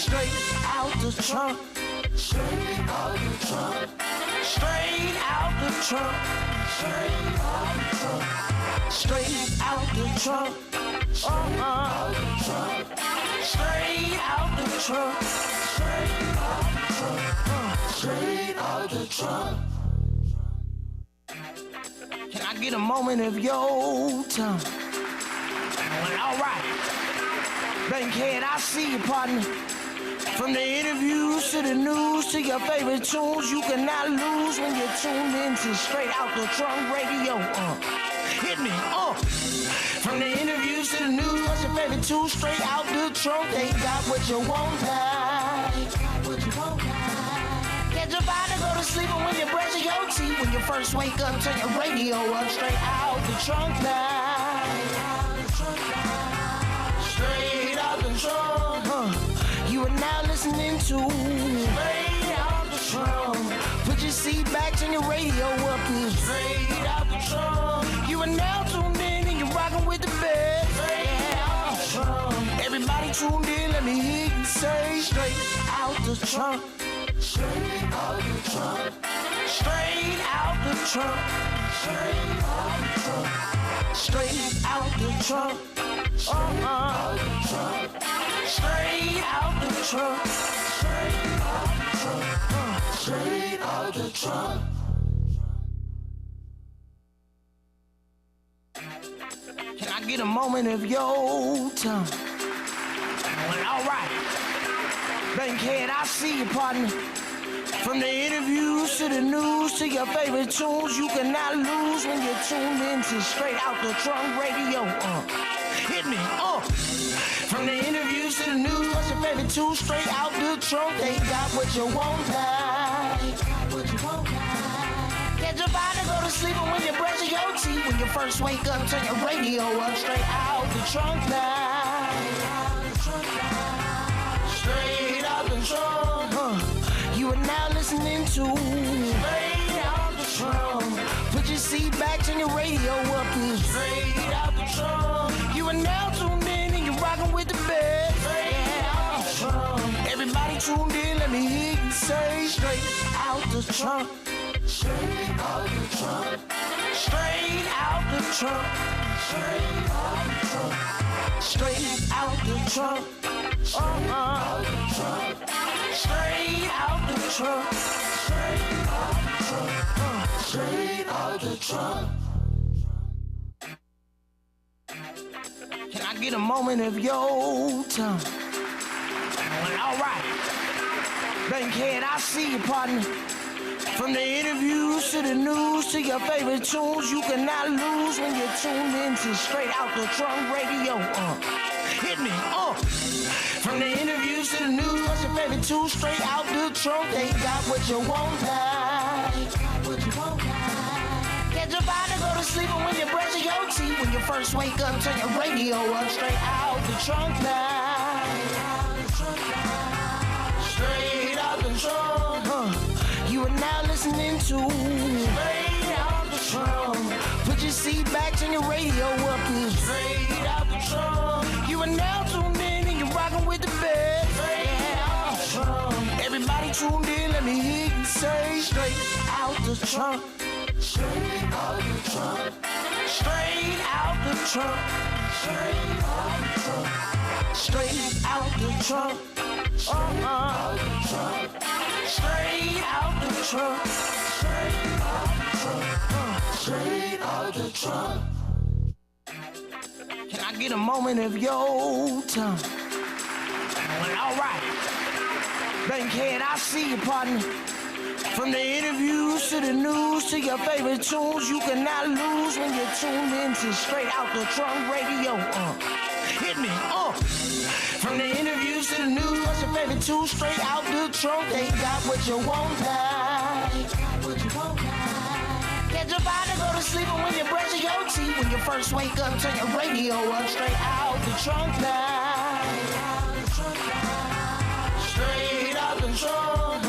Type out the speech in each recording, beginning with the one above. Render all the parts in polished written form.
Straight out the trunk. Straight out the trunk. Straight out the trunk. Straight out the trunk. Straight out the trunk. Straight out the trunk. Straight out the trunk. Can I get a moment of your time? Alright. Bankhead, I see you, partner. From the interviews to the news to your favorite tunes, you cannot lose when you're tuned into Straight Out the Trunk Radio. Hit me, From the interviews to the news, what's your favorite tune? Straight out the trunk, they got what you want, Get your body, go to sleep, and when you brush your teeth, when you first wake up, turn your radio up. Straight out the trunk, Straight out the trunk, You are now listening to Straight Out the Trunk. Put your seat back, turn your radio up. Straight out the trunk. You are now tuned in and you're rocking with the best. Straight out the trunk. Everybody tuned in, let me hear you say Straight out the trunk. Straight out the trunk. Straight out the trunk. Straight out the trunk. Straight out the trunk. Straight out the trunk. Straight out the trunk. Straight out the trunk. Can I get a moment of your time? Alright. Bankhead, I see you, partner. From the interviews to the news to your favorite tunes, you cannot lose when you're tuned into Straight Out the Trunk Radio. Hit me, From the interviews to the news, what's your favorite tune? Straight out the trunk, they got what you want, Get your body, go to sleep, and when you brush your teeth, when you first wake up, turn your radio up. Straight out the trunk, Straight out the trunk, You are now listening to Straight Out the Trunk. Put your seat back, turn your radio up. Straight out the trunk. You are now tuned in and you're rocking with the best. Straight out the trunk. Everybody tuned in, let me hear you say Straight out the trunk. Straight out the trunk. Straight out the trunk. Straight out the trunk. Straight out the trunk. Straight out the trunk. Straight out the trunk. Straight out the trunk. Can I get a moment of your time? Alright. Bankhead, I see you, partner. From the interviews to the news to your favorite tunes, you cannot lose when you're tuned into Straight Out the Trunk Radio. Hit me, From the interviews to the news, what's your favorite tune? Straight out the trunk, they got what you want, Get your body, go to sleep, and when you brush your teeth, when you first wake up, turn your radio up. Straight out the trunk, Straight out the trunk, You are now listening to Straight Out the Trunk. Put your seat back, turn your radio up. Straight out the trunk. You are now tuned in and you're rocking with the best. Straight out the trunk. Everybody tuned in, let me hear you say Straight out the trunk. Straight out the trunk. Straight out the trunk. Straight out the trunk. Straight out the trunk. Straight out the trunk. Straight out the trunk. Straight out the trunk. Can I get a moment of your time? Alright. Bankhead, I see you, partner. From the interviews to the news to your favorite tunes, you cannot lose when you're tuned into Straight Out the Trunk Radio. Hit me, From the interviews to the news, what's your favorite tune? Straight out the trunk, they got what you want, Get your body, go to sleep, and when you brush your teeth, when you first wake up, turn your radio up. Straight out the trunk, Straight out the trunk,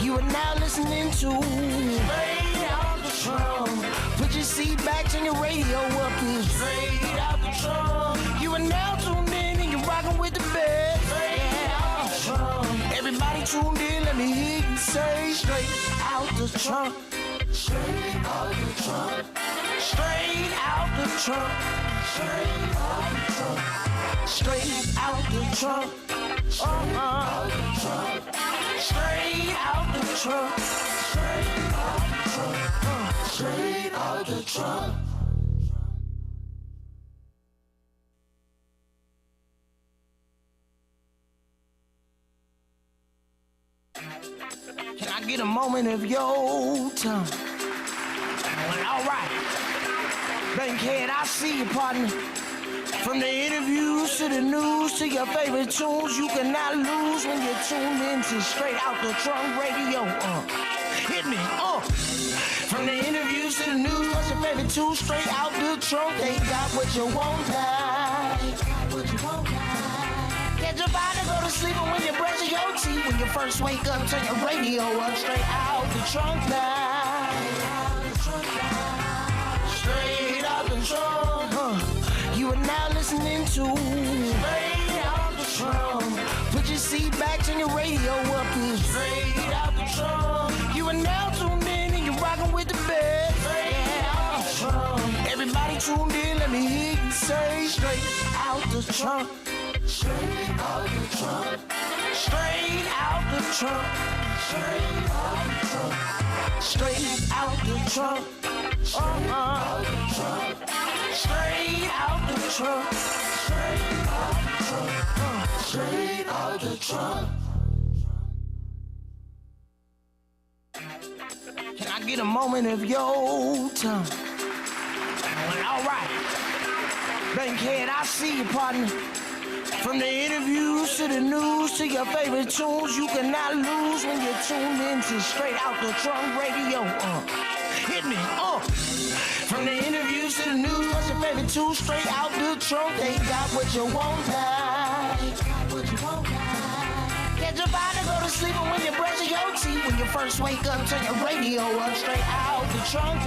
You are now listening to Straight Out the Trunk. Put your seat back, turn your radio up. Straight out the trunk. You are now tuned in and you're rocking with the best. Straight out the tuned in, let me hear you say, straight out the trunk. Straight out the trunk. Straight out the trunk. Straight out the trunk. Straight out the trunk. Straight out the trunk. Straight out the trunk. Straight out the trunk. Can I get a moment of your time? Well, alright. Bankhead, I see you, partner. From the interviews to the news to your favorite tunes, you cannot lose when you're tuned into Straight Out the Trunk Radio. Hit me, From the interviews to the news, what's your favorite tune? Straight out the trunk, they got what you want, Get your body, go to sleep, and when you brush your teeth, when you first wake up, turn your radio up. Straight out the trunk, Straight out the trunk, You are now listening to Straight Out the Trunk. Put your seat back, turn your radio up. Straight out the trunk. You are now tuned in and you're rocking with the best. Straight out the trunk. Everybody tuned in, let me hear you say, straight out the trunk. Straight out the trunk. Straight out the trunk. Straight out the trunk. Straight out the trunk. Straight out the trunk. Straight out the trunk. Straight out the trunk. Can I get a moment of your time? Well, alright. Bankhead, I see you, partner. From the interviews to the news to your favorite tunes, you cannot lose when you're tuned into Straight Out the Trunk Radio. Hit me, From the interviews to the news, what's your favorite tune? Straight out the trunk, they got what you want, Get your body, go to sleep, and when you brush your teeth, when you first wake up, turn your radio up. Straight out the trunk,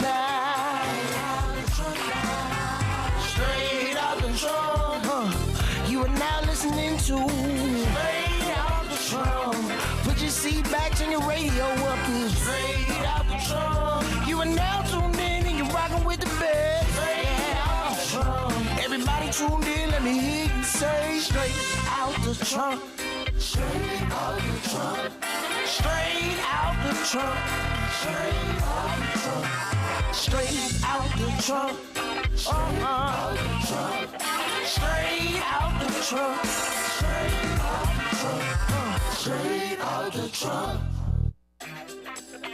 Straight out the trunk, You are now listening to Straight Out the Trunk. Put your seat back, turn your radio up. Straight out the trunk. You are now tuned in and you're rocking with the best. Straight out the trunk. Everybody tuned in, let me hear you say, straight out the trunk. Straight out the trunk. Straight out the trunk. Straight out the trunk. Straight out the trunk. Straight out the trunk. Straight out the trunk. Straight out the trunk.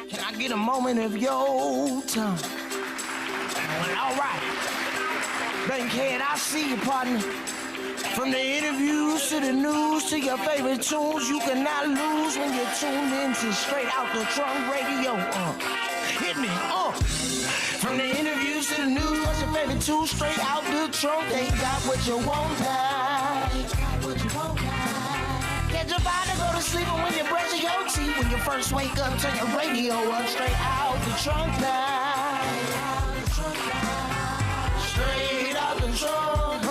Can I get a moment of your time? Well, alright. Bankhead, I see you, partner. From the interviews to the news to your favorite tunes, you cannot lose when you're tuned into Straight Out the Trunk Radio. Hit me, From the interviews to the news, what's your favorite tune? Straight out the trunk, they got what you want, Get your body, go to sleep, and when you brush your teeth, when you first wake up, turn your radio up. Straight out the trunk, Straight out the trunk,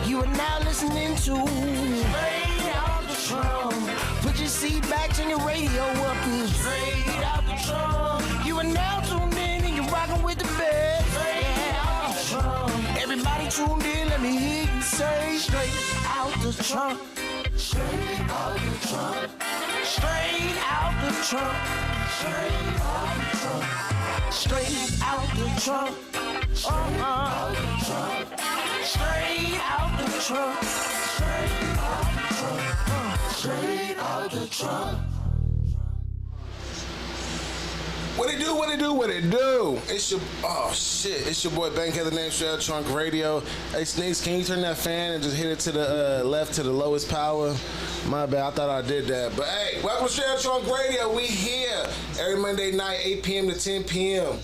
You are now listening to Straight Out the Trunk. Put your seat back, turn your radio up. Straight out the trunk. You are now tuned in and you're rocking with the best. Straight out the trunk. Everybody tuned in, let me hear you say, straight out the trunk. Straight out the trunk. Straight out the trunk. Straight out the trunk. Straight out the trunk. Straight out the trunk. Straight out the trunk. Straight out the trunk. What it do, what it do, what it do? It's your, it's your boy Bankhead, the name Straight Out Trunk Radio. Hey Sneaks, can you turn that fan and just hit it to the left to the lowest power? My bad, I thought I did that. But hey, welcome to Straight Out Trunk Radio. We here every Monday night, 8 p.m. to 10 p.m.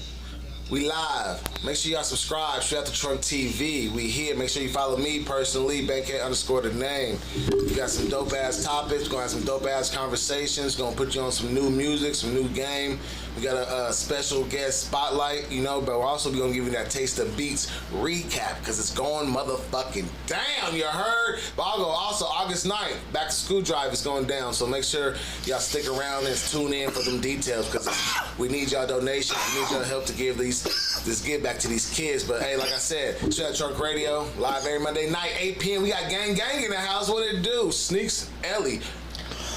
We live. Make sure y'all subscribe. Straight Out the Trunk TV. We here. Make sure you follow me personally, Bankhead_ the name. We got some dope ass topics. Gonna have some dope ass conversations. Gonna put you on some new music, some new game. We got a special guest spotlight, you know, but we're also gonna give you that Taste of Beats recap because it's going motherfucking down. You heard? But I'll go also August 9th. Back to school drive is going down. So make sure y'all stick around and tune in for them details because we need y'all donations. We need y'all help to give this give back to these kids. But hey, like I said, Straight Out the Trunk Radio, live every Monday night, 8 p.m. We got gang in the house. What it do? Sneaks, Ellie.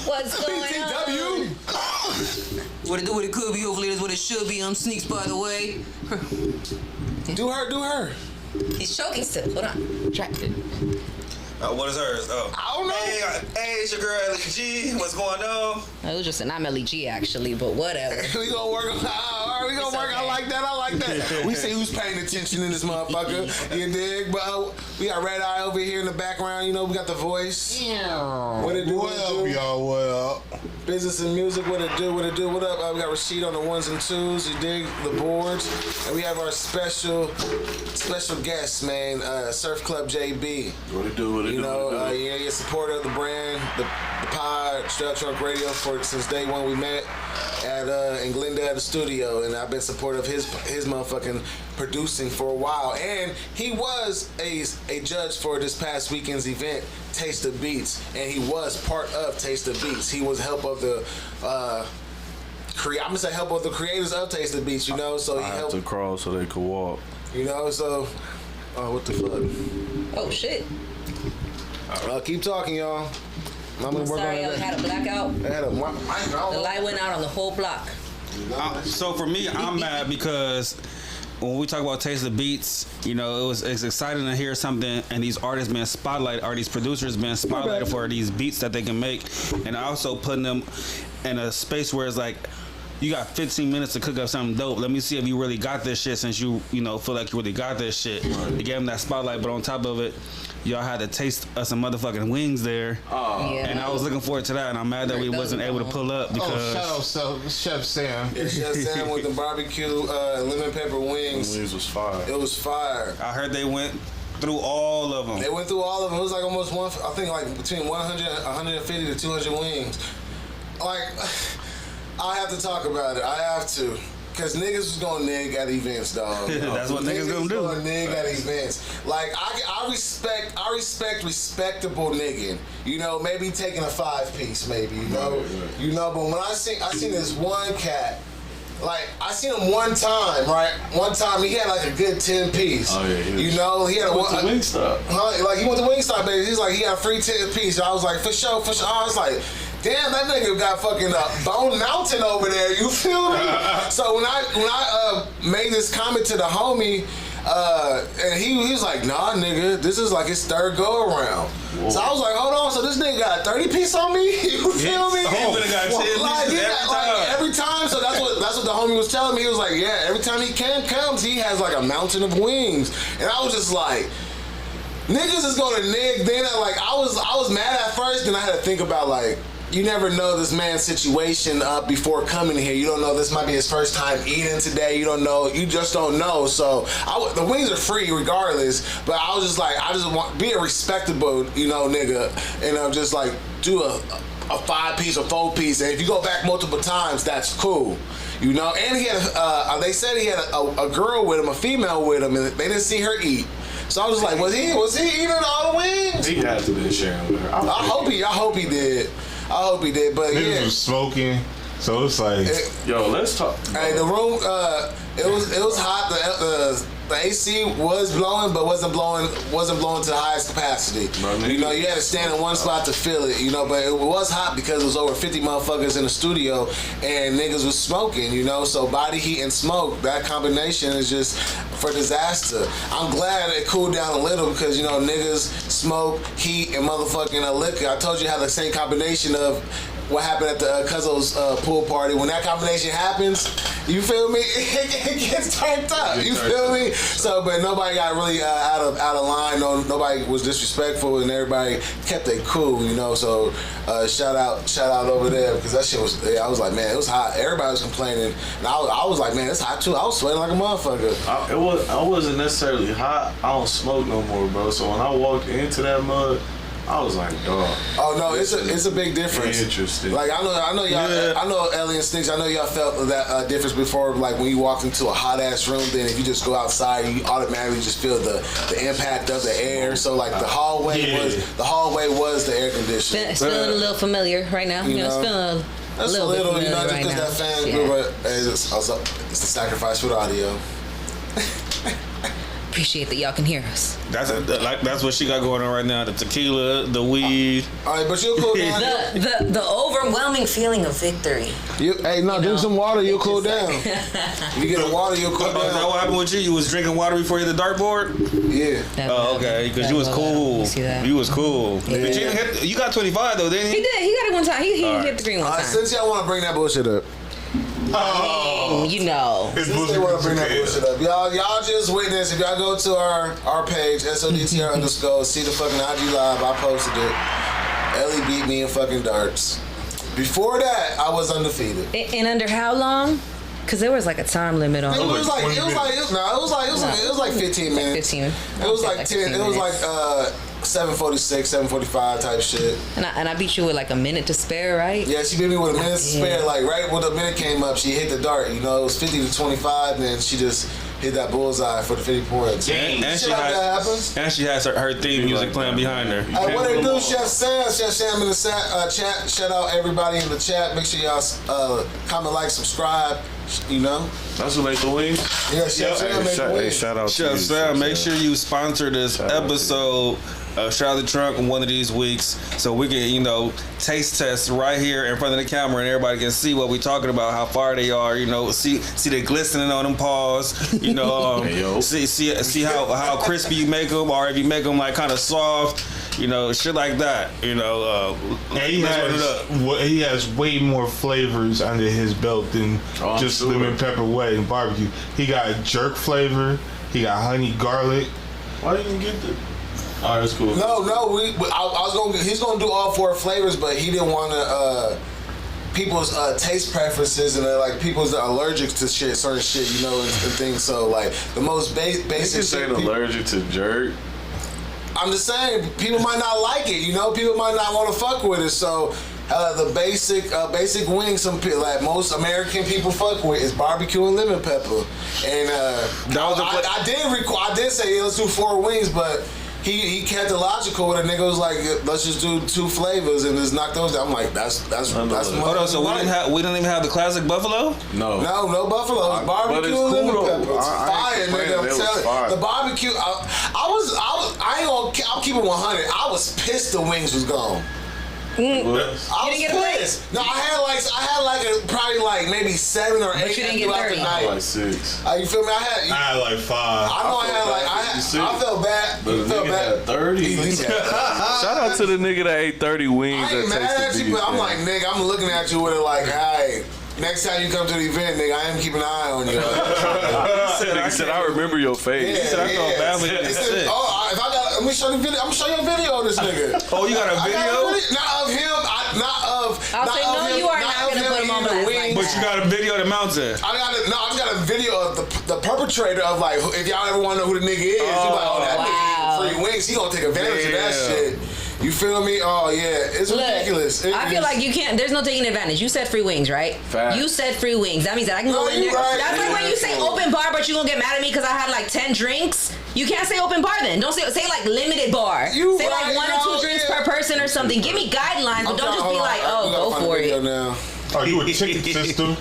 What's going on? What it do, what it could be, hopefully that's what it should be. I'm Sneaks, by the way. Do her. He's choking still. Hold on. Distracted. What is hers? Oh. I don't know. Hey, it's your girl LG. What's going on? It was just an I'm LEG actually, but whatever. We gonna work on I like that. We see who's paying attention in this motherfucker. You dig? But we got Red Eye over here in the background. You know, we got the voice. What it do? What up, y'all? What up? Business and music. What it do? What up? We got Rashid on the ones and twos. You dig? The boards. And we have our special guest, man. SurfKlubJayB. What it do? You know, you're a supporter of the brand, the pod, Straight Out the Trunk Radio since day one we met in Glendale at the studio, and I've been supportive of his motherfucking producing for a while. And he was a judge for this past weekend's event, Taste of Beats, and he was part of Taste of Beats. He was help of the help of the creators of Taste of Beats. You know, so he helped to crawl so they could walk. You know, so what the fuck? Oh shit. Keep talking, y'all. I'm sorry, I had a blackout. The light went out on the whole block. So for me, I'm mad because when we talk about Taste of Beats, you know, it's exciting to hear something and these artists being spotlighted, or these producers being spotlighted for these beats that they can make, and also putting them in a space where it's like, you got 15 minutes to cook up something dope. Let me see if you really got this shit since you know, feel like you really got this shit. They gave them that spotlight, but on top of it, y'all had to taste some motherfucking wings there. Yeah. And I was looking forward to that, and I'm mad that we wasn't able to pull up because... shout out Chef Sam. It's Chef Sam with the barbecue lemon pepper wings. The wings was fire. It was fire. I heard they went through all of them. They went through all of them. It was like almost between 150 to 200 wings. Like, I have to talk about it. I have to. Cause niggas was gonna nig at events, dog. That's what niggas gonna do. Gonna nig at events. Like I respect respectable nigging. You know, maybe taking a 5-piece, maybe. You know, But when I seen this one cat. Like, I seen him one time, right? One time he had like a good 10-piece. Oh, yeah. You know, he had Went to Wingstop. Like, he went to Wingstop, baby. He's like, he got a free 10-piece. I was like, for sure. I was like, damn, that nigga got fucking Bone Mountain over there. You feel me? So when I made this comment to the homie, and he was like, nah, nigga, this is like his third go around. Whoa. So I was like, hold on, so this nigga got a 30-piece on me? You feel me? Every time. So that's what the homie was telling me. He was like, yeah, every time he comes, he has like a mountain of wings. And I was just like, niggas is gonna nig. Then I was mad at first, then I had to think about like, you never know this man's situation before coming here. You don't know, this might be his first time eating today. You don't know. You just don't know. So the wings are free regardless. But I was just like, I just want be a respectable, you know, nigga, and just like do a 5-piece or 4-piece. And if you go back multiple times, that's cool. You know. And he had they said he had a girl with him, a female with him, and they didn't see her eat. So I was like, was he eating all the wings? He had to be sharing with her. I hope he did. But niggas was smoking, so it's like, yo, let's talk. Hey, the room, it was hot. The AC was blowing, but wasn't blowing to the highest capacity. You know, you had to stand in one spot to feel it. You know, but it was hot because it was over 50 motherfuckers in the studio, and niggas was smoking. You know, so body heat and smoke, that combination is just for disaster. I'm glad it cooled down a little because, you know, niggas smoke, heat, and motherfucking liquor. I told you how the same combination of what happened at the Cuzzo's pool party. When that combination happens, you feel me? It gets turned up. You feel me? So, but nobody got really out of line. Nobody was disrespectful, and everybody kept it cool. You know. So shout out over there because that shit was. I was like, man, it was hot. Everybody was complaining, and I was like, man, it's hot too. I was sweating like a motherfucker. I wasn't necessarily hot. I don't smoke no more, bro. So when I walked into that mud, I was like, dog. Oh no, it's a big difference. Interesting. Like I know y'all. Yeah. I know Ellie and Sticks. I know y'all felt that difference before. Like when you walked into a hot ass room, then if you just go outside, you automatically just feel the impact of the air. So like the hallway was the air conditioning. It's feeling a little familiar right now. You know, it's feeling a little bit familiar you know, just right because now. that fan grew up. It's the sacrifice for the audio. Appreciate that y'all can hear us. That's what she got going on right now. The tequila, the weed. All right, but you'll cool down. The overwhelming feeling of victory. Drink some water. You'll cool down. You get a water, you'll cool Is that down. what happened with you? You was drinking water before you hit the dartboard? Yeah. Oh, okay. Because you was cool. You see that? You was cool. Yeah. But you got 25 though, didn't He you? did. He got it one time. He hit the green one time. Since y'all want to bring that bullshit up. You know. His Since they want to bring that bullshit up. Y'all just witness. If y'all go to our page, SODTR_, see the fucking IG live, I posted it. Ellie beat me in fucking darts. Before that, I was undefeated. And under how long? Because there was like a time limit on It it. was like 15 minutes. 15. It was Okay, like 10. 15 It was minutes. like 7:46, 7:45 type shit. And I beat you with like a minute to spare, right? Yeah, she beat me with a minute to spare. Like right when the minute came up, she hit the dart. You know, it was 50 to 25, and then she just hit that bullseye for the 50 points. And Shit like that happens. And she has her theme music playing behind her. Hey, what they do, Chef Sam in the chat. Shout out everybody in the chat. Make sure y'all comment, like, subscribe. You know. That's what make the wings. Yeah, Chef Sam make the wings. Shout out to Chef you, Sam, make sure you sponsor this episode of Shout Out the Trunk one of these weeks so we can, taste test right here in front of the camera and everybody can see what we're talking about, how far they are, see the glistening on them paws, see how crispy you make them, or if you make them like kind of soft, shit like that, And he has way more flavors under his belt than just lemon pepper wet and barbecue. He got jerk flavor. He got honey garlic. Why didn't you get the? Oh, that's cool. No, he's gonna do all 4 flavors, but he didn't want to. People's taste preferences and like people's allergic to certain shit, and things. So like the most basic shit. Ain't allergic to jerk. I'm just saying, people might not like it. People might not want to fuck with it. So the basic wing, like most American people fuck with, is barbecue and lemon pepper. And I did say let's do 4 wings, but he kept it logical. And the nigga was like, let's just do 2 flavors and just knock those down. I'm like, that's Hold on, so we didn't even have the classic buffalo? No, no buffalo. It's barbecue and lemon pepper. It's fire, nigga. I'm telling you. The barbecue. I'll keep it 100. I was pissed the wings was gone. I was pissed. No, I had probably maybe 7 or 8 you didn't get 30. like 6. You feel me? I had like 5. I felt bad. But the nigga had 30. Shout out to the nigga that ate 30 wings. I ain't mad at you, but I'm like, nigga, I'm looking at you with it like, alright. Next time you come to the event, nigga, I am keeping an eye on you. He said, I remember your face. He said, I felt badly. Let me show you a video. I'm gonna show you a video of this nigga. Oh, you got a video? Not of him. You are not gonna put him on blast like But you got a video that mounts it. I just got a video of the perpetrator of like, if y'all ever want to know who the nigga is, you like, that nigga eat 3 wings. He gonna take advantage of that shit. You feel me? Oh yeah, it's ridiculous. I feel like you can't. There's no taking advantage. You said free wings, right? Fact. You said free wings. That means that I can go in there. Right. That's like when you say open bar, but you gonna get mad at me because I had like 10 drinks. You can't say open bar then. Don't say like limited bar. Say like 1 or 2 drinks per person or something. Give me guidelines, but don't just be like, go for it. Oh, you a ticket system?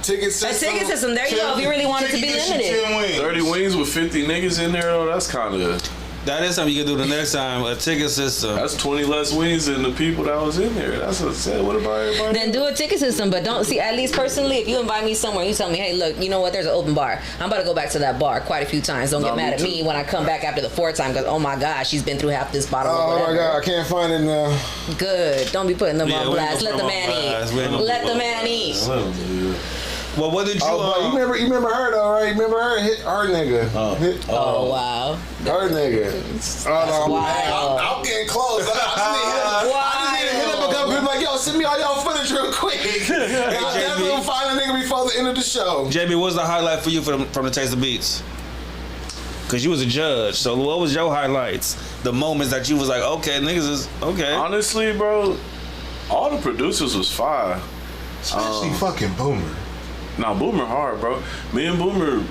Ticket system. A ticket system. There you go. If you really want it to be limited. 30 wings with 50 niggas in there, though, that's kind of... That is something you can do the next time. A ticket system. That's 20 less wings than the people that was in there. That's what I said. What about everybody? Then do a ticket system, but don't see. At least personally, if you invite me somewhere, you tell me, hey, look, you know what? There's an open bar. I'm about to go back to that bar quite a few times. Don't get mad at me when I come back after the fourth time because oh my gosh, she's been through half this bottle. Oh my god, I can't find it now. Good. Don't be putting them on blast. Let the man eat. Let the man eat. Well, what did you? You remember her though, right? You remember her? Hit her nigga. Oh wow. Her nigga. Oh no, I'm getting close. I just need to hit him a couple people like, yo, send me all y'all footage real quick. I'll definitely find a nigga before the end of the show. JB, what's the highlight for you from the Taste of Beats? Cause you was a judge, so what was your highlights? The moments that you was like, okay, niggas is okay. Honestly, bro, all the producers was fire. Especially fucking Boomer. Nah, Boomer hard, bro. Me and Boomer,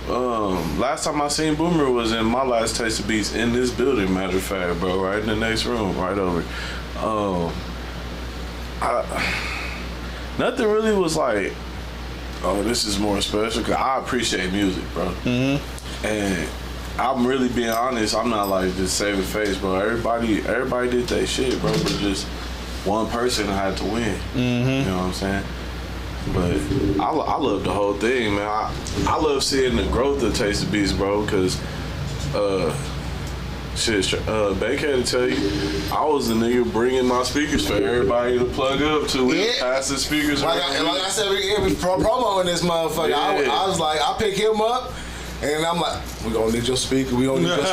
last time I seen Boomer was in my last Taste of Beats in this building, matter of fact, bro, right in the next room, right over. Nothing really was like, oh, this is more special, because I appreciate music, bro. Mm-hmm. And I'm really being honest, I'm not like just saving face, bro. Everybody did their shit, bro, but just one person had to win. Mm-hmm. You know what I'm saying? But I love the whole thing, man. I love seeing the growth of Taste of Beats, bro, because Bankhead to tell you, I was the nigga bringing my speakers for everybody to plug up to. We pass the speakers. Like I said, we promoing this motherfucker. Yeah. I was like, I pick him up. And I'm like, we gonna need your speaker. We gonna need your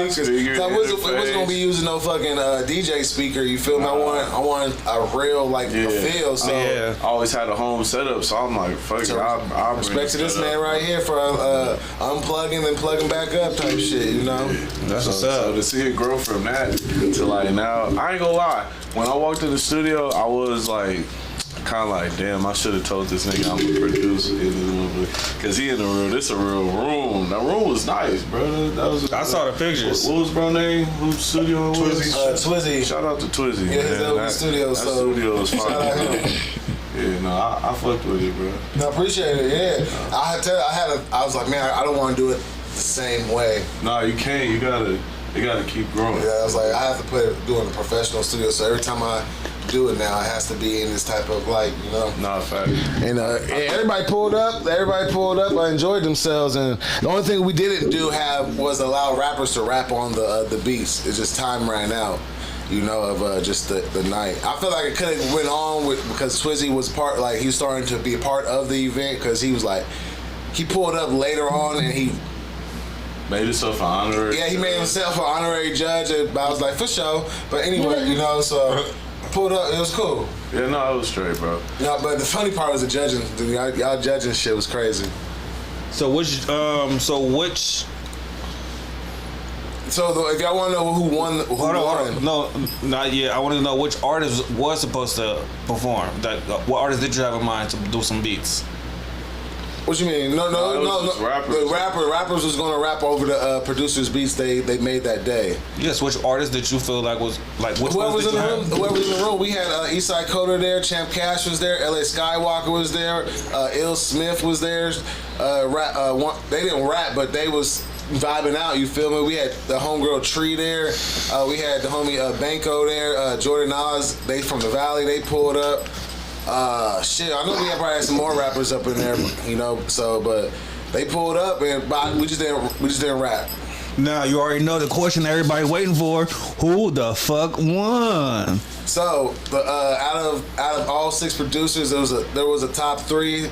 speakers. I wasn't gonna be using no fucking DJ speaker. You feel me? I want a real a feel. So I always had a home setup. So I'm like, fuck it. I'll respect to this man right here for unplugging and plugging back up type shit. You know? That's what's up. So to see it grow from that to like now, I ain't gonna lie. When I walked in the studio, I was like, kind of like, damn, I should have told this nigga I'm gonna produce because he in the room. This a real room. That room was nice, bro. I saw the pictures. What was bro name? Whose studio was? Twizzy. Shout out to Twizzy. Yeah, he's over the studio. That studio was fine. Shout out him. Yeah, no, I fucked with it, bro. No, I appreciate it. Yeah, I was like, man, I don't want to do it the same way. No, you can't. You gotta keep growing. Yeah, I was like, I have to do it in a professional studio. So every time I do it now, it has to be in this type of Nah, fact. And everybody pulled up. I enjoyed themselves, and the only thing we didn't was allow rappers to rap on the beats. It's just time ran out, of just the night. I feel like it could have went on because Twizzy was he was starting to be a part of the event because he was like, he pulled up later on and he made himself an honorary. Yeah, he made himself an honorary judge. And I was like, for sure. But anyway, so. Pulled up, it was cool. Yeah, no, it was straight, bro. No, but the funny part was the judging. Y'all judging shit was crazy. So if y'all want to know who won, hold on. No, not yet. I want to know which artist was supposed to perform. What artist did you have in mind to do some beats? What you mean? No. Rappers. The rappers was gonna rap over the producers' beats they made that day. Yes, which artist did you feel like was like? Whoever was in the room. We had Eastside Coder there, Champ Cash was there, LA Skywalker was there, Ill Smith was there. They didn't rap, but they was vibing out. You feel me? We had the homegirl Tree there. We had the homie Banco there. Jordan Oz. They from the Valley. They pulled up. Shit, I know we probably had some more rappers up in there, but they pulled up and we just didn't rap. Now you already know the question everybody waiting for: who the fuck won? So out of all 6 producers, there was a top 3.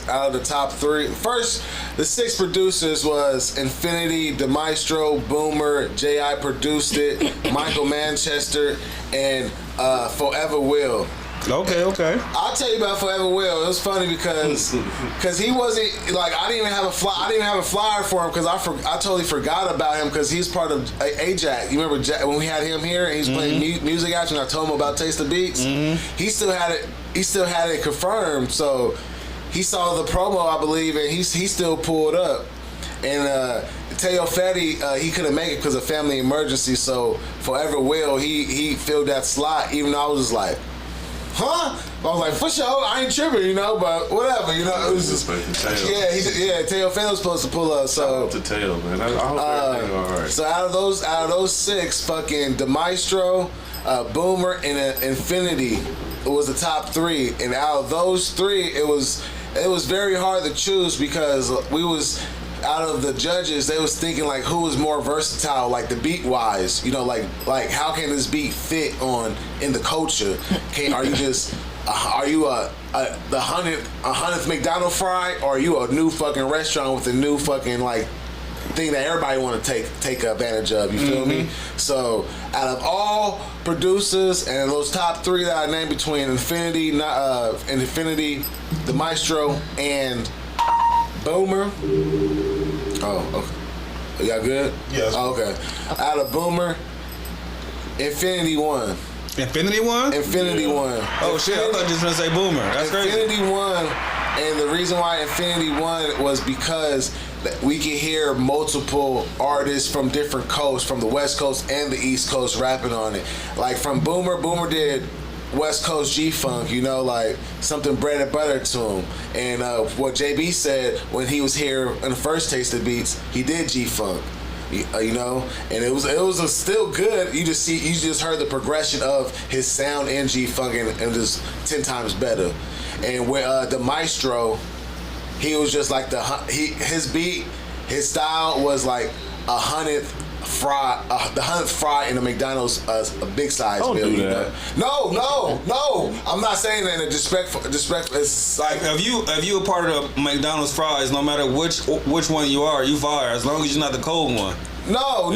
Out of the top 3, first the 6 producers was Infinity, DeMaestro, Boomer, J.I. produced it, Michael Manchester, and Forever Will. Okay. I'll tell you about Forever Will. It was funny because he wasn't I didn't even have a flyer for him because I totally forgot about him because he's part of Ajax. You remember when we had him here and he's playing music after and I told him about Taste the Beats. Mm-hmm. He still had it confirmed. So he saw the promo, I believe, and he still pulled up. And Teo Fetty, he couldn't make it because of family emergency. So Forever Will, he filled that slot. Even though I was just like, huh? I was like, for sure, I ain't tripping, you know, but whatever, you know. It was just, Teo Fan was supposed to pull up. So to Teo, man. I hope everything all right. So out of those 6, fucking the Maestro, Boomer, and Infinity was the top 3, and out of those 3, it was very hard to choose because we was. Out of the judges, they was thinking like who was more versatile, like the beat wise, you know, like how can this beat fit in the culture? Are you just are you the 100th McDonald's fry, or are you a new fucking restaurant with a new fucking like thing that everybody want to take advantage of? You feel me? So out of all producers and those top 3 that I named between Infinity, the Maestro, and Boomer. Oh, okay. Y'all good? Yes. Oh, okay. Out of Boomer, Infinity won. Infinity won? Infinity won. Oh shit! I thought you was gonna say Boomer. That's crazy. Infinity won, and the reason why Infinity won was because we could hear multiple artists from different coasts, from the West Coast and the East Coast, rapping on it. Like from Boomer did West Coast G-Funk, you know, like something bread and butter to him. And what JB said when he was here in the first Taste of Beats, he did G-Funk, you know, and it was still good. You just heard the progression of his sound in G-Funk and just 10 times better. And with the Maestro, he was just like his beat, his style was like 100th fry, the 100th fry in a McDonald's a big size Don't meal. do You that. know? No. I'm not saying that in a disrespectful. It's Like if you a part of the McDonald's fries, no matter which one you are, you fire as long as you're not the cold one. no.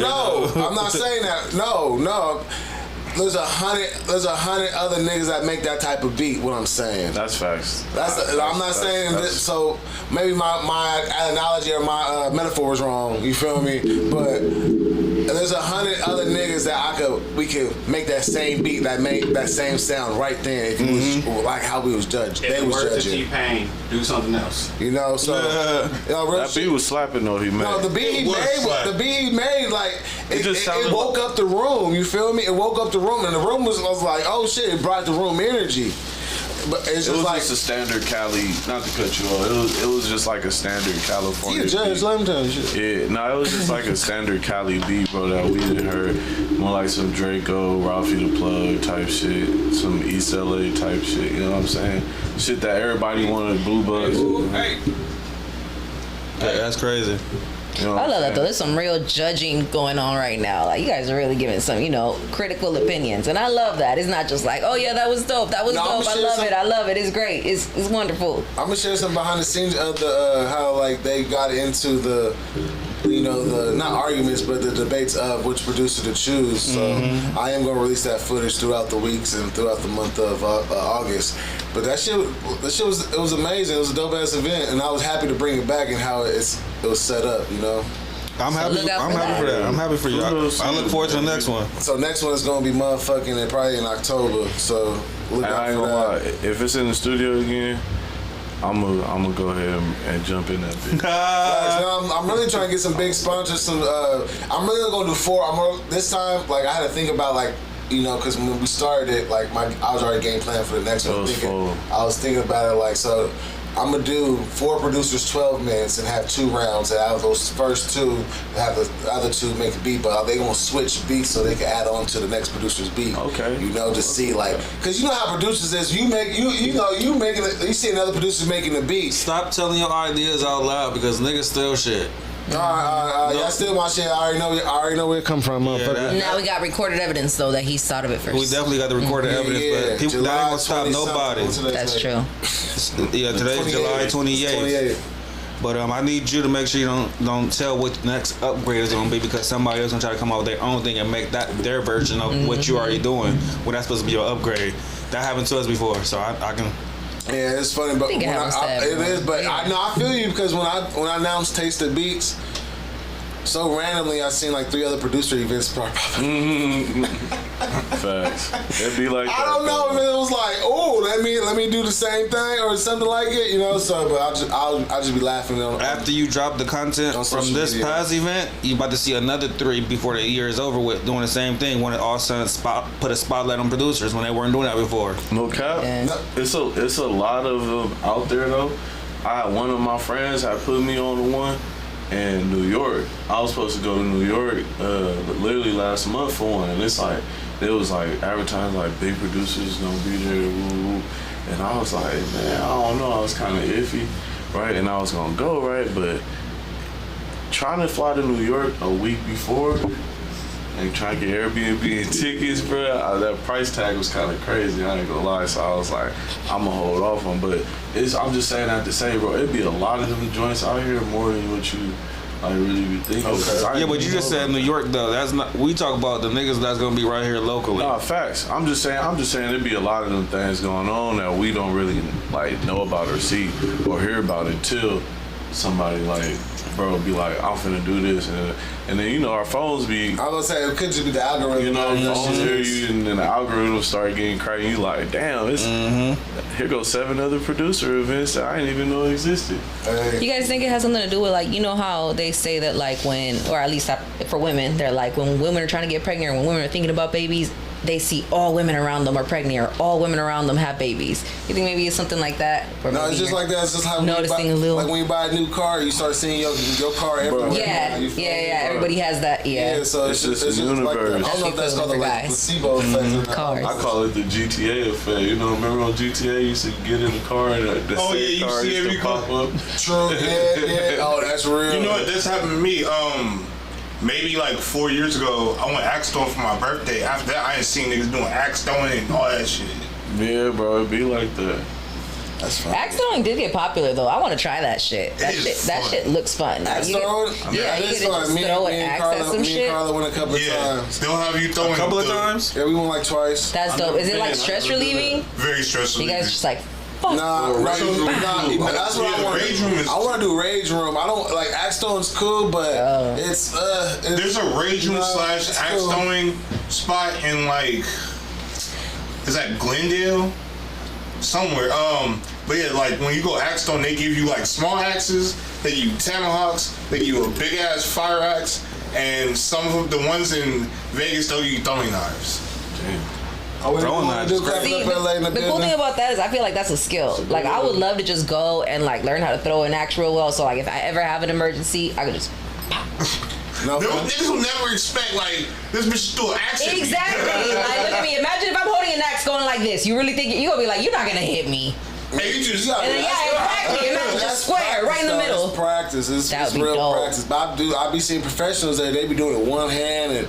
I'm not saying that. No. There's 100 other niggas that make that type of beat. What I'm saying. That's facts. I'm not saying this, so maybe my analogy or my metaphor was wrong. You feel me? But there's 100 other niggas that we could make that same beat, that make that same sound right then. If it was like how we was judged, they was judging. T-Pain, do something else. You know, so That beat was slapping though. He made. No, the beat he made, like it woke up the room. You feel me? It woke up the room, and the room was like, oh shit! It brought the room energy. But it's It was like just a standard Cali. Not to cut you off. It was just like a standard California. you judge, beat. let him tell you shit. Yeah, no, it was just like a standard Cali beat, bro, that we didn't heard. More like some Draco, Ralphie the Plug type shit, some East LA type shit, you know what I'm saying? Shit that everybody wanted, Blue Bucks. Yeah, that's crazy. You know I love that though. There's some real judging going on right now. Like you guys are really giving some, critical opinions, and I love that. It's not just like, oh yeah, that was dope. That was dope. I love it. It's great. It's wonderful. I'm gonna share some behind the scenes of the how like they got into the the not arguments but the debates of which producer to choose. So I am gonna release that footage throughout the weeks and throughout the month of August. But that shit was amazing. It was a dope ass event, and I was happy to bring it back and how it was set up. I'm happy. I'm happy for that. I'm happy for you. I look forward to the next one. So next one is gonna be motherfucking and probably in October. So look out I ain't for gonna lie. that. If it's in the studio again, I'm gonna go ahead and jump in that bitch. I'm really trying to get some big sponsors. I'm really gonna do 4. This time, like I had to think about like. Because when we started it, like I was already game plan for the next one. I was thinking about it like, so I'm gonna do 4 producers, 12 minutes, and have 2 rounds. And out of those first 2, have the other 2 make a beat, but they gonna switch beats so they can add on to the next producer's beat. Okay. To see like, cause you know how producers is. You see another producer making the beat. Stop telling your ideas out loud because niggas steal shit. All right. Y'all steal my shit. I already know where it come from, motherfucker. Now we got recorded evidence though that he thought of it first. We definitely got the recorded evidence, but people that ain't gonna stop nobody. That's true. Yeah, today's July 28th. But I need you to make sure you don't tell what the next upgrade is gonna be because somebody else gonna try to come out with their own thing and make that their version of what you already doing when that's supposed to be your upgrade. That happened to us before, so I can. Yeah, it's funny, but it is. But I feel you because when I announced Taste of Beats, so randomly I seen like 3 other producer events pop up. Facts. It'd be like I don't know if it was like, oh, let me do the same thing or something like it, you know. So, but I'll just be laughing on. After you drop the content from this past event, you about to see another 3 before the year is over with doing the same thing. When it all of a sudden put a spotlight on producers when they weren't doing that before. No cap. Yeah. It's a lot of them out there though. One of my friends had put me on the one in New York. I was supposed to go to New York literally last month for one, and it's like it was like advertising like big producers gonna be there, woo. And I was like, man, I don't know. I was kind of iffy, right? And I was gonna go, right, but trying to fly to New York a week before and trying to get Airbnb and tickets, bro, that price tag was kind of crazy. I ain't gonna lie. So I was like, I'm gonna hold off on. But I'm just saying that to say, bro, it'd be a lot of them joints out here more than what you like really be thinking. Okay. Yeah, but you just said New York though. That's not. We talk about the niggas that's gonna be right here locally. Nah, facts. I'm just saying there'd be a lot of them things going on that we don't really like know about or see or hear about until somebody like, bro, be like, I'm finna do this, and then you know our phones be. I was gonna say it could just be the algorithm. You know, phones hear you, and then the algorithm start getting crazy. You like, damn, it's here goes 7 other producer events that I didn't even know existed. Hey. You guys think it has something to do with like, you know how they say that like when, or at least for women, they're like when women are trying to get pregnant or when women are thinking about babies, they see all women around them are pregnant or all women around them have babies. You think maybe it's something like that? Or No, it's just like that. It's just how noticing a little. Like when you buy a new car, you start seeing your car everywhere. Yeah, yeah. Everybody has that. Yeah. Yeah, so It's just a like universe. I don't know if that's called the like placebo effect. Cars. I call it the GTA effect. You know, remember on GTA, you used to get in the car and the Oh, yeah, you car see used every to pop up. True. Yeah. Oh, that's real. You know what? This happened to me. Maybe like 4 years ago, I went axe throwing for my birthday. After that, I ain't seen niggas doing axe throwing and all that shit. Yeah, bro, it be like that. That's fine. Axe throwing did get popular though. I want to try that shit. That shit looks fun. Axe You get- throwing? Yeah, you it's get to fun. just throw an axe at some Me shit. and Carla went a couple of Yeah, times. they'll have you throwing A couple of times. Yeah, we went like twice. That's dope. Is it like stress relieving? Very stressful. You guys just like, fuck. Nah, that's what I want. Rage room is. I want to do rage room. I don't like axe throwing's cool, but it's There's a rage room / it's axe cool. throwing spot in like, is that Glendale? Somewhere. But yeah, like when you go axe throwing, they give you like small axes, they give you tomahawks, they give you a big ass fire axe, and some of the ones in Vegas they'll give you throwing knives. Throwing knives. See, the cool thing about that is I feel like that's a skill. Like I would love to just go and like learn how to throw an axe real well. So like if I ever have an emergency, I could just pop. No, Niggas will never expect like this bitch threw an axe at me. Exactly. Like look at me. Imagine if I'm holding an axe going like this. You really think you're gonna be like, you're not gonna hit me. Hey, you just And then, exactly. Imagine just square right in the middle. It's practice. It's That would be real dope. practice. But I be seeing professionals that they be doing it one hand and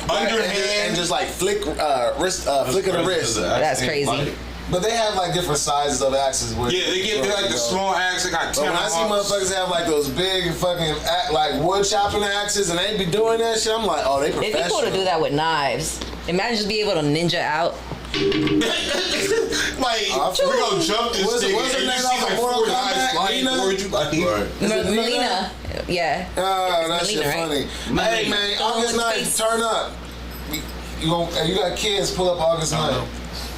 Underhand. and just like flick flicking the wrist. That's crazy. But they have like different sizes of axes. Yeah, they get like the small axe. They got But when I see motherfuckers have like those big fucking like wood chopping axes and they be doing that shit, I'm like, oh, they professional. It'd be cool to do that with knives. Imagine just be able to ninja out. Like, we gonna jump this What's thing her and you name see off of like Mortal 4 knives Kombat? flying Nina? towards you. Like, Melina. Yeah. Oh, that shit Melina, funny. right? Hey man, The one August with 9th, face. turn up. You got kids, pull up August 9th.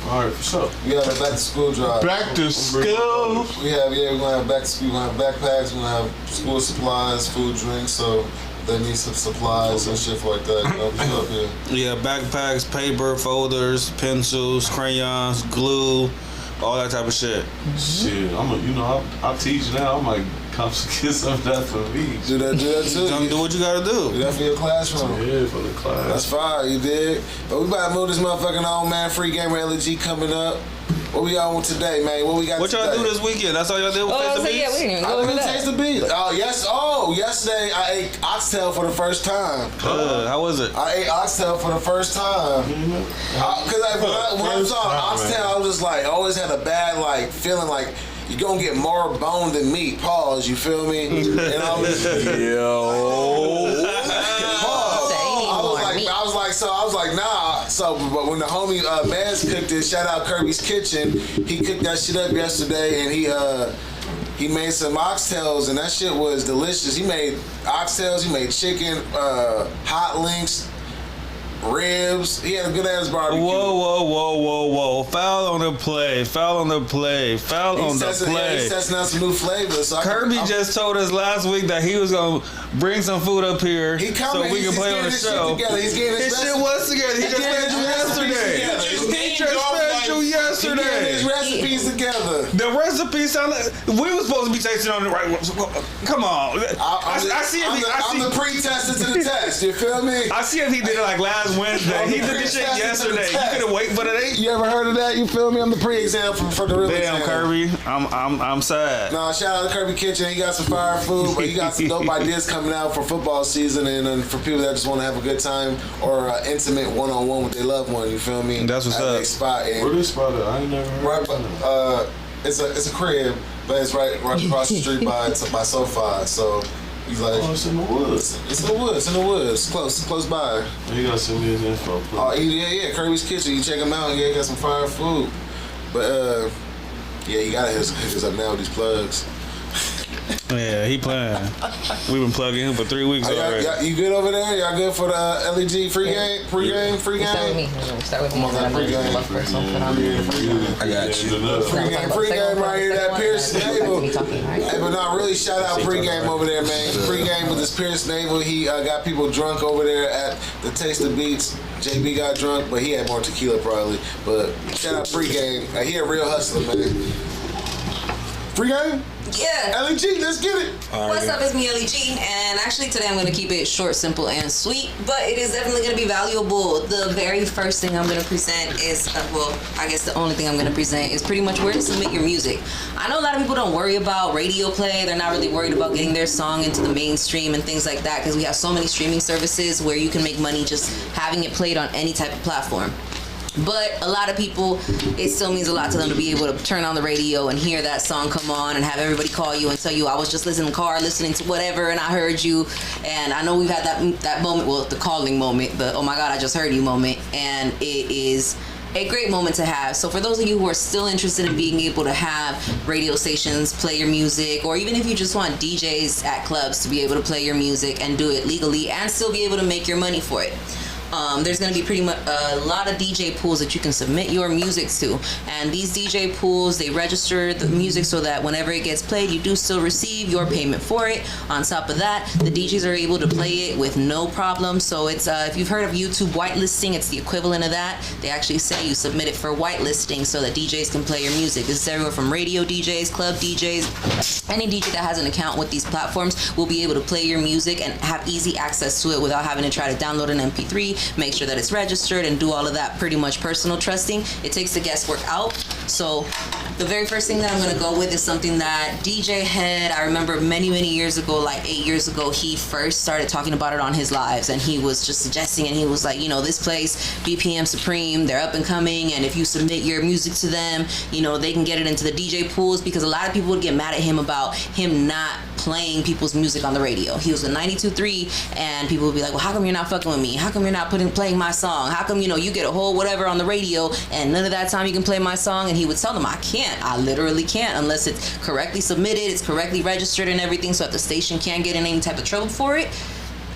Alright, for sure. We have a back to school drive. back to school. We're gonna have back to school, we're gonna have backpacks, we're gonna have school supplies, food, drinks, so they need some supplies and shit like that, you know, stuff here. Yeah, backpacks, paper, folders, pencils, crayons, glue, all that type of shit. Shit, I teach now. I might come get some of that for me. Do that too. Come do what you gotta Do do. that for your classroom. Yeah, for the class. That's fine, you did. But we about to move this motherfucking on, man. Free RjMrLA coming up. What we on with today, man? What we got What y'all today? do this weekend? That's all y'all did with Face the So yeah, we Beats? didn't even I go over didn't that. taste the beat. Yesterday I ate oxtail for the first time. How was it? I ate oxtail for the first time. Cause when I saw oxtail, I was just like, I always had a bad like feeling like you're gonna get more bone than meat. Pause. You feel me? And I was Yo. pause. Say I was like, so I was like, nah. So, but when the homie Maz cooked it, shout out Kirby's Kitchen, he cooked that shit up yesterday, and he made some oxtails, and that shit was delicious. He made oxtails, he made chicken, hot links, ribs. He had a good ass barbecue. Whoa. Foul on the play. He's testing out some new flavors. So Kirby just told us last week that he was going to bring some food up here so we can play on the show. He's getting his shit was together. He just fed you yesterday. He just fed you yesterday. His recipes together. The recipe sound like we were supposed to be tasting on the right. Come on. I see if I'm the pre-tester to the test. You feel me? I see if he did it like last Wednesday. He did this shit yesterday. You could have waited for the date. You ever heard of that? You feel me? I'm the pre-exam for the real Damn, exam. Kirby. I'm sad. No, shout out to Kirby Kitchen. He got some fire food, but he got some dope ideas coming out for football season and for people that just want to have a good time or intimate one-on-one with their loved one. You feel me? That's what's up. Spot. Where this spot at? I ain't never heard of it. It's a crib, but it's right across the street by SoFi. So he's like, Oh, it's in the woods. It's in the woods, close by. You gotta send me his info, please. Oh yeah, Kirby's Kitchen. You check him out. Yeah, he got some fire food. But yeah, you gotta hit us up now with these plugs. Yeah, he playing. We've been plugging him for 3 weeks already. You good over there? Y'all good for the LEG free game? Free game? Start with me. Start with me. I got you. Pre-game right here, that Pierce Naval. Hey, but not really. Shout out pre-game over there, man. Pre-game with this Pierce Naval. He got people drunk over there at the Taste of Beats. JB got drunk, but he had more tequila probably. But shout out pre-game. He a real hustler, man. Free game? Yeah. LEG, let's get it. What's up, it's me, LEG, and actually today I'm going to keep it short, simple, and sweet, but it is definitely going to be valuable. The very first thing I'm going to present is, I guess the only thing I'm going to present is pretty much where to submit your music. I know a lot of people don't worry about radio play. They're not really worried about getting their song into the mainstream and things like that because we have so many streaming services where you can make money just having it played on any type of platform. But a lot of people, it still means a lot to them to be able to turn on the radio and hear that song come on and have everybody call you and tell you, I was just listening in the car, listening to whatever, and I heard you. And I know we've had that moment, well, the calling moment, the oh my God, I just heard you moment. And it is a great moment to have. So for those of you who are still interested in being able to have radio stations play your music, or even if you just want DJs at clubs to be able to play your music and do it legally and still be able to make your money for it, there's going to be pretty much a lot of DJ pools that you can submit your music to, and these DJ pools, they register the music so that whenever it gets played, you do still receive your payment for it. On top of that, the DJs are able to play it with no problem. So it's if you've heard of YouTube whitelisting, it's the equivalent of that. They actually say you submit it for whitelisting so that DJs can play your music. This is everywhere from radio DJs, club DJs, any DJ that has an account with these platforms will be able to play your music and have easy access to it without having to try to download an MP3, make sure that it's registered, and do all of that pretty much personal trusting. It takes the guesswork out. So the very first thing that I'm going to go with is something that DJ Head, I remember many years ago, like 8 years ago, he first started talking about it on his lives, and he was just suggesting, and he was like, this place, BPM Supreme, they're up and coming, and if you submit your music to them, they can get it into the DJ pools, because a lot of people would get mad at him about him not playing people's music on the radio. He was a 92.3, and people would be like, well, how come you're not fucking with me? How come you're not playing my song? How come, you get a whole whatever on the radio, and none of that time you can play my song? And he would tell them, I can't. I literally can't unless it's correctly submitted, it's correctly registered and everything, so that the station can't get in any type of trouble for it.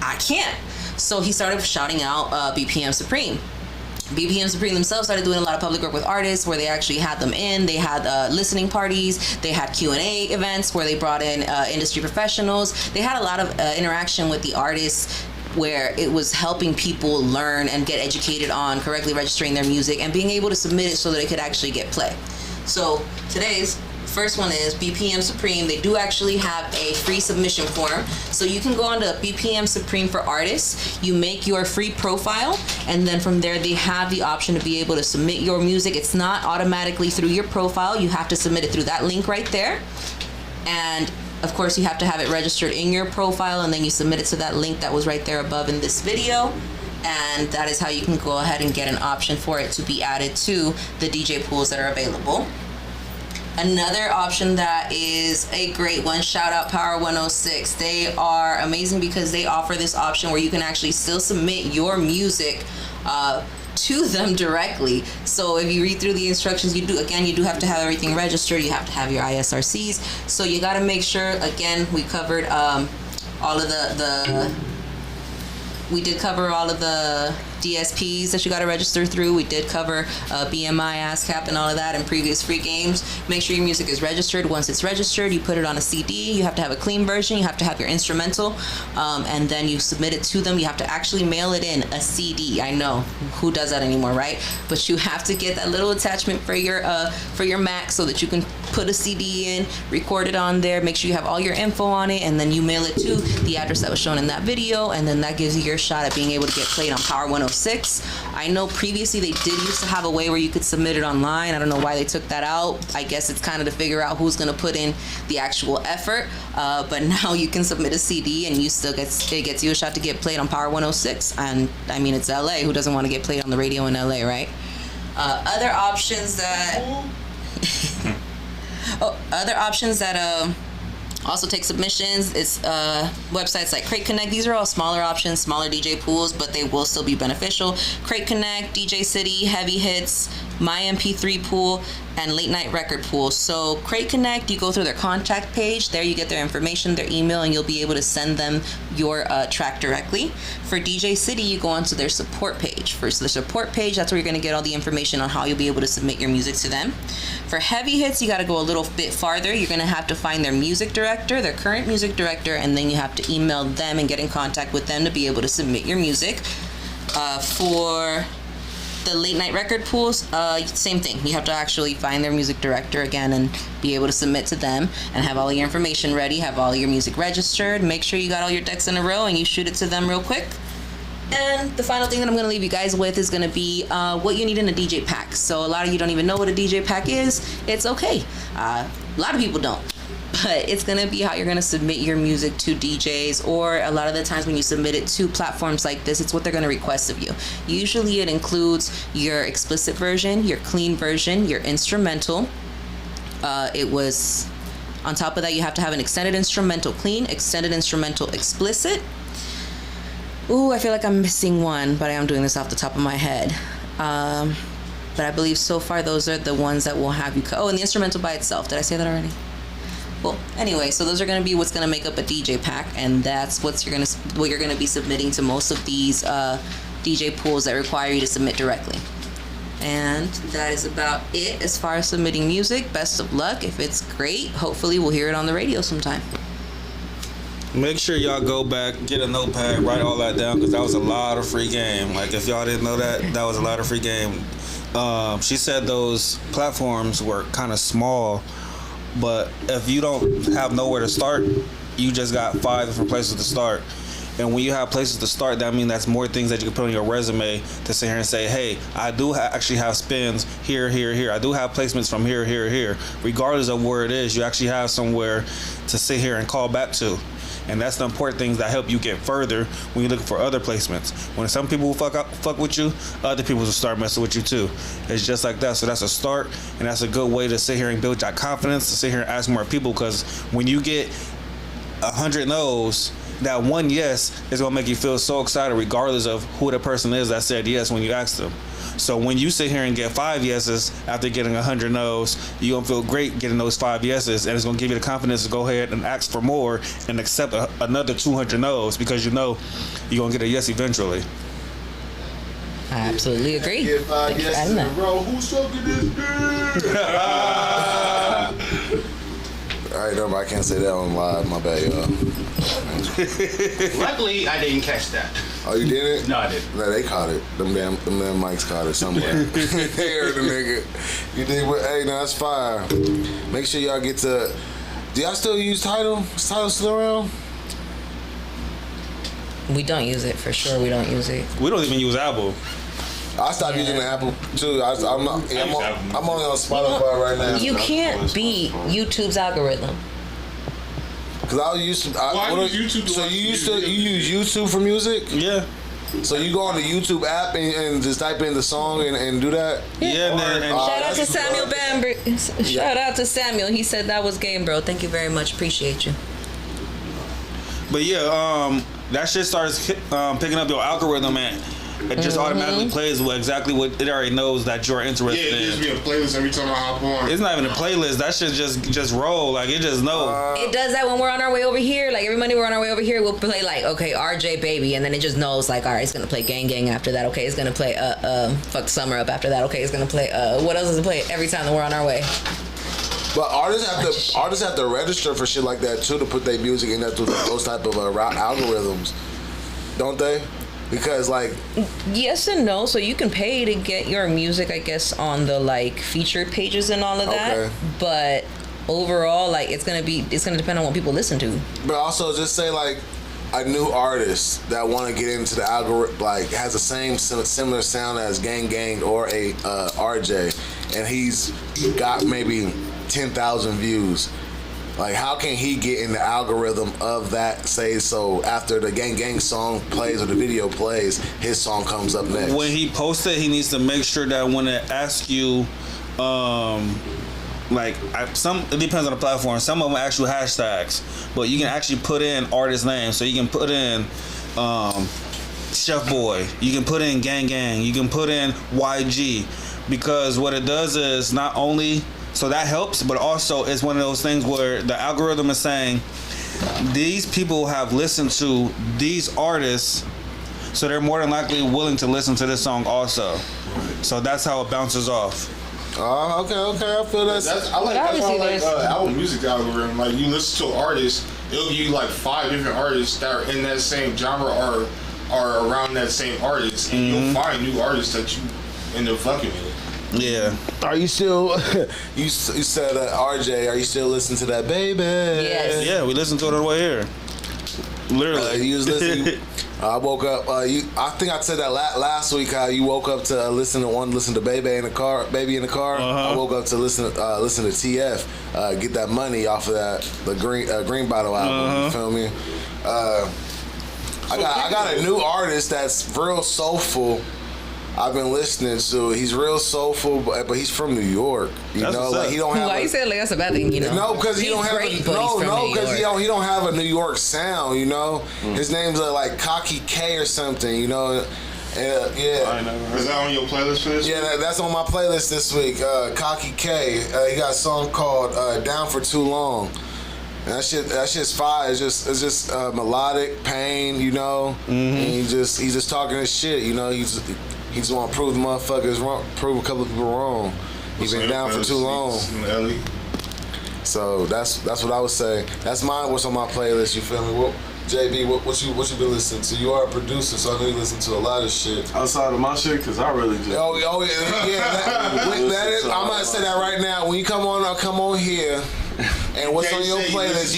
I can't. So he started shouting out BPM Supreme. BPM Supreme themselves started doing a lot of public work with artists where they actually had them in. They had listening parties. They had Q&A events where they brought in industry professionals. They had a lot of interaction with the artists where it was helping people learn and get educated on correctly registering their music and being able to submit it so that it could actually get play. So today's first one is BPM Supreme. They do actually have a free submission form. So you can go on to BPM Supreme for artists. You make your free profile, and then from there they have the option to be able to submit your music. It's not automatically through your profile. You have to submit it through that link right there. And of course, you have to have it registered in your profile, and then you submit it to that link that was right there above in this video. And that is how you can go ahead and get an option for it to be added to the DJ pools that are available. Another option that is a great one, shout out Power 106. They are amazing because they offer this option where you can actually still submit your music to them directly. So if you read through the instructions, you do have to have everything registered. You have to have your ISRCs. So you got to make sure. Again, we covered all of we did cover all of the DSPs that you got to register through. We did cover BMI, ASCAP, and all of that in previous free games. Make sure your music is registered. Once it's registered, you put it on a CD. You have to have a clean version. You have to have your instrumental, and then you submit it to them. You have to actually mail it in, a CD. I know, who does that anymore, right? But you have to get that little attachment for your Mac so that you can put a CD in, record it on there, make sure you have all your info on it, and then you mail it to the address that was shown in that video, and then that gives you your shot at being able to get played on Power 106. I know previously they did used to have a way where you could submit it online. I don't know why they took that out. I guess it's kind of to figure out who's going to put in the actual effort, but now you can submit a CD and it gets you a shot to get played on Power 106. And I mean, it's LA. Who doesn't want to get played on the radio in LA, right? Other options that also take submissions. It's websites like Crate Connect. These are all smaller options, smaller DJ pools, but they will still be beneficial. Crate Connect, DJ City, Heavy Hits, My MP3 Pool, and Late Night Record Pool. So Crate Connect, you go through their contact page. There you get their information, their email, and you'll be able to send them your track directly. For DJ City, you go onto their support page. For the support page, that's where you're going to get all the information on how you'll be able to submit your music to them. For Heavy Hits, you got to go a little bit farther. You're going to have to find their music director, their current music director, and then you have to email them and get in contact with them to be able to submit your music. For the Late Night Record Pools, same thing. You have to actually find their music director again and be able to submit to them and have all your information ready, have all your music registered, make sure you got all your decks in a row, and you shoot it to them real quick. And the final thing that I'm going to leave you guys with is going to be what you need in a DJ pack. So a lot of you don't even know what a DJ pack is. It's okay. A lot of people don't. But it's going to be how you're going to submit your music to DJs, or a lot of the times when you submit it to platforms like this, it's what they're going to request of you. Usually it includes your explicit version, your clean version, your instrumental. On top of that, you have to have an extended instrumental clean, extended instrumental explicit. Ooh, I feel like I'm missing one, but I am doing this off the top of my head. But I believe so far those are the ones that will have you... and the instrumental by itself. Did I say that already? Well, anyway, so those are going to be what's going to make up a DJ pack, and that's what you're going to be submitting to most of these DJ pools that require you to submit directly. And that is about it as far as submitting music. Best of luck. If it's great, hopefully we'll hear it on the radio sometime. Make sure y'all go back, get a notepad, write all that down, because that was a lot of free game. Like, if y'all didn't know that, that was a lot of free game. She said those platforms were kind of small, but if you don't have nowhere to start, you just got 5 different places to start. And when you have places to start, that means that's more things that you can put on your resume to sit here and say, hey, I do actually have spins here, here, here. I do have placements from here, here, here. Regardless of where it is, you actually have somewhere to sit here and call back to. And that's the important things that help you get further when you're looking for other placements. When some people will fuck with you, other people will start messing with you too. It's just like that. So that's a start, and that's a good way to sit here and build your confidence, to sit here and ask more people, because when you get 100 no's, that one yes is gonna make you feel so excited regardless of who the person is that said yes when you asked them. So when you sit here and get 5 yeses after getting 100 no's, you're gonna feel great getting those 5 yeses, and it's gonna give you the confidence to go ahead and ask for more and accept another 200 no's, because you know you're gonna get a yes eventually. I absolutely agree. Get 5 yeses in a row. Who's sucking this dick? Alright, no, I can't say that on live. My bad, y'all. Luckily, I didn't catch that. Oh, you didn't? No, I didn't. No, they caught it. Them damn mics caught it somewhere. They heard the nigga. You did what? Hey, no, that's fire. Make sure y'all get to... Do y'all still use Tidal? Is Tidal still around? We don't use it, for sure. We don't use it. We don't even use Apple. I stopped using the Apple too. I'm only on Spotify right now. You can't beat YouTube's algorithm. Cause I used to. So you use YouTube for music? Yeah. So you go on the YouTube app and just type in the song and do that? Yeah, man. Shout out to Samuel Bamber. Shout out to Samuel. He said that was game, bro. Thank you very much. Appreciate you. But yeah, that shit starts picking up your algorithm, and it just automatically plays with exactly what it already knows that you're interested Yeah, it gives in. me a playlist every time I hop on. It's not even a playlist. That shit just roll. Like, it just knows. It does that when we're on our way over here. Like, every Monday we're on our way over here, we'll play, like, okay, RjBaby, and then it just knows, like, all right, it's going to play Gang Gang after that. Okay, it's going to play, Fuck Summer Up after that. Okay, it's going to play, what else does it play every time that we're on our way? But artists have to register for shit like that too to put their music in that those type of algorithms, don't they? Because like yes and no. So you can pay to get your music, I guess, on the like featured pages and all of that. Okay. But overall, like it's gonna depend on what people listen to. But also just say like a new artist that want to get into the algorithm, like has the same similar sound as Gang Gang or a RJ, and he's got maybe 10,000 views. Like, how can he get in the algorithm of that? Say so after the Gang Gang song plays or the video plays, his song comes up next. When he posts it, he needs to make sure that when it asks you, it depends on the platform. Some of them are actual hashtags, but you can actually put in artist names. So you can put in Chef Boy. You can put in Gang Gang. You can put in YG, because what it does is not only so that helps, but also it's one of those things where the algorithm is saying these people have listened to these artists, so they're more than likely willing to listen to this song also. So that's how it bounces off. Oh, okay, I feel that. That's why I like Apple Music algorithm. Like, you listen to an artist, it'll give you like 5 different artists that are in that same genre or are around that same artist, and you'll find new artists that you end up fucking with. Yeah. Are you still? you said RJ. Are you still listening to that, baby? Yes. Yeah, we listened to it on the way here. Literally. You was listening. I woke up. I think I said that last week. How you woke up to listen to Baby in the car. Baby in the car. I woke up to listen to TF. Get that money off of the Green Bottle album. You feel me? I got a new artist that's real soulful. I've been listening to. He's real soulful, but he's from New York. You know, like he don't have. Why you say like that's a bad thing? You know, no, because he don't have. He don't have a New York sound. You know, his name's like Cocky K or something. You know, yeah. Is that on your playlist for this? Yeah, that's on my playlist this week. Cocky K. He got a song called "Down for Too Long." And that shit's fire. It's just melodic pain. You know, and he's just talking his shit. You know, He just want to prove the motherfuckers wrong, prove a couple of people wrong. He's been down for too long. So that's what I would say. That's mine. What's on my playlist? You feel me? JB, what you been listening to? You are a producer, so I know you listen to a lot of shit. Outside of my shit, because I really just... Oh yeah. I'm gonna say that right now. When you come on here, and what's on your playlist,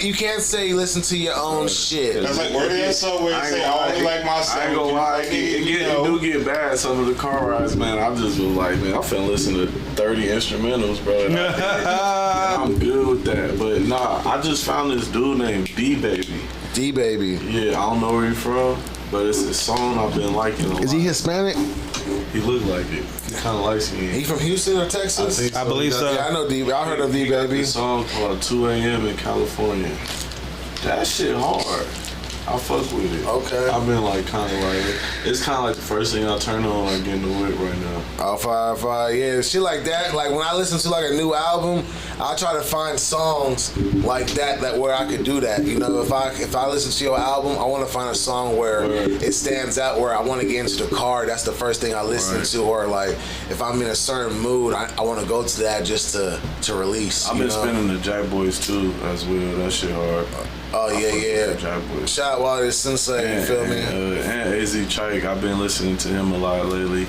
you can't say you listen to your own shit. That's like where there's somewhere you say I only like myself. I ain't gonna lie, it do get bad some of the car rides, man. I just was like, man, I'm finna listen to 30 instrumentals, bro. And I'm good with that. But nah, I just found this dude named D-Baby. D-Baby. Yeah, I don't know where he's from, but it's a song I've been liking a lot. Is he Hispanic? He look like it. He kind of likes me. He from Houston or Texas? I believe so. Yeah, I know D. I heard of D-Baby. This song called 2 a.m. in California. That shit hard. I fuck with it. Okay. I've been like kind of like, it's kind of like the first thing I turn on like getting the whip right now. Oh, fire. Yeah, shit like that. Like when I listen to like a new album, I try to find songs like that where I could do that. You know, if I listen to your album, I want to find a song where it stands out, where I want to get into the car. That's the first thing I listen to. Or like if I'm in a certain mood, I want to go to that just to release. I've been spinning the Jack Boys too as well. That shit hard. Oh yeah. Jack Boys. Shout out Walter Sensei, you feel me? And AZ Chike, I've been listening to him a lot lately.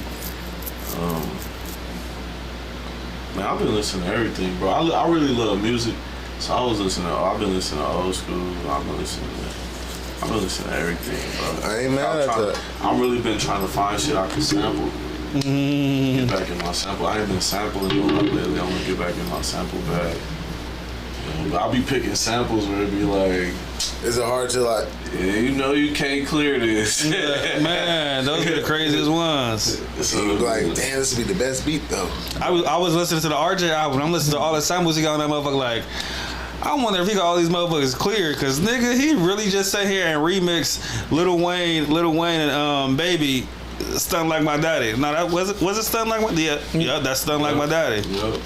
Man, I've been listening to everything, bro. I really love music, so I've been listening to old school. I've been listening to everything, bro. I ain't mad at that. I've really been trying to find shit I can sample. Get back in my sample. I ain't been sampling a lot lately. I want to get back in my sample bag. But I'll be picking samples where it be like, is it hard to like? Yeah, you know you can't clear this. Man, those are the craziest ones. So you be like, damn, this would be the best beat though. I was listening to the RJ album. I'm listening to all the samples he got on that motherfucker. Like, I wonder if he got all these motherfuckers clear, cause nigga, he really just sat here and remixed Lil Wayne and Baby Stun Like My Daddy. No, that was it Stun Like My Yeah, that's Stun Like My Daddy. Yep.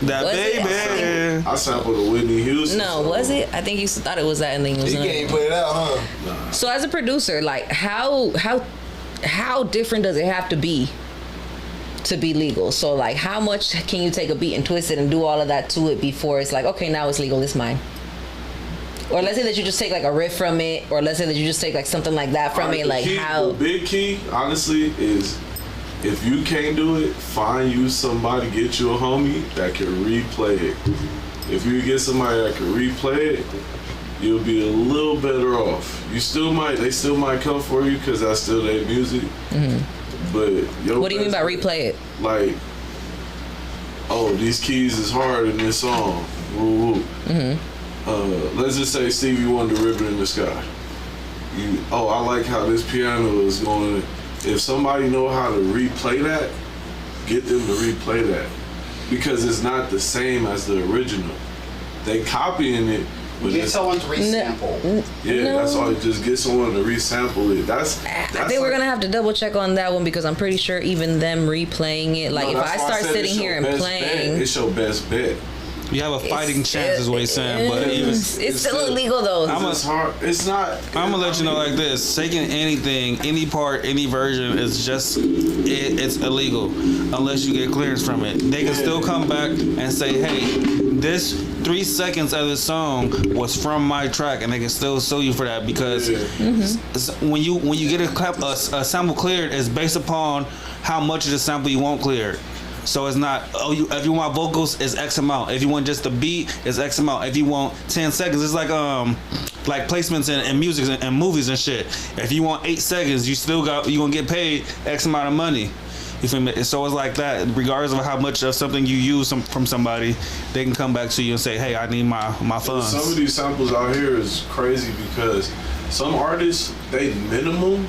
That Was it? baby. I sampled the Whitney Houston. No, song. was it? I think you thought it was that, and then it was You another. can't put it out, huh? So as a producer, like how different does it have to be legal? So like how much can you take a beat and twist it and do all of that to it before it's like, okay, now it's legal, it's mine? Or let's say that you just take like a riff from it, or let's say that you just take like something like that from it, like how... The big key, honestly, is if you can't do it, find you somebody, get you a homie that can replay it. If you get somebody that can replay it, you'll be a little better off. They still might come for you because that's still their music. Mm-hmm. But what do you mean by replay it? Like, oh, these keys is hard in this song. Woo woo. Mm-hmm. Let's just say Stevie Wonder, Ribbon in the Sky. I like how this piano is going. If somebody know how to replay that, get them to replay that. Because it's not the same as the original. They copying it. Get someone to resample. That's all. Just get someone to resample it. I think we're gonna have to double check on that one because I'm pretty sure even them replaying it, like if I start sitting here and playing, it's your best bet. You have a fighting chance, is what he's saying. But it's still illegal though. It's not. I'm gonna let you know like this: taking anything, any part, any version is just it's illegal unless you get clearance from it. They can still come back and say, "Hey, this 3 seconds of this song was from my track," and they can still sue you for that because when you get a sample cleared, it's based upon how much of the sample you want cleared. So it's not, if you want vocals, it's X amount. If you want just the beat, it's X amount. If you want 10 seconds, it's like placements in music and movies and shit. If you want 8 seconds, you gonna get paid X amount of money. You feel me? So it's like that. Regardless of how much of something you use from somebody, they can come back to you and say, hey, I need my funds. Some of these samples out here is crazy because some artists, they minimum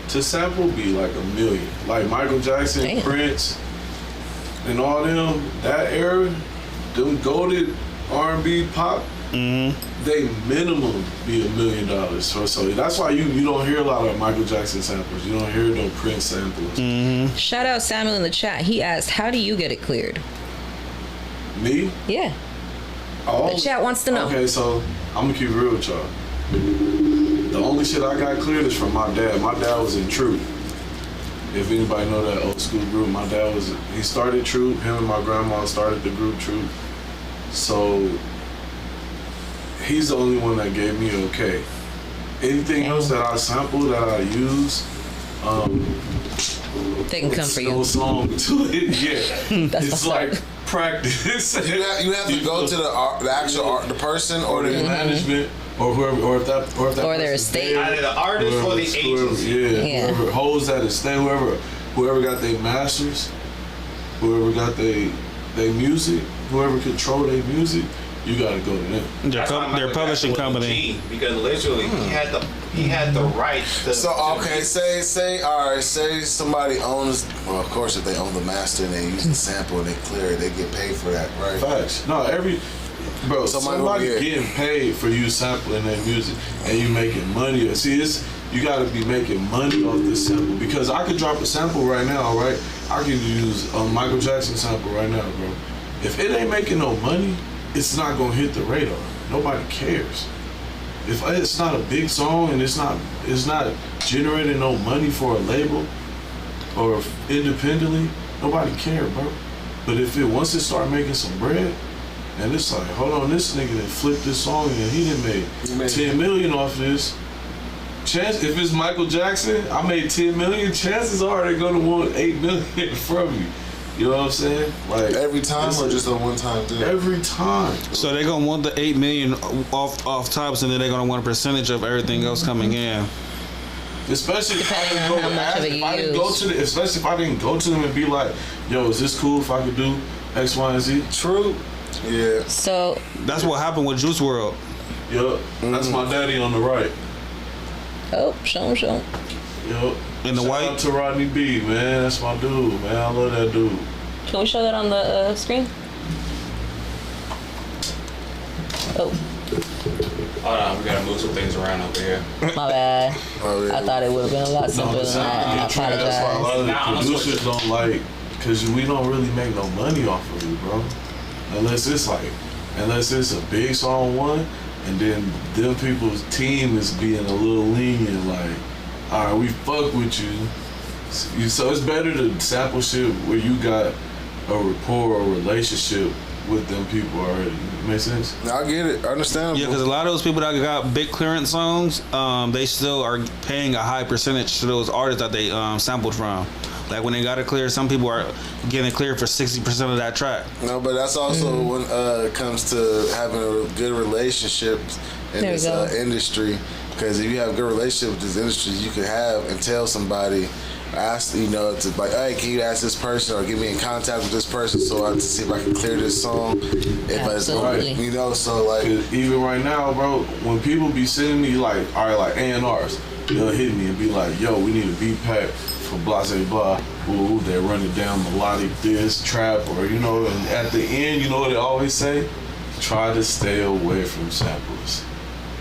to sample be like $1 million. Like Michael Jackson, Damn. Prince, and all them, that era, them goated R&B pop, they minimum be $1 million. So that's why you don't hear a lot of Michael Jackson samples. You don't hear no Prince samples. Shout out Samuel in the chat. He asked, how do you get it cleared? Me? Yeah. The chat wants to know. Okay, so I'm gonna keep it real with y'all. The only shit I got cleared is from my dad. My dad was in Truth. If anybody know that old school group, my dad he started Truth. Him and my grandma started the group Truth. So he's the only one that gave me okay. Anything else that I sample, that I use, they can come for you. No song to it. Yeah, it's like practice. You have to go to the actual the person or the management. Or whoever, or if their estate, either the artist or the agency. Whoever holds that estate, whoever got their masters, whoever got their music, whoever control their music, you gotta go to them. Their publishing company. Because literally, he had the rights to. So okay, say somebody owns. Well, of course, if they own the master and they use the sample and they clear it, they get paid for that, right? Facts. No, Bro, somebody getting paid for you sampling that music and you making money. See, you gotta be making money off this sample because I could drop a sample right now, right? I could use a Michael Jackson sample right now, bro. If it ain't making no money, it's not gonna hit the radar. Nobody cares. If it's not a big song and it's not generating no money for a label or independently, nobody care, bro. But once it start making some bread, and it's like, hold on, this nigga that flipped this song and he done made 10 million off this. If it's Michael Jackson, I made 10 million, chances are they're gonna want 8 million from you. You know what I'm saying? Like every time or just a one-time thing? Every time. So they're gonna want the 8 million off tops, and then they're gonna want a percentage of everything else coming in. Especially depending on how much of it you use. Especially if I didn't go to them and be like, yo, is this cool if I could do X, Y, and Z? True. Yeah. So that's what happened with Juice WRLD. Yup. That's my daddy on the right. Oh, show him. Yup. In the white. Shout out to Rodney B, man. That's my dude, man. I love that dude. Can we show that on the screen? Oh. Hold on, we gotta move some things around over here. My bad. Oh, yeah. I thought it would have been a lot simpler than that. I That's why a apologize. lot of the producers don't like, because we don't really make no money off of it, bro. Unless it's a big song one, and then them people's team is being a little lenient, like, all right, we fuck with you. So it's better to sample shit where you got a rapport or relationship with them people already. Make sense? I get it. Understandable. Yeah, because a lot of those people that got big clearance songs, they still are paying a high percentage to those artists that they sampled from. Like when they got it clear, some people are getting it clear for 60% of that track. No, but that's also when it comes to having a good relationship in There we this go. industry. Because if you have a good relationship with this industry, you can have and tell somebody, ask, you know, to like, hey, can you ask this person or get me in contact with this person so I can see if I can clear this song. If Absolutely. you know, so like, 'Cause even right now, bro, when people be sending me like, all right, like A&Rs, they'll hit me and be like, yo, we need a beat pack for blah, blah, blah. Ooh, they run it down melodic this, trap, or, you know, and at the end, you know what they always say? Try to stay away from samples.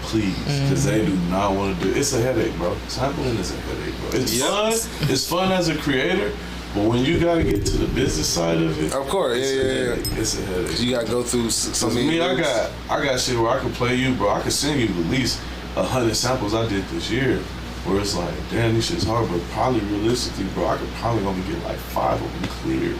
Please, because they do not want to do. It's a headache, bro. Sampling is a headache, bro. It's fun. It's fun as a creator, but when you gotta get to the business side of it, of course, yeah. it's a headache. You gotta go through some. Me, I got shit where I can play you, bro. I can send you at least 100 samples I did this year, where it's like, damn, this shit's hard, but probably realistically, bro, I could probably only get like 5 of them cleared.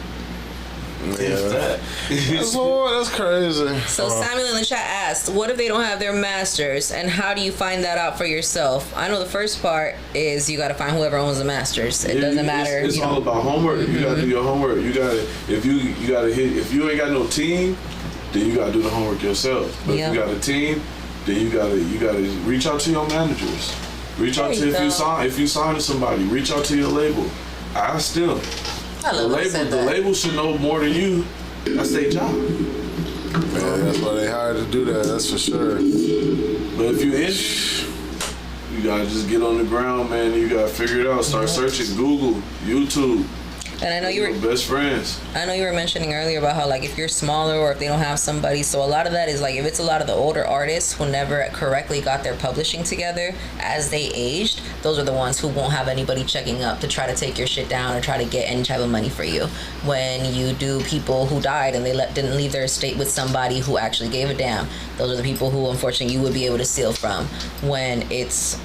If that. That's hard. That's crazy. So Samuel in the chat asked, what if they don't have their masters, and how do you find that out for yourself? I know the first part is you got to find whoever owns the masters. It doesn't matter. It's you all know. about homework. You gotta do your homework. You gotta if you ain't got no team, then you gotta do the homework yourself. But Yeah. if you got a team, then you gotta reach out to your managers. Reach out There you to go. if you sign to somebody, reach out to your label. Ask them. I love that you said The that. label should know more than you. That's their job. Man, that's why they hired to do that. That's for sure. But if you you gotta just get on the ground, man. You gotta figure it out. Start searching Google, YouTube. And I know you were best friends. I know you were mentioning earlier about how, like, if you're smaller or if they don't have somebody, so a lot of that is like, if it's a lot of the older artists who never correctly got their publishing together as they aged, those are the ones who won't have anybody checking up to try to take your shit down or try to get any type of money for you. When you do people who died and they didn't leave their estate with somebody who actually gave a damn, those are the people who unfortunately you would be able to steal from. When it's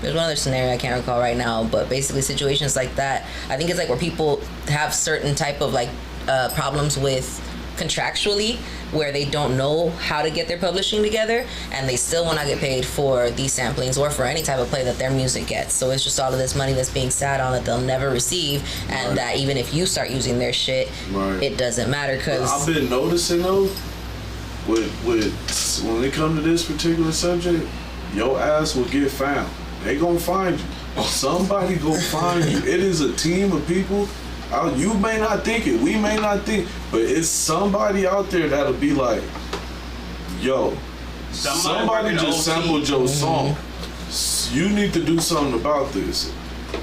there's one other scenario I can't recall right now, but basically situations like that, I think it's like where people have certain type of like problems with contractually, where they don't know how to get their publishing together, and they still will not get paid for these samplings or for any type of play that their music gets. So it's just all of this money that's being sat on that they'll never receive, and that even if you start using their shit, it doesn't matter, because I've been noticing though, with when it comes to this particular subject, your ass will get found. They gonna find you. Somebody gonna find you. It is a team of people. You may not think it. We may not think, but it's somebody out there that'll be like, yo, somebody just sampled your song. You need to do something about this.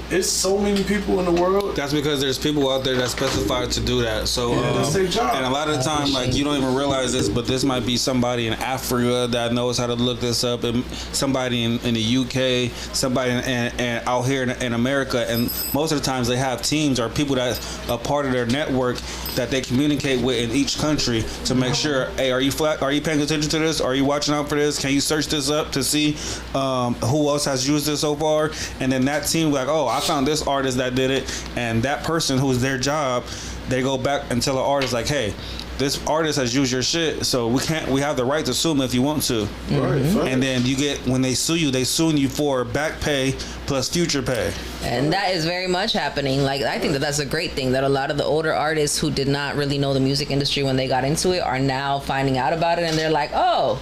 It's so many people in the world. That's because there's people out there that specify to do that. So that's their job. And a lot of the time, like, you don't even realize this, but this might be somebody in Africa that knows how to look this up, and somebody in the UK, somebody and out here in America. And most of the times they have teams or people that are part of their network that they communicate with in each country to make sure, hey, are you paying attention to this? Are you watching out for this? Can you search this up to see who else has used this so far? And then that team like, oh, I found this artist that did it, and that person who's their job, they go back and tell the artist like, hey, this artist has used your shit, so we have the right to sue them if you want to. And then you get, when they sue you, they suing you for back pay plus future pay. And that is very much happening. Like, I think that that's a great thing, that a lot of the older artists who did not really know the music industry when they got into it are now finding out about it, and they're like, oh,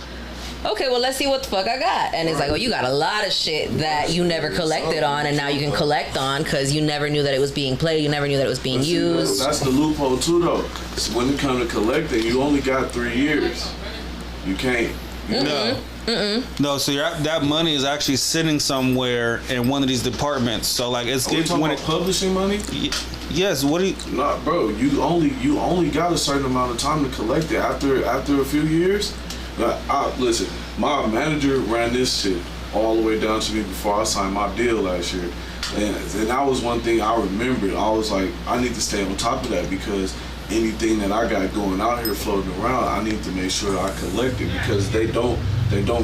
okay, well, let's see what the fuck I got. And it's like, oh, you got a lot of shit that you never collected on, and now you can collect on because you never knew that it was being played. You never knew that it was being used. That's the loophole too, though. So when it comes to collecting, you only got 3 years. You can't. No, so that money is actually sitting somewhere in one of these departments. So like, it's getting when publishing money. Yes. What do you? Nah, bro. You only got a certain amount of time to collect it. After a few years. Listen, my manager ran this shit all the way down to me before I signed my deal last year. And that was one thing I remembered. I was like, I need to stay on top of that because anything that I got going out here floating around, I need to make sure I collect it because they don't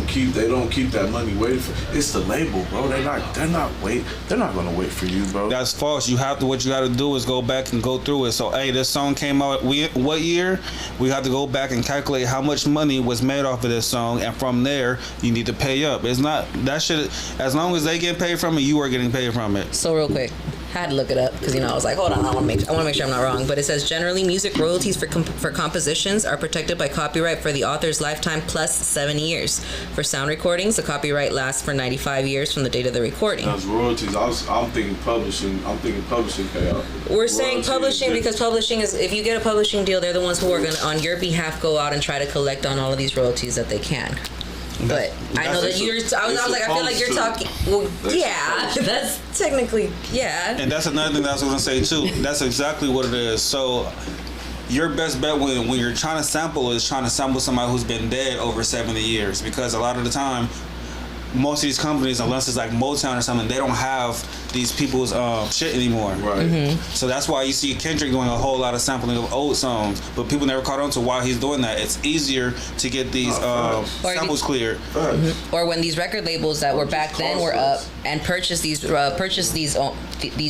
keep that money waiting for. It's the label, bro. They're not gonna wait for you, bro. That's false. What you got to do is go back and go through it. So, hey, this song came out what year? We have to go back and calculate how much money was made off of this song, and from there, you need to pay up. It's not that shit. As long as they get paid from it, you are getting paid from it. So real quick, I had to look it up because I was like, hold on, I want to make sure I'm not wrong. But it says generally music royalties for compositions are protected by copyright for the author's lifetime plus 7 years. For sound recordings, the copyright lasts for 95 years from the date of the recording. That's royalties. I'm thinking publishing. I'm thinking publishing payout. We're saying publishing because publishing is, if you get a publishing deal, they're the ones who are going to, on your behalf, go out and try to collect on all of these royalties that they can. But I know that you're. I was like, I feel like you're talking. Well, yeah, that's technically, yeah. And that's another thing that I was going to say too. That's exactly what it is. So, your best bet when you're trying to sample somebody who's been dead over 70 years, because a lot of the time, most of these companies, unless it's like Motown or something, they don't have these people's shit anymore. Right. Mm-hmm. So that's why you see Kendrick doing a whole lot of sampling of old songs, but people never caught on to why he's doing that. It's easier to get these samples cleared. Mm-hmm. Or when these record labels that were back then were up and purchased these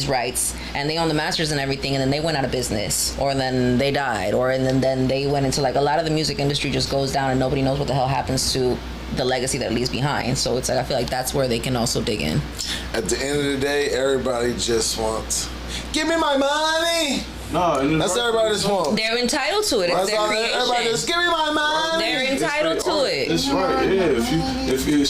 rights, and they own the masters and everything, and then they went out of business, or then they died, or and then they went into like a lot of the music industry just goes down, and nobody knows what the hell happens to the legacy that it leaves behind. So it's like I feel like that's where they can also dig in. At the end of the day, everybody just wants, give me my money. No, that's everybody just wants. They're entitled to it. It's their creation. Everybody just give me my money. They're entitled to it. That's right. Yeah. If you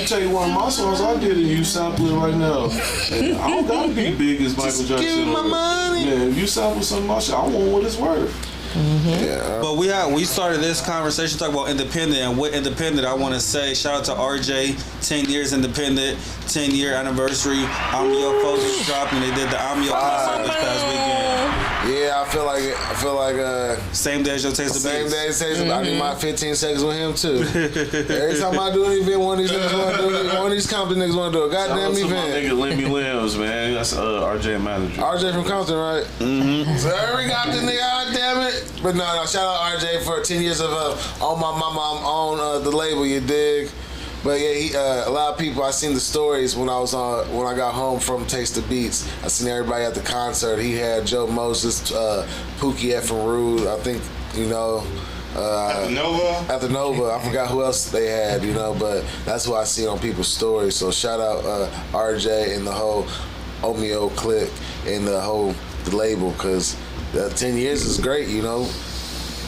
take one of my songs I did and you sample it right now, I don't gotta be big as Michael Jackson. Give me my money. Yeah, if you sample some of my shit, I want what it's worth. Mm-hmm. Yeah. But we started this conversation talking about independent, and with independent, I want to say shout out to RJ, 10 years independent, 10-year anniversary. Amio folks dropping. They did the Amio concert this past weekend. Yeah, I feel like Same day as your Taste of same Beats. day as Taste of I need my 15 seconds with him too. Every time I do an event, one of these niggas want to do it. One of these Compton niggas want to do a goddamn Shout out to event. my nigga Lemmy Limbs, man. That's RJ manager. RJ from Compton, right? Mm-hmm. So every Compton nigga, god damn it. But no, shout out RJ for 10 years of on my mama, I'm on the label, you dig? But yeah, he, a lot of people, I seen the stories when I got home from Taste of Beats. I seen everybody at the concert. He had Joe Moses, Pookie F and Rude, I think, at the Nova. I forgot who else they had, but that's what I see on people's stories. So shout out RJ and the whole Omeo clique and the label, because 10 years is great,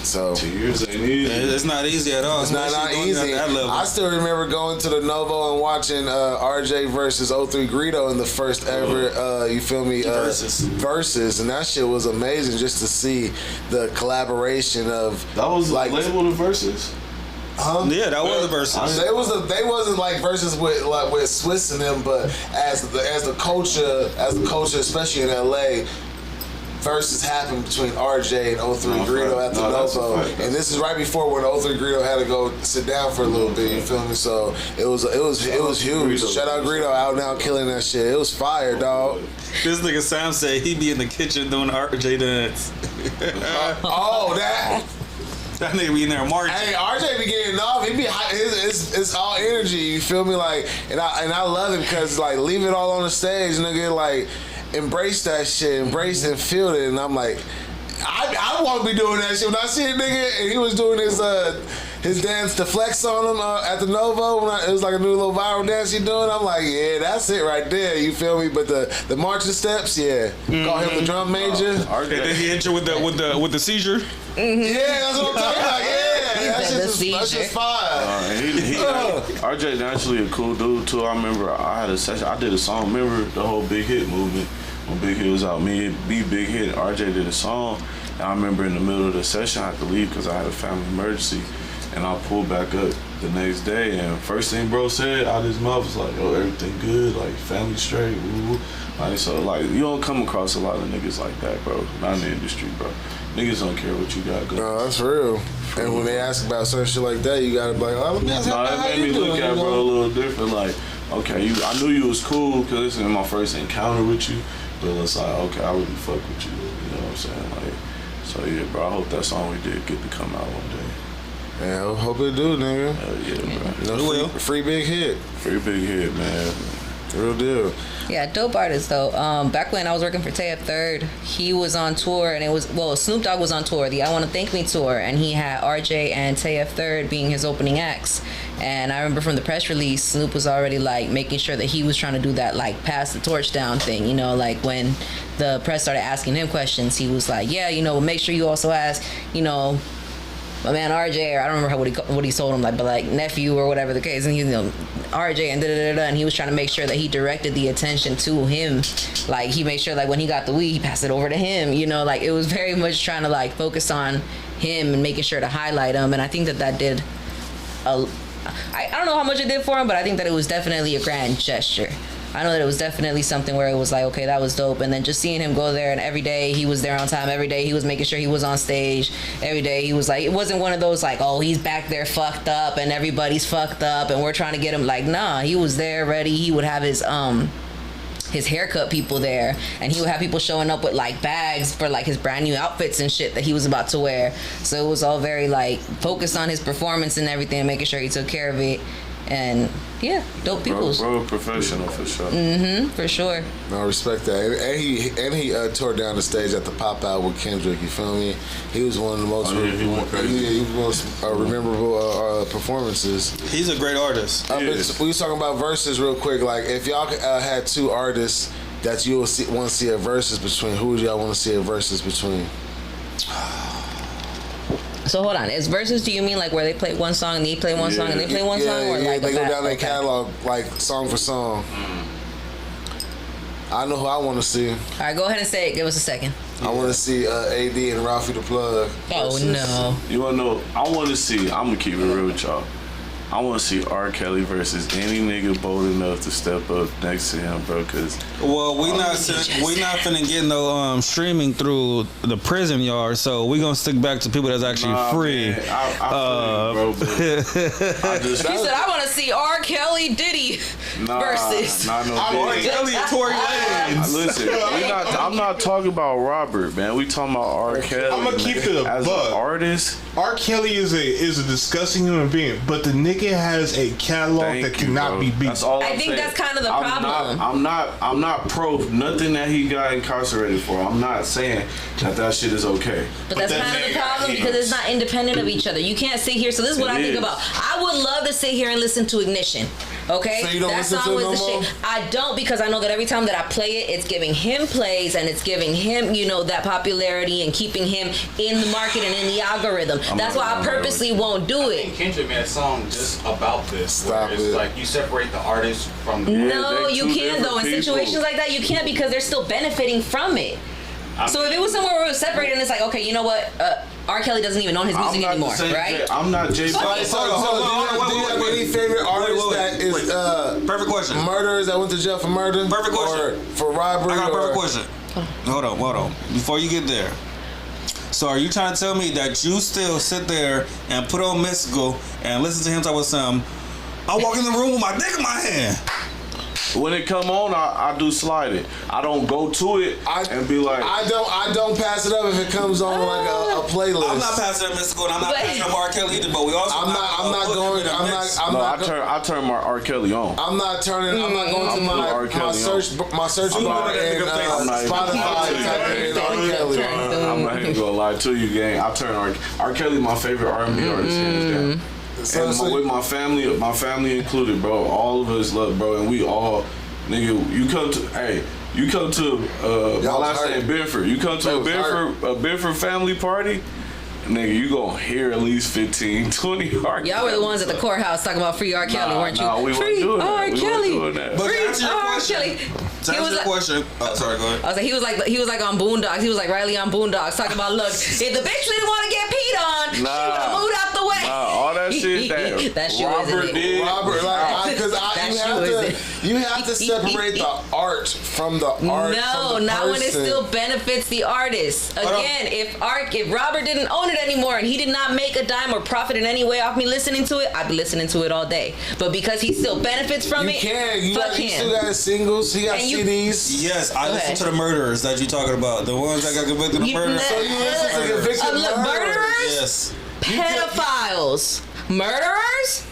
So 2 years ain't easy. It's not easy at all. It's not easy. At that level. I still remember going to the Novo and watching RJ versus 03 Greedo in the first ever, you feel me? Versus, and that shit was amazing just to see the collaboration of. That was like labeled the Versus. Huh? Yeah, that was a versus. They wasn't like versus with Swiss and them, but as the culture, especially in LA. Versus happened between RJ and 03 Greedo at the Novo, and this is right before when 03 Greedo had to go sit down for a little bit. You feel me? So it was huge. Shout out Greedo out now killing that shit. It was fire, dog. This nigga Sam said he be in the kitchen doing the RJ dance. That nigga be in there marching. Hey, RJ be getting off. He be it's all energy. You feel me? Like, and I love it because like leave it all on the stage, nigga. Like. Embrace that shit, embrace and feel it, and I'm like, I want to be doing that shit. When I see a nigga and he was doing his dance to flex on him at the Novo, it was like a new little viral dance he doing. I'm like, yeah, that's it right there. You feel me? But the marching steps, yeah. Call him the drum major. And then he hit you with the seizure. Mm-hmm. Yeah, that's what I'm talking about. Yeah, that's just fire. RJ actually a cool dude too. I remember I had a session. I did a song. Remember the whole Big Hit movement when Big Hit was out. Me, Big Hit, RJ did a song. And I remember in the middle of the session I had to leave because I had a family emergency. And I pulled back up the next day, and first thing bro said out of his mouth was like, "Oh, everything good, like family straight." Woo. Like, so like you don't come across a lot of niggas like that, bro. Not in the industry, bro. Niggas don't care what you got going. No, that's real. And when they ask about certain shit like that, you gotta be like, oh, let me ask how That made you me doing, look at bro a little different. Like, okay, I knew you was cool because this is my first encounter with you, but it's like, okay, I really fuck with you. You know what I'm saying? Like, so yeah, bro. I hope that song we did get to come out one day. Yeah, I hope it do, nigga. Hell yeah, bro. You know, free big hit. Free big hit, man. Real deal. Yeah, dope artist though. Back when I was working for Str8, he was on tour, and it was Snoop Dogg was on tour, the I Want to Thank Me tour, and he had RJ and Str8 being his opening acts. And I remember from the press release, Snoop was already like making sure that he was trying to do that like pass the torch down thing. You know, like when the press started asking him questions, he was like, yeah, you know, make sure you also ask, you know, my man RJ, or I don't remember what he told him, like, but like nephew or whatever the case, and he, you know, RJ and and he was trying to make sure that he directed the attention to him. Like he made sure like when he got the weed, he passed it over to him. You know, like it was very much trying to like focus on him and making sure to highlight him. And I think that did I don't know how much it did for him, but I think that it was definitely a grand gesture. I know that it was definitely something where it was like, okay, that was dope. And then just seeing him go there, and every day he was there on time. Every day he was making sure he was on stage. Every day he was like, it wasn't one of those like, oh, he's back there fucked up and everybody's fucked up and we're trying to get him. Like, nah, he was there ready. He would have his haircut people there, and he would have people showing up with like bags for like his brand new outfits and shit that he was about to wear. So it was all very like focused on his performance and everything, making sure he took care of it. And yeah, dope peoples. Bro, professional for sure. For sure. No, I respect that. And he tore down the stage at the pop out with Kendrick. You feel me? He was one of the most memorable performances. He's a great artist. We was talking about verses real quick. Like if y'all had two artists that you want to see a versus between, who would y'all want to see a versus between? So hold on, is versus, do you mean like where they play one song and they play one song and they play one song, or like they go down their catalog like song for song? I know who I want to see. All right, go ahead and say it. Give us a second. I want to see AD and Ralphie the Plug. Oh no! You wanna know? I want to see. I'm gonna keep it real with y'all. I want to see R. Kelly versus any nigga bold enough to step up next to him, bro. Cause we not finna get no streaming through the prison yard, so we gonna stick back to people that's actually free. Man, I feel you, bro, but He said, "I want to see R. Kelly Diddy versus." No R. Kelly and Tory Lanez. Listen, I'm not talking about Robert, man. We talking about R. Kelly. I'm gonna keep it a as buck. an artist. R. Kelly is a disgusting human being, but the nigga has a catalog that cannot be beat. That's all I think that's kind of the problem. I'm not pro nothing that he got incarcerated for. I'm not saying that shit is okay. But that's kind of the problem because it's not independent of each other. You can't sit here. So this is what I think about. I would love to sit here and listen to Ignition. Okay, so you don't that listen song to it was no the more? shit. I don't, because I know that every time that I play it, it's giving him plays and it's giving him, you know, that popularity and keeping him in the market and in the algorithm. That's why I purposely won't do I it. think Kendrick made a song just about this. Stop where it's it. like you separate the artist from the No, they you two can't though. In different situations people. like that, you can't, because they're still benefiting from it. So if it was somewhere where it was separated and it's like, okay, you know what, R. Kelly doesn't even own his music anymore, right? I'm not J. So, do you have any favorite artist that is perfect question. murderers that went to jail for murder? Perfect question. Or for robbery? I got a or, perfect question. Hold on. Before you get there. So are you trying to tell me that you still sit there and put on Mystical and listen to him talk about something? I walk in the room with my dick in my hand. When it come on, I do slide it. I don't go to it and be like. I don't pass it up if it comes on like a playlist. I'm not passing up Mystical and I'm not passing up R. Kelly either, but we also I turn my R. Kelly on. I'm not going to my search bar and Spotify type in R. Kelly. I'm not even gonna lie to you, gang. I turn R. Kelly my favorite R&B artist hands down. And with my family included, bro. All of us love, bro, and we all, nigga. You come to my last name Benford. You come to a Benford family party, nigga. You gonna hear at least 15, 20 R. Kelly. Y'all were the ones at the courthouse talking about free R. Kelly, weren't you? Nah, we free weren't doing R. that. Kelly. We weren't doing that. But Free answer your R. question. Kelly. To answer your question. Oh, sorry, go ahead. I was like, he was like on Boondocks. He was like Riley on Boondocks talking about, look, if the bitch didn't want to get peed on, she would have moved out the way. All that shit that That shit Robert isn't it. did. Robert, like, because You have to separate the art from the art. No, from the not when it person. still benefits the artist. Again, if Robert didn't own it anymore and he did not make a dime or profit in any way off me listening to it, I'd be listening to it all day. But because he still benefits from You it, can. You fuck still him. got his singles. He got And you- CDs. Yes, I Go listen ahead. to the murderers that you talking about. The ones that got convicted of You- murder. So you listen to convicted look, murderers? Yes. Pedophiles, murderers,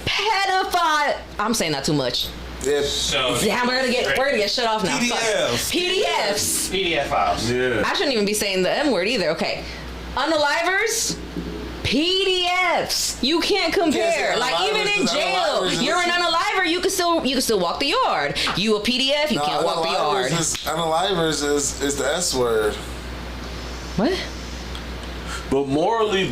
pedophile. I'm saying not too much. Yeah. So Yeah, we're gonna get shut off now. PDFs. PDFs. PDF files. Yeah. I shouldn't even be saying the M word either. Okay, unalivers. PDFs. You can't compare. say Like even unalivers, in 'cause jail, unalivers is you're an what unaliver. You can still walk the yard. You a PDF. You can't walk the yard. Unalivers is the S word. What? But morally,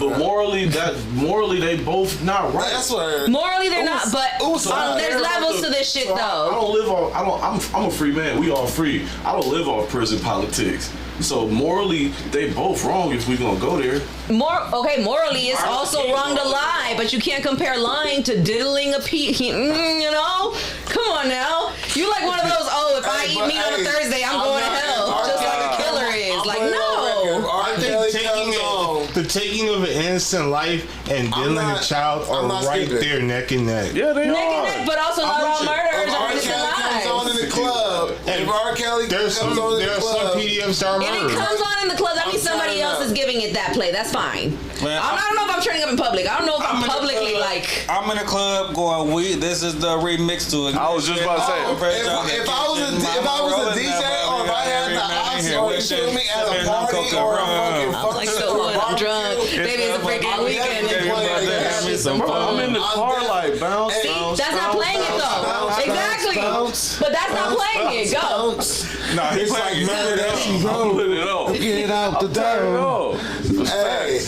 they both not right. That's word. Morally, they're not. But there's levels to this shit, So I though. don't live off. I'm a free man. We all free. I don't live off prison politics. So morally, they both wrong if we gonna go there. Morally, it's also wrong to lie, but you can't compare lying to diddling a you know? Come on now. You like one of those, if I eat meat on a Thursday, I'm going to hell. Just like a killer is. Like, no. I think the taking of an innocent life and killing a child are right there neck and neck. Yeah, they Neck are. and neck, but also not all murderers If are R. innocent Kelly comes on in lives. the club, if R. Kelly There comes are on in some the club, PDFs that are If it murderers. comes on in the club, that means I'm somebody trying else to- is giving it that play. That's fine. Man, I don't know if I'm turning up in public. I don't know if I'm in the publicly club- like. I'm in a club going, this is the remix to it. I was just about to say. if I was a DJ or if I had the option, or you feel me, at a party or a fucking I'm like, so what? I'm drunk. Baby, it's a freaking weekend. I'm in the car like bounce. See, bounce, that's not bounce, playing it bounce, though. bounce, Exactly. bounce, But that's not playing it. Go. Nah, he's It's playing like, it. I'm putting it on. Get out the door. Hey.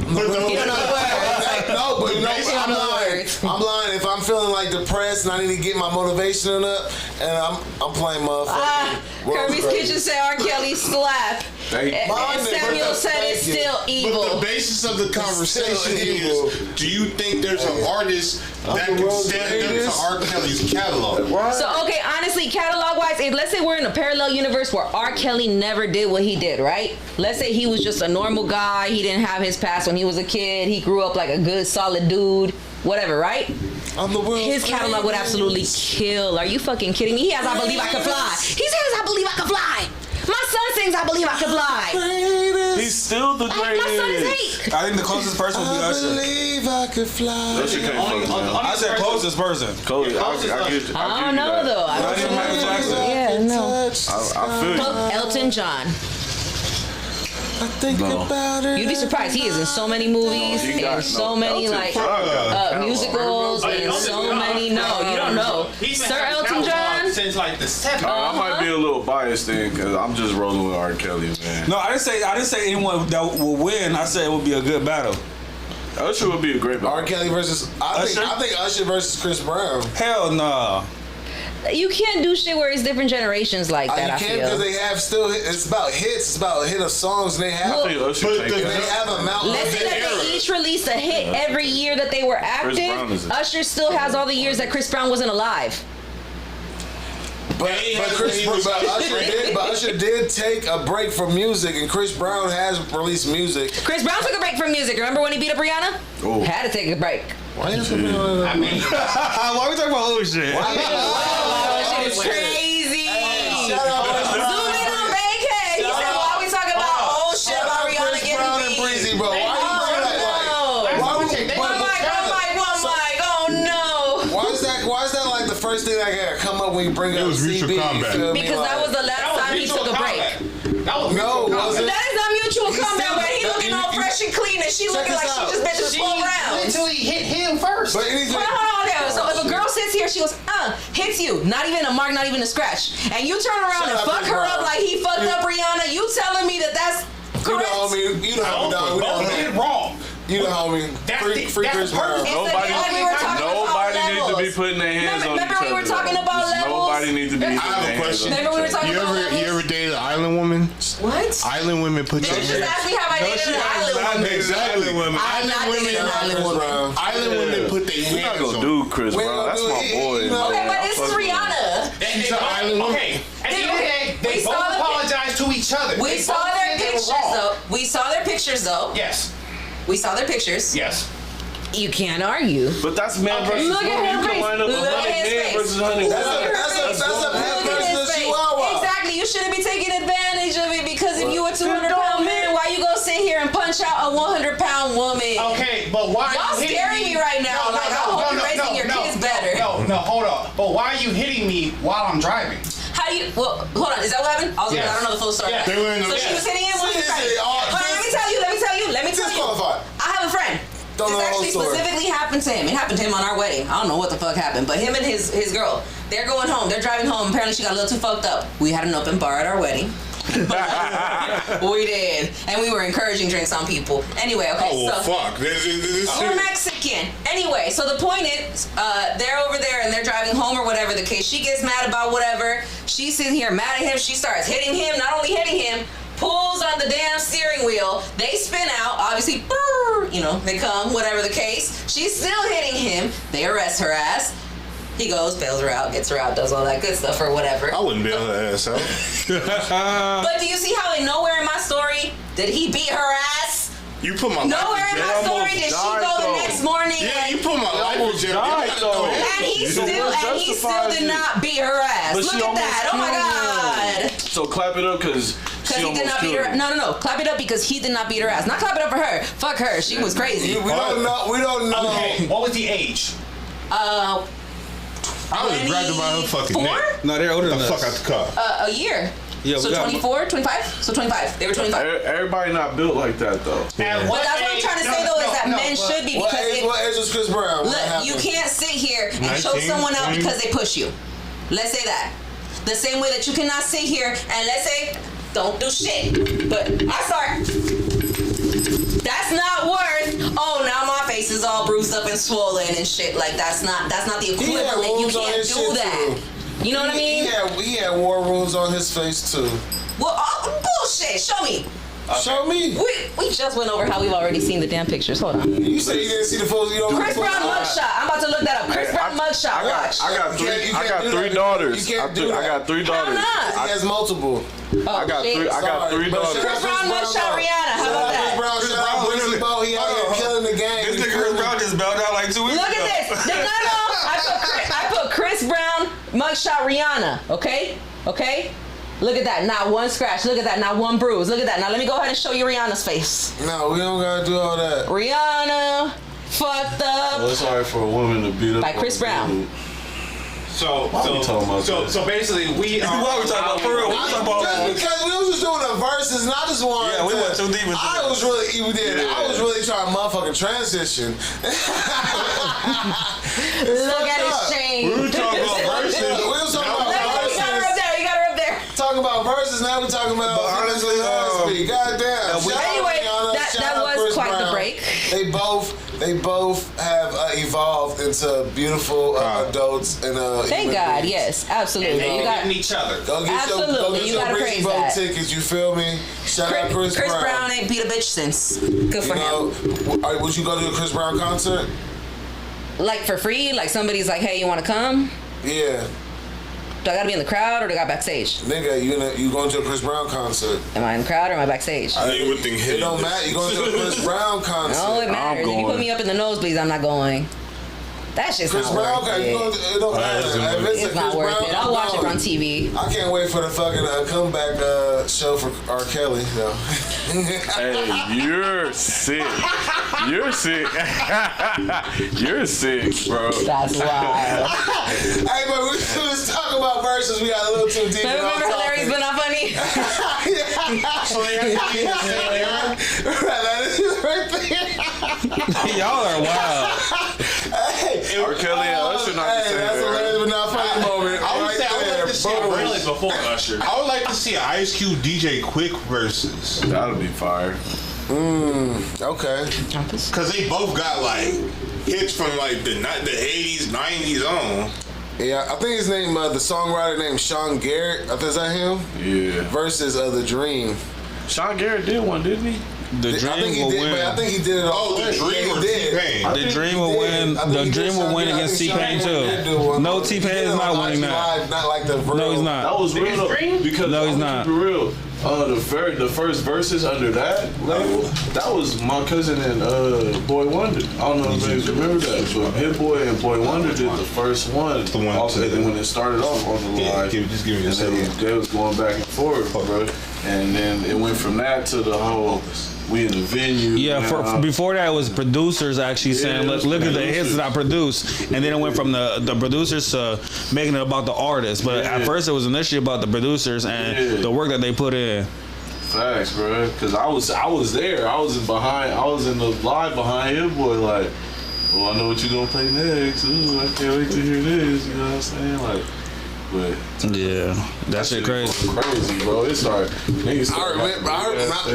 You don't know the words. No, but You don't know the words. I'm lying. If I'm feeling like depressed and I need to get my motivation up, and I'm playing motherfucker. Kirby's Kitchen said R. Kelly slap. And Samuel said it's still But the evil. basis of the conversation evil. is: do you think there's an artist that can stand up to R. Kelly's catalog? So okay, honestly, catalog wise, let's say we're in a parallel universe where R. Kelly never did what he did, right? Let's say he was just a normal guy. He didn't have his past when he was a kid. He grew up like a good, solid dude. Whatever, right? His catalog would absolutely kill. Are you fucking kidding me? He has I Believe I Can Fly. He says I Believe I Can Fly. My son sings I Believe I Can Fly. He's still the My son is greatest. 8. I think the closest person would be I Usher. believe I could fly. That shit can't fuck me. I said closest person. Cody, I get you. I don't know though. Not even Michael Jackson. Yeah, no. I feel you. Elton John. I think about it. You'd be surprised. He is in so many movies He got and so many Elton like John. musicals and so many. No, you don't know. He's been Sir having Elton catalog John. since like the 70s. I might be a little biased then because I'm just rolling with R. Kelly, man. No, I didn't say anyone that will win. I said it would be a good battle. Usher would be a great battle. R. Kelly versus I think Usher versus Chris Brown. Hell no. You can't do shit where it's different generations like that. You I can't because feel. they have still. It's about hits. It's about a hit of songs. And they have. I think Usher But take the- that. They have a mountain. Let's say that they each released a hit every year that they were Brown active. is it. Usher still has all the years that Chris Brown wasn't alive. But Usher did take a break from music, and Chris Brown has released music. Chris Brown took a break from music. Remember when he beat up Rihanna? Oh. Had to take a break. Why is it? I mean, Why are we talking about old shit? That shit is crazy. Zoom in on Big Head. He said, why we talking about old shit about Rihanna Chris Brown and getting beat? Breezy, bro. Why you bring that? Like, why would you? One mic. Oh no. Why is that like the first thing that gotta come up when you bring up was Mutual CB? Combat. You feel me? Because that was the last time he took a break. that was No, mutual was it? That is not mutual combat still- where he looking all fresh and clean and she looking this like she out. just been through 12 rounds. until he hit him first. But anything. Hold on. So if a girl sits here, she goes, hits you, not even a mark, not even a scratch, and you turn around and Shut up, fuck Chris her Brown. up like he fucked up Rihanna, you telling me that that's You correct? know, homie. You know, homie. Both did wrong. You know, homie. Free Chris Brown. Nobody, Like we were talking about nobody needs to be levels. putting their hands on each Remember other. we were talking about levels? Nobody needs to be putting I have a their hands question. on Remember we were talking You about ever levels? dated an island woman? What? Island women put Did their you just hands. ask me how I dated an island woman? Exactly. I'm not dating an island Chris woman. Brown. Island women put their We're not hands gonna on. do Chris We Brown. ain't That's gonna my do it. boy. You know- Okay, man. but I it's fuck with him. Rihanna. She's an island woman. Okay. At the end of the day, they both apologized to each other. We saw their pictures though. We saw their pictures though. Yes. We saw their pictures. Yes. You can't argue. But that's man versus Look woman. at You his can line up face. Look 100 at his men face. versus 100 women. That's a pimp versus a chihuahua. Exactly. You shouldn't be taking advantage of it because if you a 200-pound man, why you gonna sit here and punch out a 100-pound woman? Okay, but why? Y'all scaring me right now. I hope you're raising your kids better. No, hold on. But why are you hitting me while I'm driving? How do you? Well, hold on. Is that what happened? I don't know the full story. Yeah. So she was hitting him while he was driving. Let me tell you. Disqualified. I have a friend. Don't know This the whole actually story. specifically happened to him. It happened to him on our wedding. I don't know what the fuck happened, but him and his girl, they're going home. They're driving home. Apparently, she got a little too fucked up. We had an open bar at our wedding. We did, and we were encouraging drinks on people. Anyway, okay. Fuck. We're Mexican. Anyway, so the point is, they're over there and they're driving home or whatever the case. She gets mad about whatever. She's sitting here mad at him. She starts hitting him. Not only hitting him, pulls on the damn steering wheel. They spin out. Obviously, they come, whatever the case. She's still hitting him. They arrest her ass. He goes, bails her out, gets her out, does all that good stuff or whatever. I wouldn't bail her ass out. But do you see how nowhere in my story did he beat her ass? You put my Nowhere in my story did she go the next morning. Yeah, you put my life in jail. And he still did not beat her ass. But Look she at that. Oh my God. So clap it up because Because he did not beat her. No. Clap it up because he did not beat her ass. Not clap it up for her. Fuck her. She was crazy. We don't know. Okay, what was the age? I was dragged about her fucking 4? neck. No, they're older than The us. fuck out the car. A year. Yeah, So we got 24, 25? So 25. They were 25. Everybody not built like that though. And But that's what I'm trying to say though is that men should be What because age was Chris Brown? look, you can't sit here and choke 19, someone out 20. because they push you. Let's say that. The same way that you cannot sit here and let's say don't do shit. But I start. That's not worth. Oh, now my face is all bruised up and swollen and shit. Like that's not the equivalent. You can't do that. You know what I mean? He had war wounds on his face too. Well, bullshit. Show me. Show me. We just went over how we've already seen the damn pictures. Hold on. You said you didn't see the photos. Chris Brown mugshot. I'm about to look that up. Chris Brown mugshot. Watch. I got three. You I can't got do three that. daughters. You can't do that. I got 3 daughters. not? He has multiple. I got shit. three. I got 3 daughters. Chris Brown mugshot Rihanna. How about that? Chris Brown, shout out Breezy Bo. He out here killing the game. This nigga Chris Brown just bailed out like 2 weeks Look ago. at this. No. I put Chris Brown mugshot Rihanna. Okay. Look at that. Not one scratch. Look at that. Not one bruise. Look at that. Now let me go ahead and show you Rihanna's face. No, we don't gotta do all that. Rihanna fucked up. Well, it's hard for a woman to beat up By Chris Brown. So basically, we are. What we talking about for real? What we talking about? Just because we was just doing the verses, and I just wanted Yeah, we to, went too deep into I it. was really trying to motherfucking transition. Look at his chain. We were talking about verses. We was talking about You got her up there. You got her up there. talking about verses, now we're talking about honestly, goddamn. Shout out Anyway, Rihanna, that shout out was Chris quite the Brown. break. They both have evolved into beautiful adults and Thank human God. beings. Yes, absolutely. They You got hitting each other. Go get Absolutely, you your gotta Breezy praise Boat that. tickets. You feel me? Shout out Chris Brown ain't beat a bitch since. Good for him. Would you go to a Chris Brown concert? Like for free? Like somebody's like, hey, you want to come? Yeah, Do I gotta be in the crowd or do I got backstage? nigga, you going to a Chris Brown concert? Am I in the crowd or am I backstage? You would think It don't matter. You going to a Chris Brown concert? No, it matters. If you going. put me up in the nosebleeds, I'm not going. That shit's Chris not Brown, worth okay, it. it don't matter. If it's a It's not Chris worth Brown, it. I'll watch it no. on TV. I can't wait for the fucking comeback show for R. Kelly. No. Hey, you're sick. You're sick. You're sick, bro. That's wild. Hey, but we was talking about verses. We got a little too deep. Remember Hilarious but not funny? Y'all are wild. R. Kelly and Usher not the Hey, same. that's hilarious but not funny moment. I would say I would like to see a Boom. verse before Usher. I would like to see an Ice Cube DJ Quick versus. That'll be fire. Okay. Cause they both got like hits from like the 80s, 90s on. Yeah, I think his name, the songwriter named Sean Garrett. Is that him? Yeah. Versus The Dream. Sean Garrett did one, didn't he? The I think Dream he will did, win. but I think he did it all. Oh, The Dream Yeah, or he did. T-Pain? The Dream will win. The Dream will win against T-Pain too. No, T-Pain is not winning that. Not like the real. No, he's not. That was real because No, he's I'm not. keep it real. The first verses under that label, that was my cousin and Boy Wonder. I don't know if you remember that, but Hit Boy and Boy Wonder did the first one. The one also, and when it started off on the live, just give me a and second. they was going back and forth, bro. And then it went from that to the whole we in the venue. Yeah, before that it was producers actually saying, it look was at the hits that I produced, and then it went from the producers to making it about the artists. But at first it was initially about the producers and the work that they put in. Facts, bro. Cause I was there. I was in the live behind Hit Boy. Like, oh, I know what you gonna play next. Ooh, I can't wait to hear this. You know what I'm saying? Like. But yeah, that shit crazy. Crazy, bro. It started. Niggas I remember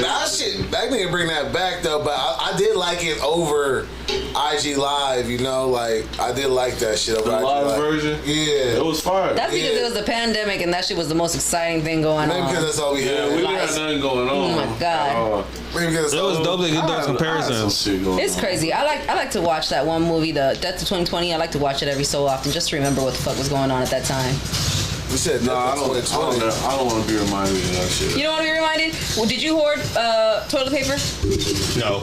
that shit. That nigga bring that back though, but I did like it over IG Live. You know, like I did like that shit over The IG live Live. Version. Yeah, it was fire. That's because it was the pandemic and that shit was the most exciting thing going maybe on. because that's all we had. We didn't have nothing going on. Oh my god. Maybe because It was dope to get those comparisons. It's crazy. I like to watch that one movie, The Death of 2020. I like to watch it every so often just to remember what the fuck was going on at that time. We said no, I don't want to be reminded of that shit. You don't want to be reminded? Well, did you hoard toilet paper? No.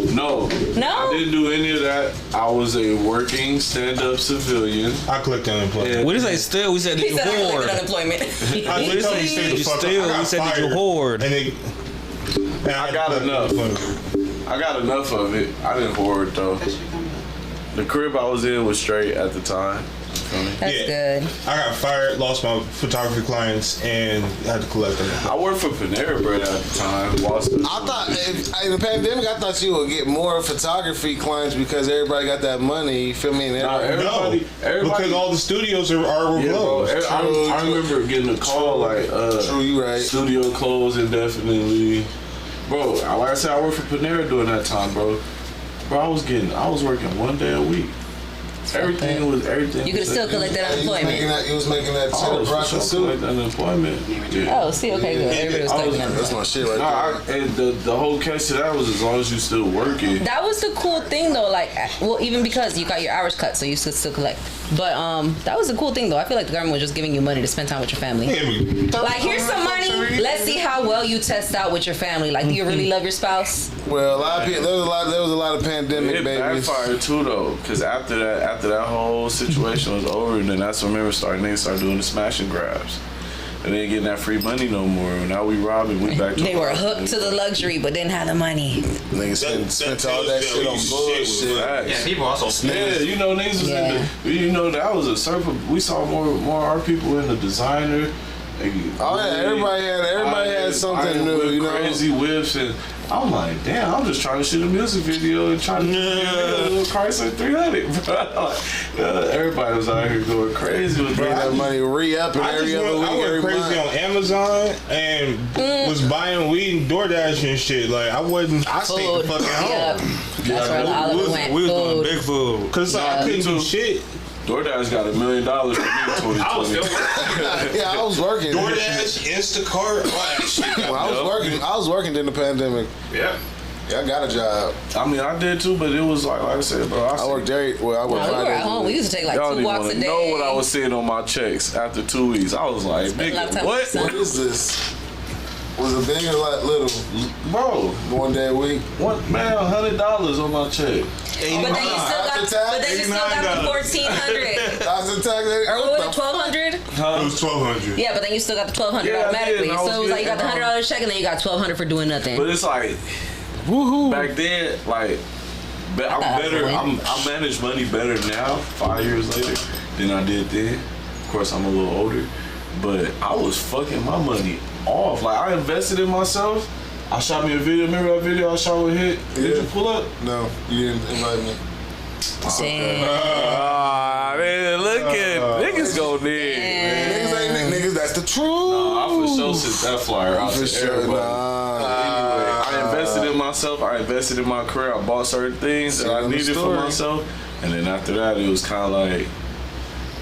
No? I didn't do any of that. I was a working stand-up civilian. I clicked unemployment. We didn't say still. We said He did you said I hoard? collected unemployment. We didn't say you still. We said did you hoard? And I got enough. I got enough of it. I didn't hoard though. The crib I was in was straight at the time. That's good. I got fired, lost my photography clients, and had to collect them. I worked for Panera Bread at the time. I thought in the pandemic, I thought you would get more photography clients because everybody got that money. You feel me? And everybody, because all the studios were closed. I remember getting a call like, "True, you right. Studio closed indefinitely." Bro, like I said, I worked for Panera during that time, bro. Bro, I was working 1 day a week. Everything. You could have still collected unemployment. You was making that cheddar process too. Unemployment. Yeah. Oh, see, okay, good. Everybody was collecting unemployment. That's my shit right there. And the whole catch to that was as long as you still working. That was the cool thing though, like, well, even because you got your hours cut, so you could still collect. But that was the cool thing though. I feel like the government was just giving you money to spend time with your family. Like, here's some money. Let's see how well you test out with your family. Like, do you really love your spouse? Well, a lot of people. There was a lot of pandemic babies. It backfired too though, because after that whole situation was over, and then that's when niggas started doing the smash and grabs. And they ain't getting that free money no more. Now we robbing, we back to They were hooked to the luxury, but didn't have the money. Niggas spent all that shit on bullshit. Yeah, people also. Yeah, you know, niggas was in the, you know, that was a surfer. We saw more our people in the designer. Oh yeah, everybody had something new, you know. Crazy whips, and I'm like, damn, I'm just trying to shoot a music video and trying to shoot a little Chrysler 300, bro. Everybody was out here going crazy with that money re-up every other week, I went crazy on Amazon and was buying weed and DoorDash and shit. Like I stayed the fucking home. Yep. That's where Oliver went. We was doing Food. big food. Cause I couldn't do shit. DoorDash got $1 million for me in 2020. I was still Yeah, I was working. DoorDash, Instacart, all that shit. Well, I was working during the pandemic. Yeah. Yeah, I got a job. I mean, I did too, but it was like I said, bro. I worked We were at home. We used to take like Y'all 2 didn't walks want a to day. know what I was seeing on my checks after 2 weeks. I was like, Spend a lot of nigga, time what? with the sun. What is this? Was it big or like little? Bro, 1 day a week. $100 on my check. But then you still got the $1,400. That's the tax. Or what was it, $1,200? It was $1,200. Yeah, but then you still got the $1,200 Yeah, I automatically. did, So it was like you got the $100 check and then you got $1,200 for doing nothing. But it's like, Woohoo! back then, like, I'm better. I manage money better now, 5 years later, than I did then. Of course, I'm a little older, but I was fucking my money off. Like, I invested in myself. I shot me a video. Remember that video I shot with Hit? Did you pull up? No, you didn't invite me. Damn. Man, look at niggas go there. Niggas ain't niggas. That's the truth. Nah, I for sure sent that flyer out For to sure, everybody. nah. I invested in myself. I invested in my career. I bought certain things that I needed for myself. And then after that, it was kind of like,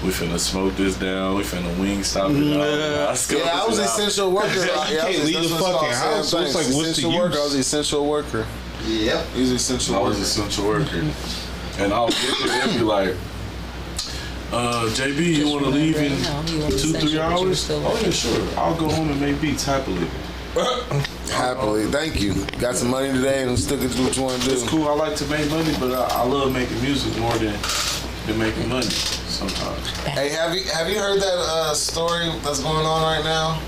we finna smoke this down. We finna wing stop it out. Yeah, I was essential worker. You can't leave the fucking house. So it's like, what's the worker. I was use? essential worker. Yep. He's essential I worker. was essential worker. And I was looking at him be like, JB, you want to leave in 2-3 hours? still Oh yeah, sure. I'll go home and make beats happily. Happily, thank you. Got some money today and still get to do what you want to do. It's cool. I like to make money, but I love making music more than making money sometimes. Hey, have you heard that story that's going on right now?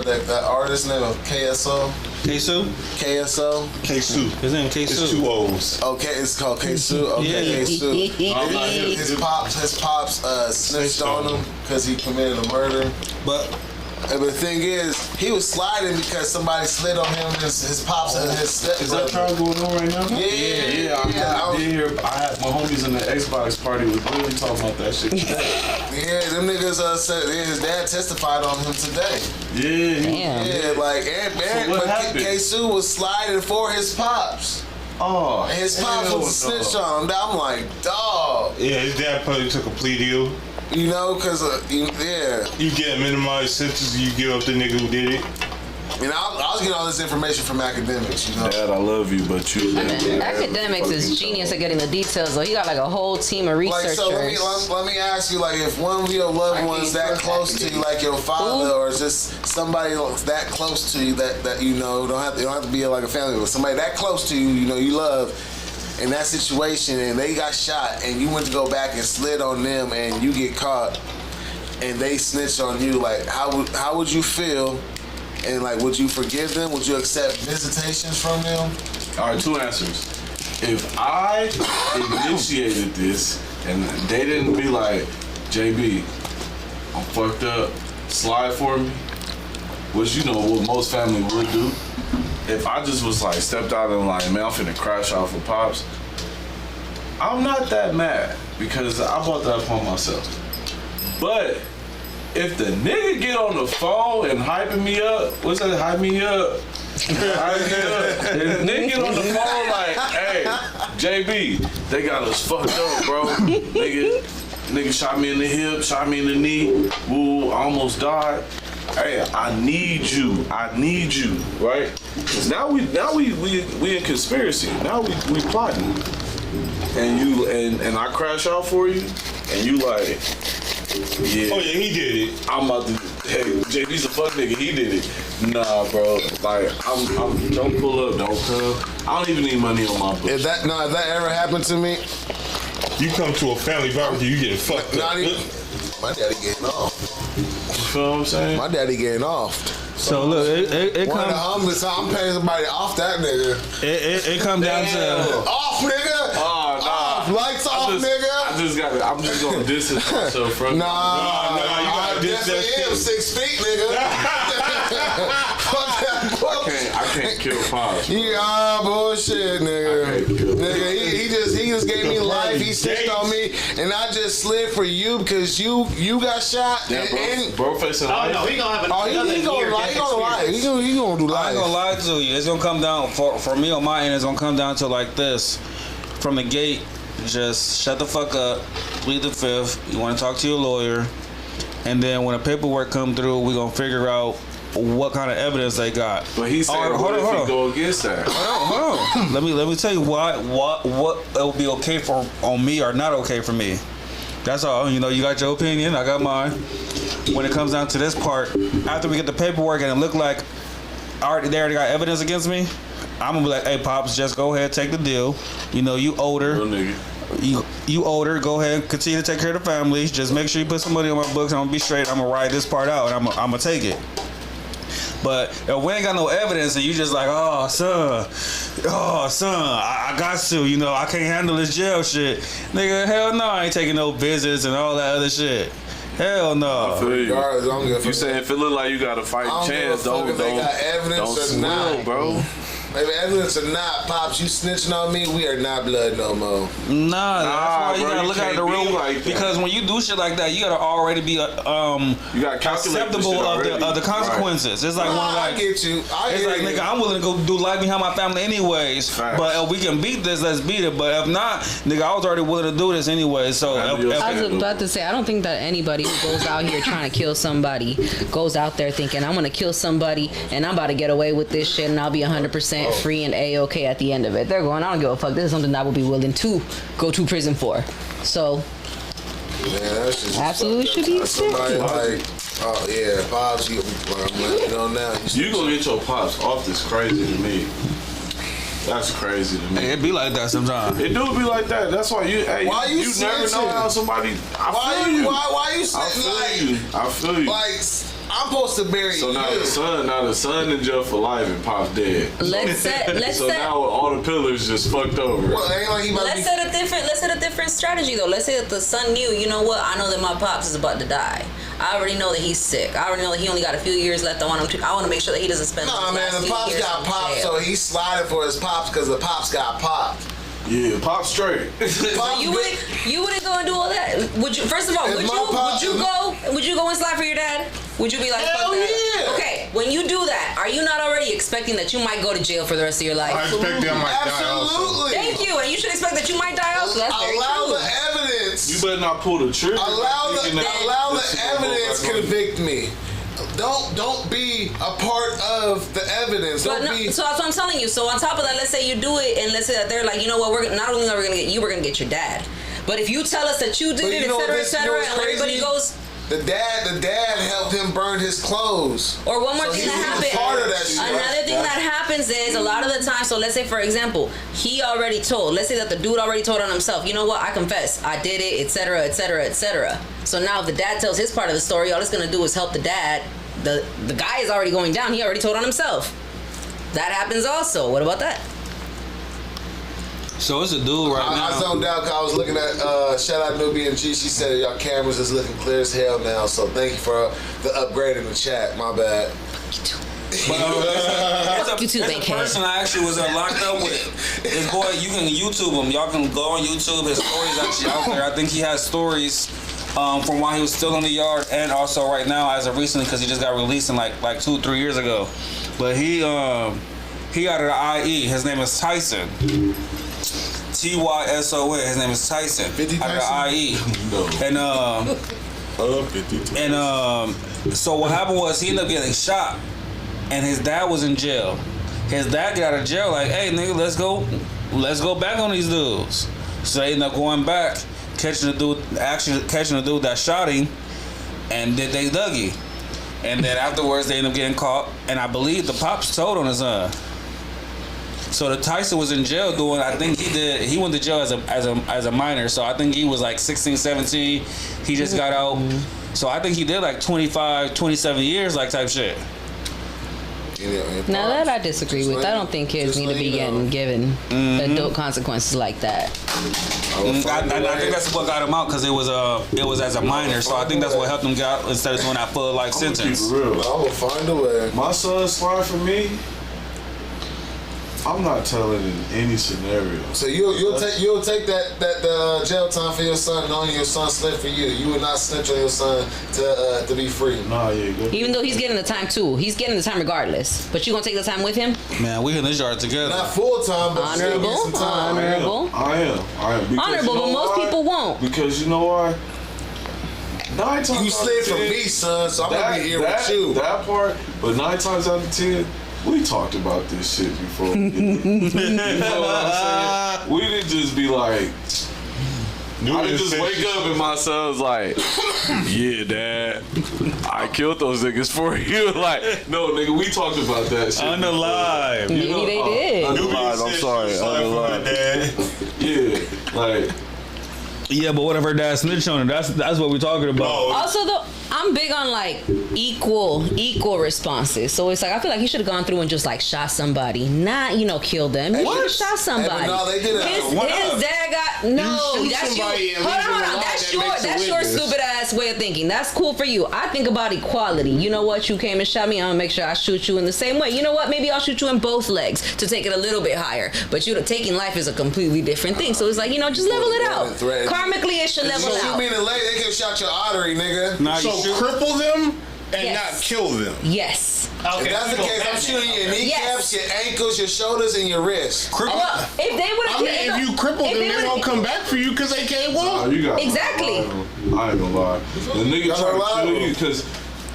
That artist name of KSO. K-Su? KSO. K-Su. His name K-Su. It's 2 O's. Okay, it's called K-Su. Okay, Yeah. K-Su. His pops snitched on him because he committed a murder. But The thing is, he was sliding because somebody slid on him. His pops and his stepbrother. Is that trial going on right now? Yeah. I did hear. I had my homies in the Xbox party was really talking about that shit today. Yeah, them niggas said his dad testified on him today. Yeah. Damn. Yeah, like and what but happened? K-Su was sliding for his pops. Oh. And his pops hell was a snitch on him. I'm like, dog. Yeah, his dad probably took a plea deal. You know, because, yeah. You get a minimized sentence, you give up the nigga who did it. I was getting all this information from academics, you know. Dad, I love you, but you. Academics is genius at getting the details. So he got like a whole team of Like, researchers. so let me ask you, like, if one of your loved ones that close to you, like your father, or just somebody that close to you that you know, don't have to be like a family, but somebody that close to you, you know, you love, in that situation, and they got shot, and you went to go back and slid on them, and you get caught, and they snitch on you, like, how would you feel? And like, would you forgive them? Would you accept visitations from them? All right, 2 answers. If I initiated this and they didn't be like, JB, I'm fucked up, slide for me, which you know what most family would do. If I just was like, stepped out and like, man, I'm finna crash out for Pops, I'm not that mad because I bought that upon myself. But if the nigga get on the phone and hyping me up, what's that, hype me up? Hype me up. If the nigga get on the phone like, hey, JB, they got us fucked up, bro. Nigga shot me in the hip, shot me in the knee. Woo, I almost died. Hey, I need you, right? Cause now we in conspiracy. Now we plotting. And you and I crash out for you, and you like, yeah. Oh yeah, he did it. I'm about to. Hey, JB's a fuck nigga. He did it. Nah, bro. Like, I'm don't pull up, don't come. I don't even need money on my books. If that ever happened to me, You come to a family barbecue, you getting fucked up. not even. My daddy getting off. You feel what I'm saying? My daddy getting off. so look, it One of the comes humblest, I'm paying somebody off that nigga. it comes down to Off, nigga. Oh, nah. Lights off, nigga. I'm just gonna distance myself from Nah, you gotta I diss that definitely am shit. 6 feet, nigga. Fuck that bullshit. I can't kill Pops. Yeah, bullshit, nigga. I can't kill Nigga, he just gave me life. He snitched on me, and I just slid for you because you got shot. Yeah, bro facing Oh life. no, he gonna have He gonna lie. He gonna lie. He gonna do I ain't gonna life. lie to you. It's gonna come down for me on my end. It's gonna come down to like this. From the gate, just shut the fuck up. Plead the fifth. You want to talk to your lawyer, and then when the paperwork come through, we gonna figure out what kind of evidence they got. But he said, what if he go against that? Hold on. let me tell you what it will be okay for on me or not okay for me. That's all. You know, you got your opinion, I got mine. When it comes down to this part, after we get the paperwork and it look like they already got evidence against me, I'm gonna be like, hey Pops, just go ahead, take the deal. You know, you older. Real nigga. You older, go ahead and continue to take care of the family. Just make sure you put some money on my books. I'm gonna be straight. I'm gonna ride this part out and I'm gonna take it. But if we ain't got no evidence and you just like, oh son, I got to, you know, I can't handle this jail shit. Nigga, hell no, I ain't taking no visits and all that other shit. Hell no. Regardless, I don't give a fuck. You saying if it look like you got a fighting I don't give a chance, fuck don't if they got evidence or swell, not. bro. Maybe evidence or not, Pops, you snitching on me, we are not blood no more. Nah, that's why you bro, gotta you look at the can't real be like that. because when you do shit like that, you gotta already be You gotta calculate this acceptable shit already. of the consequences. It's like one I like get you. it's like get nigga, you. I'm willing to go do life behind my family anyways. Facts. But if we can beat this, let's beat it. But if not, nigga, I was already willing to do this anyway. So Handle yourself. I was about to say, I don't think that anybody who goes out here trying to kill somebody goes out there thinking, I'm gonna kill somebody and I'm about to get away with this shit and I'll be 100% free and A-okay at the end of it. They're going, I don't give a fuck. This is something that I would be willing to go to prison for. So, that's just Absolutely should be somebody like, oh yeah, Pops, you know now. You gonna get your pops off this crazy to me. That's crazy to me. Hey, it be like that sometimes. It do be like that. That's why you. Hey, Why you never know how somebody. Why you sitting I feel you. like I'm supposed to bury So you? now the son in jail for life and Pop's dead. Let's set Now all the pillars just fucked over. Well, ain't like he about Let's set a different strategy though. Let's say that the son knew, you know what? I know that my pops is about to die. I already know that he's sick. I already know that he only got a few years left. I want to make sure that he doesn't spend. Nah, man, the pops got popped, so he's sliding for his pops because the pops got popped. Yeah, Pop straight. So you wouldn't go and do all that? Would you? First of all, would you go and slide for your dad? Would you be like, hell fuck that? yeah. Okay, when you do that, are you not already expecting that you might go to jail for the rest of your life? I expect that I might die also. Absolutely. Thank you, and you should expect that you might die also. That's very Allow true. the evidence. You better not pull the trigger. Allow the evidence convict me. Don't be a part of the evidence. So that's what I'm telling you. So on top of that, let's say you do it, and let's say that they're like, you know what, we're not only are we gonna get you, we're gonna get your dad. But if you tell us that you did it, etc., and everybody goes. The dad helped him burn his clothes. Or one more thing that happens. Another thing that happens is a lot of the time. So let's say, for example, he already told. Let's say that the dude already told on himself. You know what? I confess. I did it, etc., etc., etc. So now, if the dad tells his part of the story, all it's gonna do is help the dad. The guy is already going down. He already told on himself. That happens also. What about that? So it's a dude right now. I zoned out because I was looking at, shout out Nubia and G. She said y'all cameras is looking clear as hell now. So thank you for the upgrade in the chat. My bad. It's a person I actually was locked up with. This boy, you can YouTube him. Y'all can go on YouTube. His story's actually out there. I think he has stories from while he was still in the yard and also right now as of recently because he just got released in like 2-3 years ago. But he out of the IE. His name is Tyson. Tyson. His name is Tyson. 50 out of the IE. So what happened was he ended up getting shot, and his dad was in jail. His dad got out of jail like, hey nigga, let's go back on these dudes. So they ended up going back, catching the dude that shot him, and then they Dougie. And then afterwards they ended up getting caught, and I believe the pops told on his son. So the Tyson was in jail doing, I think he went to jail as a minor, so I think he was like 16, 17. He just got out. So I think he did like 25, 27 years, like type shit. Now that I disagree with. I don't think kids need to be getting given adult consequences like that. I think that's what got him out because it was as a minor, so I think that's what helped him get out instead of doing that full life sentence. I will find a way. My son slide for me. I'm not telling in any scenario. So you'll take that jail time for your son, knowing your son slipped for you. You would not snitch on your son to be free. Nah, yeah, good. Even though he's getting the time too, he's getting the time regardless. But you gonna take the time with him? Man, we in this yard together. Not full time, but Honorable, still get some time. honorable. I am. Because Honorable, you know but most why? people won't. Because you know why? 9 times You slid out of from 10, me, son, so I'm gonna be here with you. That part, but 9 times out of 10. We talked about this shit before. You know what I'm saying? We didn't just be like, I didn't just wake up and my son's like, yeah, Dad, I killed those niggas for you. Like, no, nigga, we talked about that shit. Unalive. Maybe they did. Unalive, I'm sorry. Unalive. Yeah, like. Yeah, but what if her dad snitched on her? That's what we're talking about. Also, though, I'm big on like equal responses. So it's like I feel like he should have gone through and just like shot somebody, not killed them. He should have shot somebody. No, they did it. His dad got no. That's you. Hold on. That's your stupid ass way of thinking. That's cool for you. I think about equality. You know what? You came and shot me. I'm gonna make sure I shoot you in the same way. You know what? Maybe I'll shoot you in both legs to take it a little bit higher. But taking life is a completely different thing. So it's like just level it out. Karmically, it should level You out. shoot me in the leg, they could have shot your artery, nigga. Nah, So cripple them and not kill them. Yes. If that's the case, I'm shooting your kneecaps, your ankles, your shoulders, and your wrists. Well, if they would have, If you cripple them, they won't come back for you because they can't walk. Exactly. I ain't gonna lie. The nigga trying to kill you because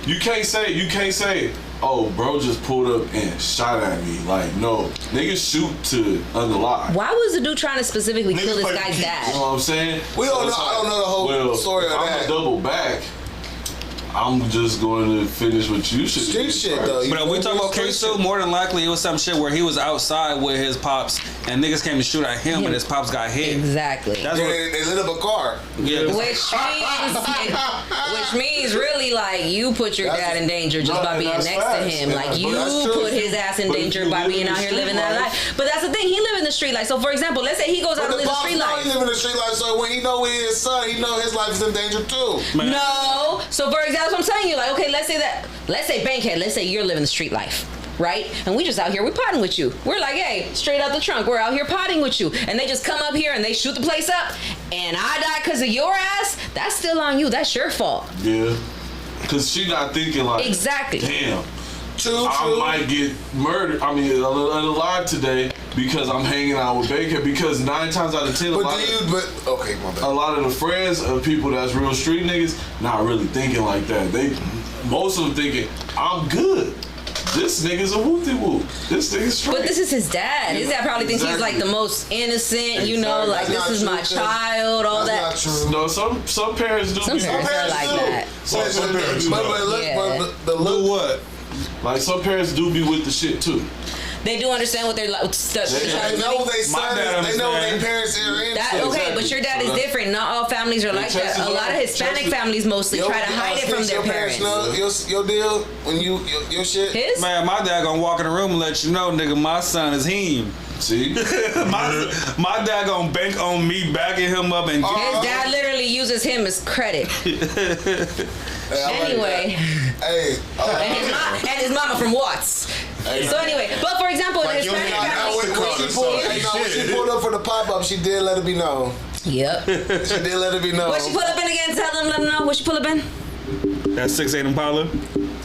you can't say oh, bro just pulled up and shot at me. Like, no, niggas shoot to unalive. Why was the dude trying to specifically kill this guy's You know dad? what I'm saying? We don't know. I don't know the whole story of I'm that. a double back. I'm just going to finish what you should Street do shit, first. though. But if we talk about K2, more than likely it was some shit where he was outside with his pops and niggas came to shoot at him and his pops got hit. Exactly. That's Yeah, what. they lit up a car. Yeah. Which means really like you put your dad in danger just by being that's next facts. to him. Like you That's true. put his ass in But if danger you by live being in out the here street living that life- life. But that's the thing, he live in the street life. So for example, let's say he goes out and But the lives the pops street know life. he live in the street life, so when he know he his son, he know his life is in danger too. Man. No. So for example, I'm telling you, like, okay, let's say Bankhead, let's say you're living the street life. Right? And we just out here, we potting with you. We're like, hey, straight out the trunk, we're out here potting with you. And they just come up here and they shoot the place up and I die because of your ass, that's still on you. That's your fault. Yeah. Because she not thinking like, Exactly. damn, True. I might get murdered. I mean, alive today because I'm hanging out with Baker. Because 9 times out of 10, Okay, my a bad. lot of the friends of people that's real street niggas not really thinking like that. Most of them thinking, I'm good. This nigga's a whoop-de-whoop. This nigga's straight. But this is his dad. His dad probably thinks he's like the most innocent, you know, like That's this is not my true, child, all That's that. not true. No, some parents do. Some be parents are like that. Some parents do. But Do look, what? Like some parents do be with the shit too. They do understand what they're like. they know they son dad is, they know their understand. parents are in. That, okay, but your dad is different. Not all families are like that. chances A lot of are- Hispanic chances- families mostly try to hide it from their parents. Know your deal when your shit. His? Man, my dad gonna walk in the room and let you know, nigga, my son is him. See? my dad gonna bank on me backing him up and His dad literally uses him as credit. Anyway. Hey. And his mama from Watts. So anyway, but for example, in Hispanic families. When she pulled up for the pop-up, she did let it be known. Yep. She did let it be known. What she pull up in again? Tell them, let them know what she pull up in. that 6'8" Impala.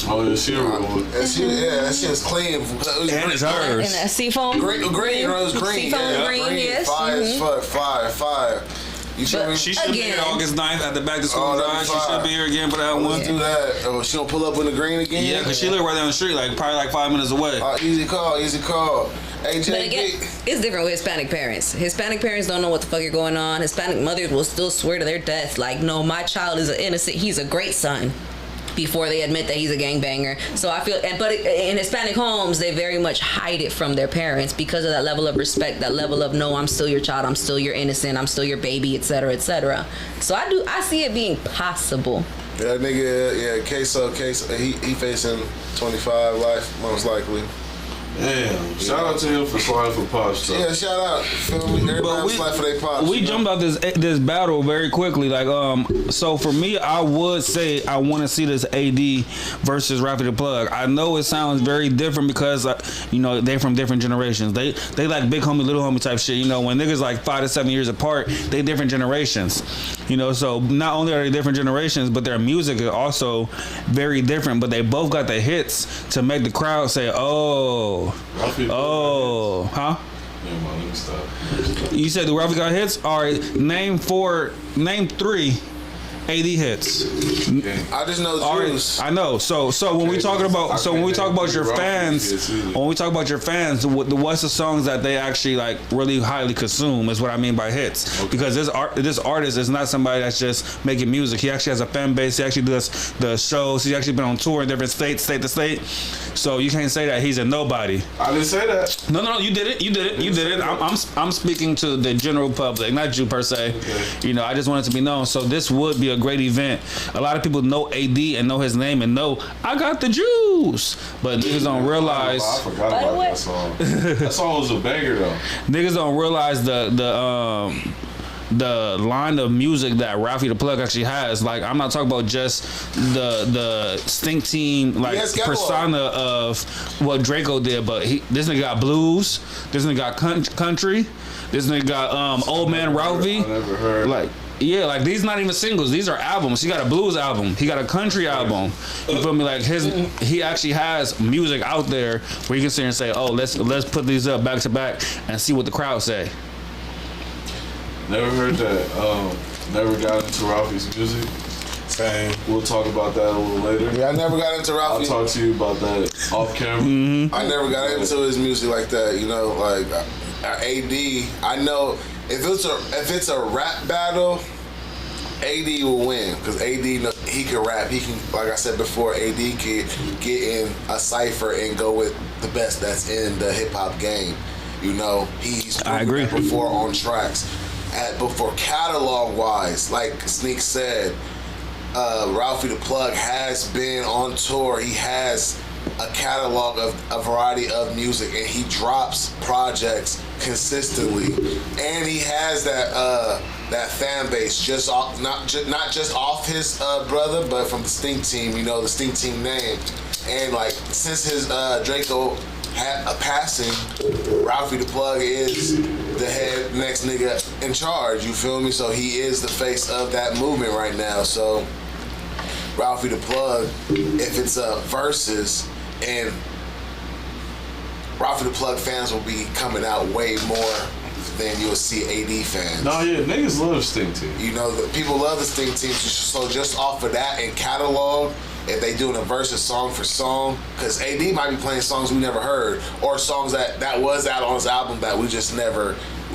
Oh, yeah, she a real one. That shit is clean. And it's hers. And that seafoam. Green, it was green. Seafoam Yeah, green, yes. Fire as fuck. Fire. You feel me? She should be here Again. August 9th at the back to school Oh, that'd drive. be She fine. should be here again for that one. Let's do that. Oh, she gonna pull up in the green again? Yeah, because she live right down the street, like probably like 5 minutes away. Easy call. Hey, But again, it's different with Hispanic parents. Hispanic parents don't know what the fuck you're going on. Hispanic mothers will still swear to their death, like, no, my child is innocent. He's a great son. Before they admit that he's a gangbanger. So I feel, but in Hispanic homes, they very much hide it from their parents because of that level of respect, that level of, no, I'm still your child, I'm still your innocent, I'm still your baby, etc., etc. So I see it being possible. That nigga, Queso, he facing 25 life, most likely. Damn. Shout out to him for sliding for Pops, though. Yeah, shout out. Feel me? Everybody slide for their pops. We jumped out this battle very quickly. Like, so for me, I would say I want to see this AD versus Raffy the Plug. I know it sounds very different because you know they from different generations. They like big homie, little homie type shit. You know, when niggas like 5 to 7 years apart, they different generations. You know, so not only are they different generations, but their music is also very different. But they both got the hits to make the crowd say, "Oh, huh?" Yeah, man, let me stop. You said the Raffy got hits. All right, name 3 AD hits. I just know All right, Juice. I know. So when we talking about your fans, when we talk about your fans, what's the songs that they actually like really highly consume is what I mean by hits. Okay. Because this artist is not somebody that's just making music. He actually has a fan base. He actually does the shows. He's actually been on tour in different states, state to state. So you can't say that he's a nobody. I didn't say that. No, you did it. I'm speaking to the general public, not you per se. Okay. You know, I just want it to be known. So this would be a great event. A lot of people know AD and know his name and know I got the juice, but niggas don't realize. I forgot about that song. That song was a banger though. Niggas don't realize the line of music that Raffy the Plug actually has. Like, I'm not talking about just the Stink Team like persona of what Draco did, but this nigga got blues. This nigga got country. This nigga got Old Man Ralphie. I never heard. Like. Yeah, like these not even singles. These are albums. He got a blues album. He got a country album. You feel me? Like he actually has music out there where you can sit here and say, "Oh, let's put these up back to back and see what the crowd say." Never heard that. Never got into Ralphie's music. Fame. We'll talk about that a little later. Yeah, I never got into Ralphie. I'll talk to you about that off camera. I never got into his music like that. You know, like AD. I know if it's a rap battle, AD will win because AD he can rap. He can, like I said before, AD can get in a cipher and go with the best that's in the hip hop game. You know, he's I agree. Before on tracks. But for catalog wise, like Sneak said, Ralphie the Plug has been on tour. He has a catalog of a variety of music, and he drops projects consistently. And he has that fan base just off, not just off his brother, but from the Stink Team. You know, the Stink Team name. And like since his Draco had a passing, Ralphie the Plug is the head next nigga in charge. You feel me? So he is the face of that movement right now. So Ralphie the Plug, if it's a versus, and Ralphie the Plug fans will be coming out way more than you'll see AD fans. No, yeah, niggas love Stink Team. You know, people love the Stink Team. So just off of that and catalog, if they doing a versus song for song, because AD might be playing songs we never heard, or songs that was out on his album that we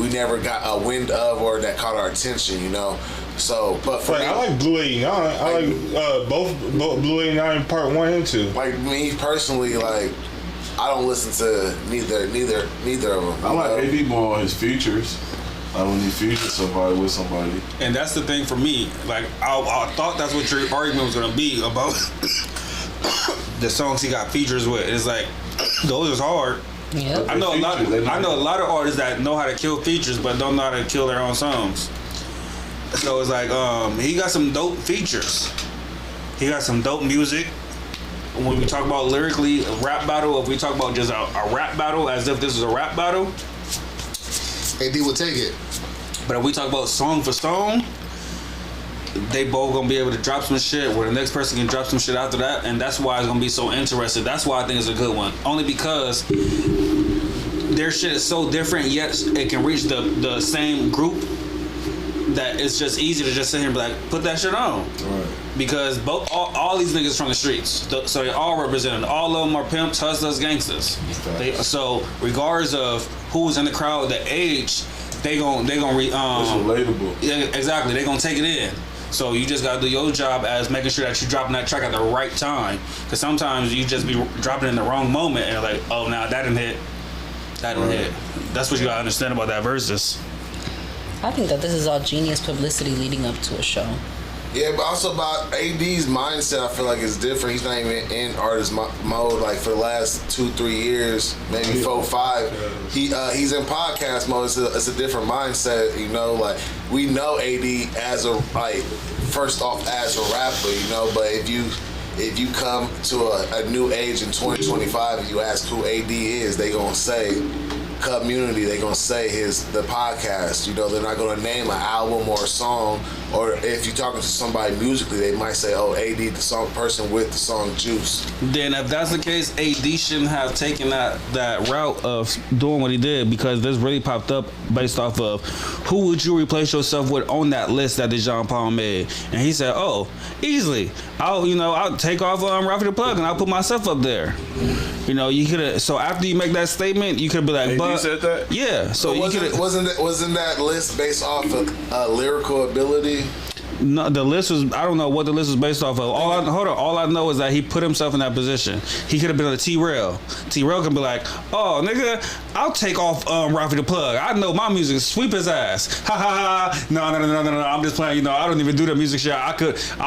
never got a wind of, or that caught our attention, you know. So, but for me, I like Blue 89. I like both Blue 89 Part 1 and 2. Like me personally, like I don't listen to neither of them. I like AD more on his features. Like when he features somebody with somebody. And that's the thing for me. Like I thought that's what your argument was gonna be about the songs he got features with. It's like those is hard. Yeah. I know a lot of artists that know how to kill features but don't know how to kill their own songs. So it's like he got some dope features. He got some dope music. When we talk about lyrically a rap battle, if we talk about just a rap battle as if this is a rap battle, AD will take it. but if we talk about song for song, they both gonna be able to drop some shit where the next person can drop some shit after that, and that's why it's gonna be so interesting. That's why I think it's a good one. Only because their shit is so different, yet it can reach the same group that it's just easy to just sit here and be like, put that shit on. Right. Because all these niggas from the streets, so they all represented. All of them are pimps, hustlers, gangsters. So regardless of who's in the crowd, the age, they gon' it's relatable. Yeah, exactly. They gonna take it in. So you just gotta do your job as making sure that you're dropping that track at the right time. Because sometimes you just be dropping it in the wrong moment and like, oh, now that didn't hit. That didn't hit. That's what you gotta understand about that versus. I think that this is all genius publicity leading up to a show. Yeah, but also about AD's mindset, I feel like it's different. He's not even in artist mode like for the last 2-3 years, maybe 4-5. He's in podcast mode. It's a different mindset, you know. Like we know AD as a first off as a rapper, you know. But if you come to a new age in 2025 and you ask who AD is, they gonna say community. They gonna say the podcast. You know, they're not gonna name an album or a song. Or if you're talking to somebody musically, they might say, "Oh, AD, the song person with the song Juice." Then, if that's the case, AD shouldn't have taken that route of doing what he did, because this really popped up based off of who would you replace yourself with on that list that Jean Paul made, and he said, "Oh, easily, I'll take off Ralphie the Plug and I'll put myself up there." You know, you could have. So after you make that statement, you could be like, "But you said that." Yeah. So you could. Wasn't that list based off of lyrical ability? No, the list was. I don't know what the list was based off of. All I know is that he put himself in that position. He could have been on a T-Rail. T-Rail could be like, "Oh, nigga, I'll take off Ralphie the Plug. I know my music, sweep his ass." Ha ha ha. No. I'm just playing. You know, I don't even do the music shit. I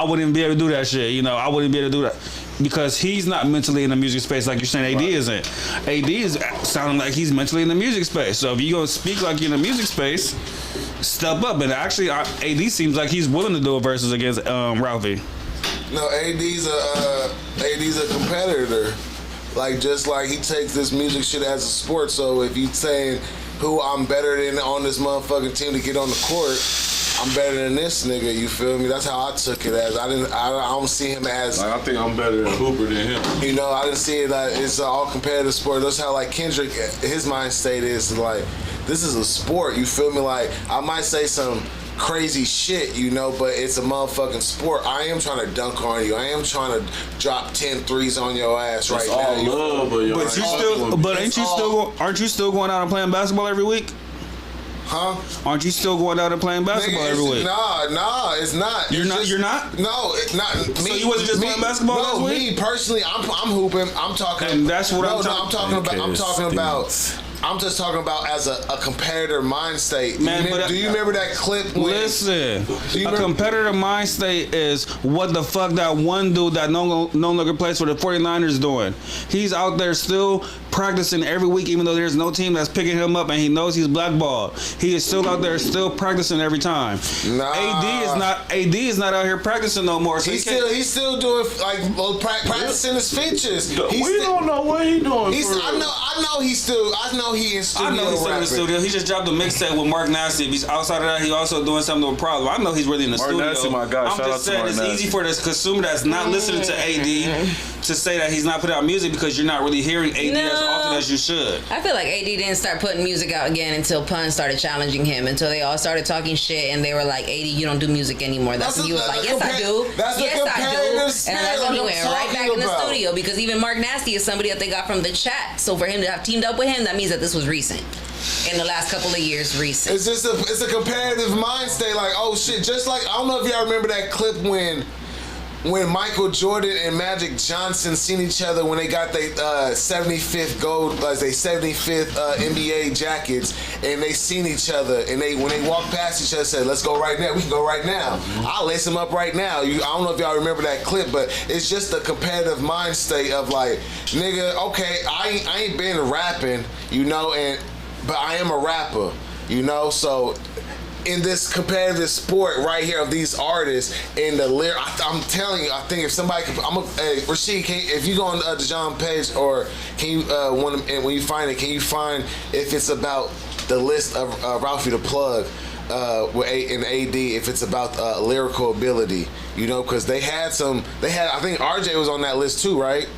wouldn't even be able to do that shit. You know, I wouldn't be able to do that. Because he's not mentally in the music space like you're saying AD isn't. AD is sounding like he's mentally in the music space. So if you're going to speak like you're in the music space, step up. And actually, AD seems like he's willing to do a versus against Ralphie. No, AD's a competitor. Like, just like he takes this music shit as a sport. So if you saying who I'm better than on this motherfucking team to get on the court, I'm better than this nigga, you feel me? That's how I took it as. I don't see him as. Like, I think I'm better than Hooper than him. You know, I didn't see it like it's an all competitive sport. That's how like Kendrick, his mind state is like, this is a sport, you feel me? Like, I might say some crazy shit, you know, but it's a motherfucking sport. I am trying to dunk on you. I am trying to drop 10 threes on your ass right now. All love, aren't you still going out and playing basketball every week? Huh? Aren't you still going out and playing basketball every week? Nah, it's not. You're not? No, it's not. So you wasn't just playing basketball last week? Me personally, I'm hooping. I'm talking. And that's what I'm just talking about as a competitor mind state. Man, do you remember that clip? Listen, a competitor mind state is what the fuck that one dude that no longer plays for the 49ers doing. He's out there still practicing every week, even though there's no team that's picking him up, and he knows he's blackballed. He is still out there, still practicing every time. AD is not out here practicing no more. So he's still doing like practicing his features. We don't know what he's doing. I know he's still in the studio. He just dropped a mixtape with Mark Nasty. He's outside of that, he also doing something with Problem. I know he's really in the studio. Nasty, my guy. I'm just saying it's easy for this consumer that's not listening to AD to say that he's not putting out music because you're not really hearing AD as often as you should. I feel like AD didn't start putting music out again until Pun started challenging him, until they all started talking shit and they were like, AD, you don't do music anymore. That's when he was like, yes, I do. Yes, I do. And that's when he went right back in the studio, because even Mark Nasty is somebody that they got from the chat. So for him to have teamed up with him, that means that this was recent. In the last couple of years, recent. It's just it's a competitive mind state. Like, oh shit, just like, I don't know if y'all remember that clip when Michael Jordan and Magic Johnson seen each other when they got their 75th gold, their 75th NBA jackets, and they seen each other, and when they walked past each other, said, "Let's go right now. We can go right now. I'll lace them up right now." I don't know if y'all remember that clip, but it's just a competitive mind state of like, nigga, okay, I ain't been rapping, you know, but I am a rapper, you know, so. In this competitive sport right here of these artists and the lyric, I'm telling you, I think if somebody could, Rashid, if you go on the John page, or can you when you find it, can you find if it's about the list of Ralphie the Plug in AD, if it's about lyrical ability, you know, because they had I think RJ was on that list too, right?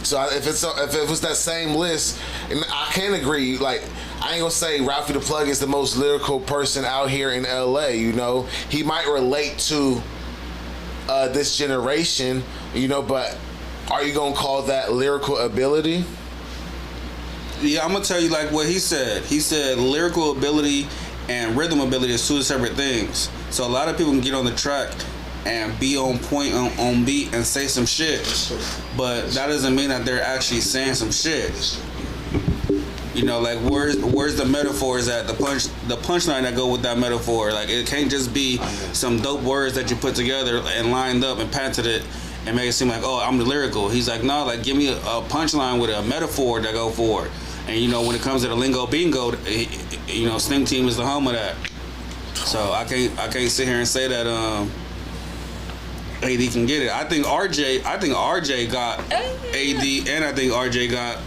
So if it was that same list, and I can agree, like, I ain't gonna say Ralphie the Plug is the most lyrical person out here in LA, you know. He might relate to this generation, you know, but are you gonna call that lyrical ability? Yeah, I'm gonna tell you like what he said. He said lyrical ability and rhythm ability is two separate things. So a lot of people can get on the track and be on point on beat and say some shit, but that doesn't mean that they're actually saying some shit. You know, like where's the metaphors at, the punchline that go with that metaphor? Like, it can't just be some dope words that you put together and lined up and patented it and make it seem like, oh, I'm the lyrical. He's like, no, like, give me a punchline with a metaphor that go for it. And you know, when it comes to the lingo bingo, you know, Sting Team is the home of that. So I can't sit here and say that AD can get it. I think RJ got AD, and I think RJ got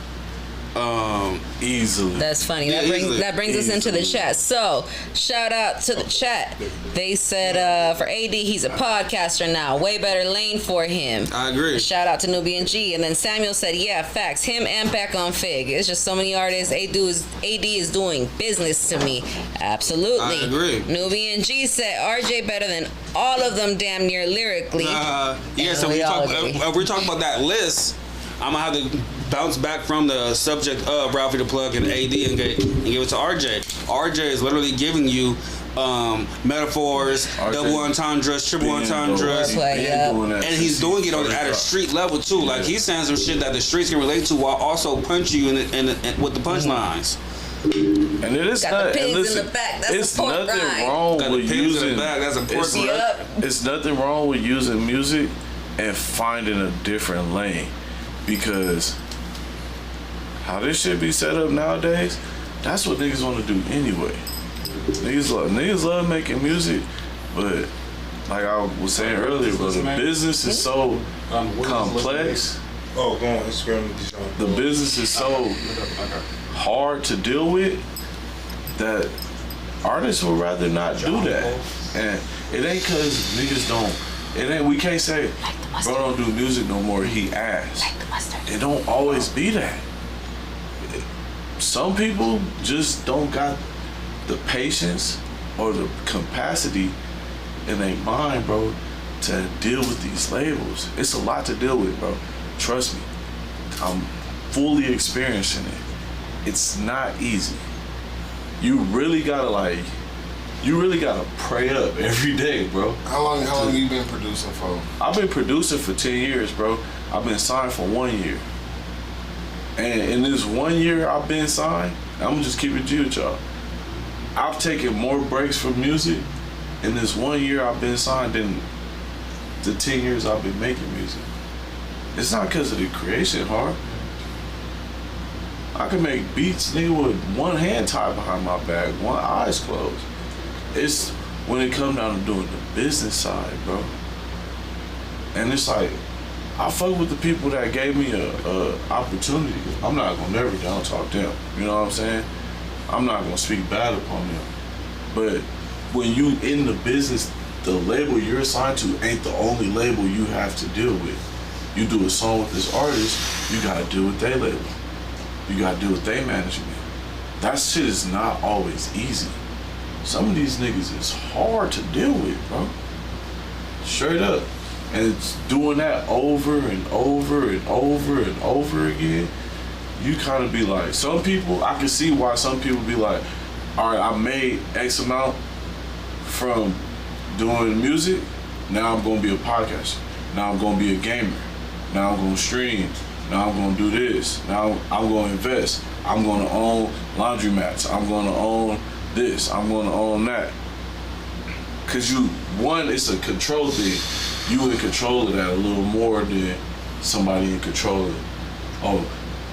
easily. That's funny. That brings us into the chat. So shout out to the chat. They said for AD, he's a podcaster now. Way better lane for him. I agree. Shout out to Nubian G. And then Samuel said, yeah, facts. Him and back on Fig. It's just so many artists. AD is doing business to me. Absolutely. I agree. Nubian G said RJ better than all of them damn near lyrically. Yeah, so we're talking about that list. I'm gonna have to bounce back from the subject of Ralphie the Plug and AD and give it to RJ. RJ is literally giving you metaphors, double entendres, triple entendres, and he's doing it at a street level too. Like, he's saying some shit that the streets can relate to while also punching you with the punchlines. And it is got the pigs in the back. That's it's the pork nothing rind. wrong Got with the pigs using. in the back. That's a pork rind. It's nothing wrong with using music and finding a different lane, because how this shit be set up nowadays, that's what niggas want to do anyway. Niggas love making music, but like I was saying earlier, bro, the business is so complex. Oh, go on Instagram. The business is so hard to deal with that artists would rather not do that. And it ain't cause niggas don't. We can't say, bro don't do music no more, he ass. It don't always be that. Some people just don't got the patience or the capacity in their mind, bro, to deal with these labels. It's a lot to deal with, bro. Trust me. I'm fully experiencing it. It's not easy. You really gotta pray up every day, bro. How long you been producing for? I've been producing for 10 years, bro. I've been signed for 1 year. And in this 1 year I've been signed, I'm gonna just keep it G with y'all. I've taken more breaks from music in this 1 year I've been signed than the 10 years I've been making music. It's not because of the creation hard. I can make beats, nigga, with one hand tied behind my back, one eyes closed. It's when it comes down to doing the business side, bro. And it's like, I fuck with the people that gave me a opportunity. I'm not gonna never down talk them. You know what I'm saying? I'm not gonna speak bad upon them. But when you in the business, the label you're assigned to ain't the only label you have to deal with. You do a song with this artist, you gotta deal with their label. You gotta deal with their management. That shit is not always easy. Some of these niggas is hard to deal with, bro. Straight up. And it's doing that over and over and over and over again. You kind of be like, some people, I can see why some people be like, all right, I made X amount from doing music. Now I'm gonna be a podcaster. Now I'm gonna be a gamer. Now I'm gonna stream. Now I'm gonna do this. Now I'm gonna invest. I'm gonna own laundromats. I'm gonna own this. I'm gonna own that. Cause it's a control thing. You in control of that a little more than somebody in control of it. Oh,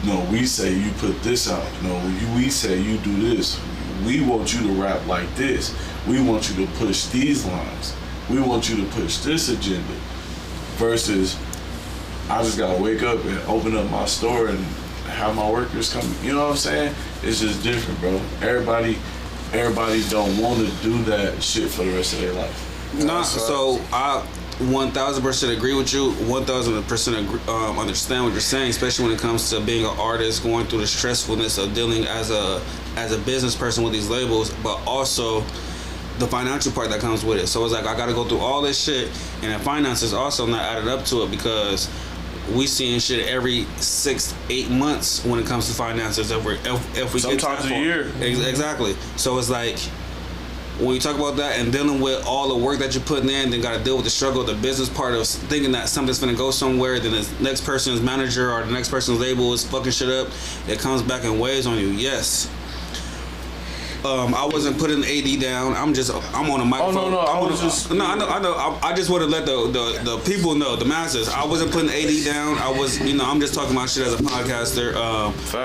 no, we say you put this out. No, we say you do this. We want you to rap like this. We want you to push these lines. We want you to push this agenda. Versus, I just gotta wake up and open up my store and have my workers come. You know what I'm saying? It's just different, bro. Everybody don't want to do that shit for the rest of their life. Nah, so I 1000% agree with you. 1000% understand what you're saying, especially when it comes to being an artist, going through the stressfulness of dealing as a business person with these labels, but also the financial part that comes with it. So it's like I got to go through all this shit, and the finances also not added up to it because we seeing shit every 6-8 months when it comes to finances. If we sometimes get a year. Exactly. So it's like, when you talk about that and dealing with all the work that you're putting in, then got to deal with the struggle, the business part of thinking that something's going to go somewhere, then the next person's manager or the next person's label is fucking shit up, it comes back and weighs on you. Yes. I wasn't putting AD down. I'm on a microphone. Oh, no, I know. I just want to let the people know, the masses. I wasn't putting AD down. I'm just talking about shit as a podcaster.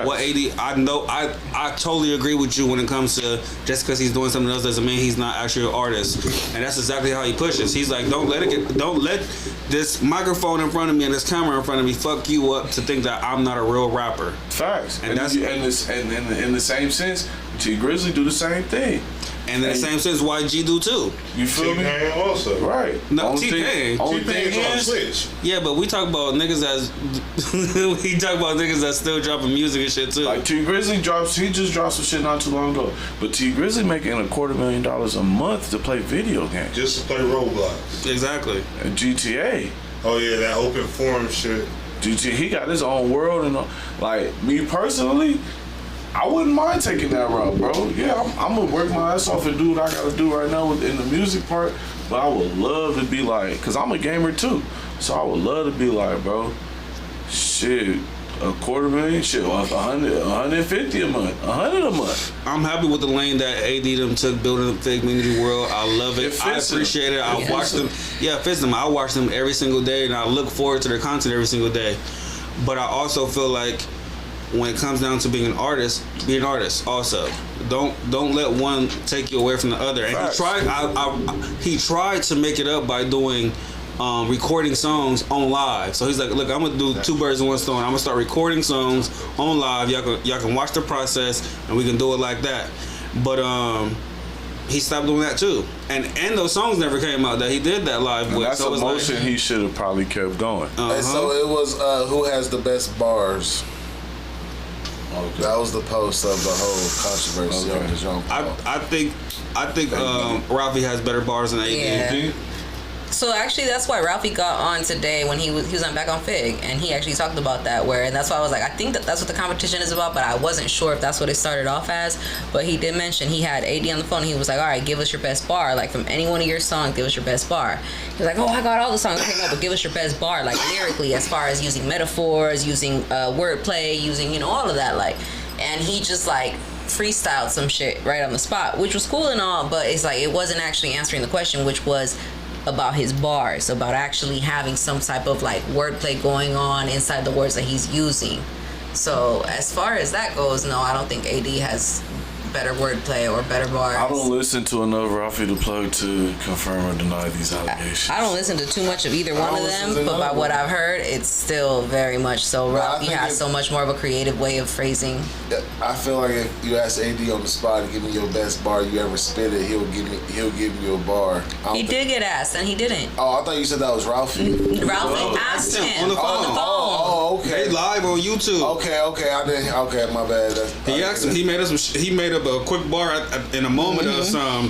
What AD? I know. I totally agree with you when it comes to just because he's doing something else doesn't mean he's not actually an artist. And that's exactly how he pushes. He's like, don't let this microphone in front of me and this camera in front of me fuck you up to think that I'm not a real rapper. Facts. And in the same sense, T Grizzly do the same thing. And in the same sense, YG do too. You feel me? T-Pain also. Right. No, T-Pain. Only thing is, yeah, but we talk about niggas that still dropping music and shit too. like T Grizzly he just dropped some shit not too long ago. But T Grizzly making $250,000 a month to play video games. Just to play Roblox. Exactly. And GTA. Oh yeah, that open forum shit. GTA, he got his own world and like me personally, I wouldn't mind taking that route, bro. Yeah, I'm gonna work my ass off and do what I gotta do right now in the music part. But I would love to be like, cause I'm a gamer too, so I would love to be like, bro, shit, $250,000, shit, 150 a month, 100 a month. I'm happy with the lane that AD them took building the Fake Community World. I love it. I appreciate it. I watch them. Yeah, it fits them. I watch them every single day, and I look forward to their content every single day. But I also feel like, when it comes down to being an artist, be an artist also. Don't let one take you away from the other. And he tried to make it up by doing recording songs on live. So he's like, look, I'm gonna do two birds with one stone. I'm gonna start recording songs on live. Y'all can watch the process and we can do it like that. But he stopped doing that too. And those songs never came out that he did that live with. That's so a motion he should have probably kept going. And so it was who has the best bars Okay. That was the post of the whole controversy on the Jean Paul. I think Ralphie has better bars than AD. Yeah. So actually, that's why Ralphie got on today when he was on Back on Fig, and he actually talked about that. And that's why I was like, I think that's what the competition is about, but I wasn't sure if that's what it started off as. But he did mention he had AD on the phone. And he was like, all right, give us your best bar, like from any one of your songs, give us your best bar. He was like, oh, I got all the songs. Okay, no, but give us your best bar, like lyrically, as far as using metaphors, using wordplay, using all of that, like. And he just like freestyled some shit right on the spot, which was cool and all, but it's like it wasn't actually answering the question, which was about his bars, about actually having some type of like wordplay going on inside the words that he's using. So as far as that goes, no, I don't think AD has better wordplay or better bars. I don't listen to enough Ralphie the Plug to confirm or deny these allegations. I don't listen to too much of either one of them, but by what I've heard, it's still very much so. Ralphie has so much more of a creative way of phrasing. I feel like if you ask AD on the spot to give me your best bar you ever spit it, he'll give you a bar. He did get asked, and he didn't. Oh, I thought you said that was Ralphie. Ralphie asked him on the phone. Oh, okay. They live on YouTube. Okay, I didn't. Okay, my bad. He asked him. He made up a quick bar in a moment of some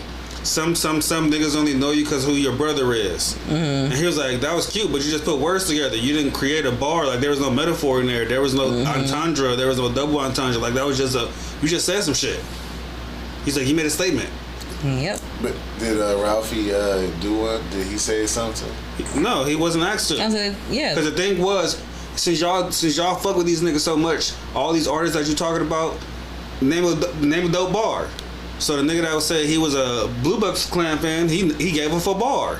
niggas only know you because who your brother is. And he was like, that was cute, but you just put words together. You didn't create a bar. Like there was no metaphor in there. There was no entendre. There was no double entendre. Like that was just you just said some shit. He's like, he made a statement. Yep. But did Ralphie do one? Did he say something? No, he wasn't asked to. I said, yeah. Because the thing was, since y'all fuck with these niggas so much, all these artists that you talking about, name a dope bar. So the nigga that was saying he was a Blue Bucks Clan fan, he gave him a bar.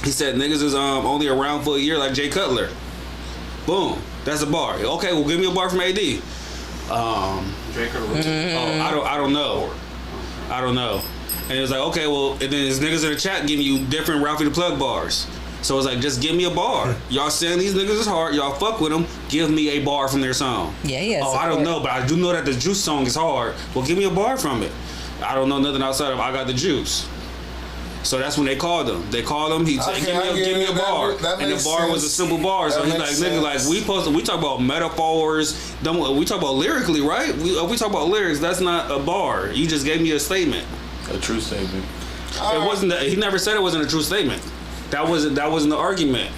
He said niggas is only around for a year like Jay Cutler. Boom, that's a bar. Okay, well give me a bar from AD. Jay Cutler. Oh, I don't know. And it was like, okay, well, and then there's niggas in the chat giving you different Ralphie the Plug bars. So it's like, just give me a bar. Y'all saying these niggas is hard. Y'all fuck with them. Give me a bar from their song. Yeah. Oh, I don't know, but I do know that the Juice song is hard. Well, give me a bar from it. I don't know nothing outside of I Got the Juice. So that's when they called him. He said, give me a bar. And the bar was a simple bar. So he's like, nigga, like we talk about metaphors. We talk about lyrically, right? We talk about lyrics. That's not a bar. You just gave me a statement. A true statement. It wasn't. He never said it wasn't a true statement. That wasn't the argument.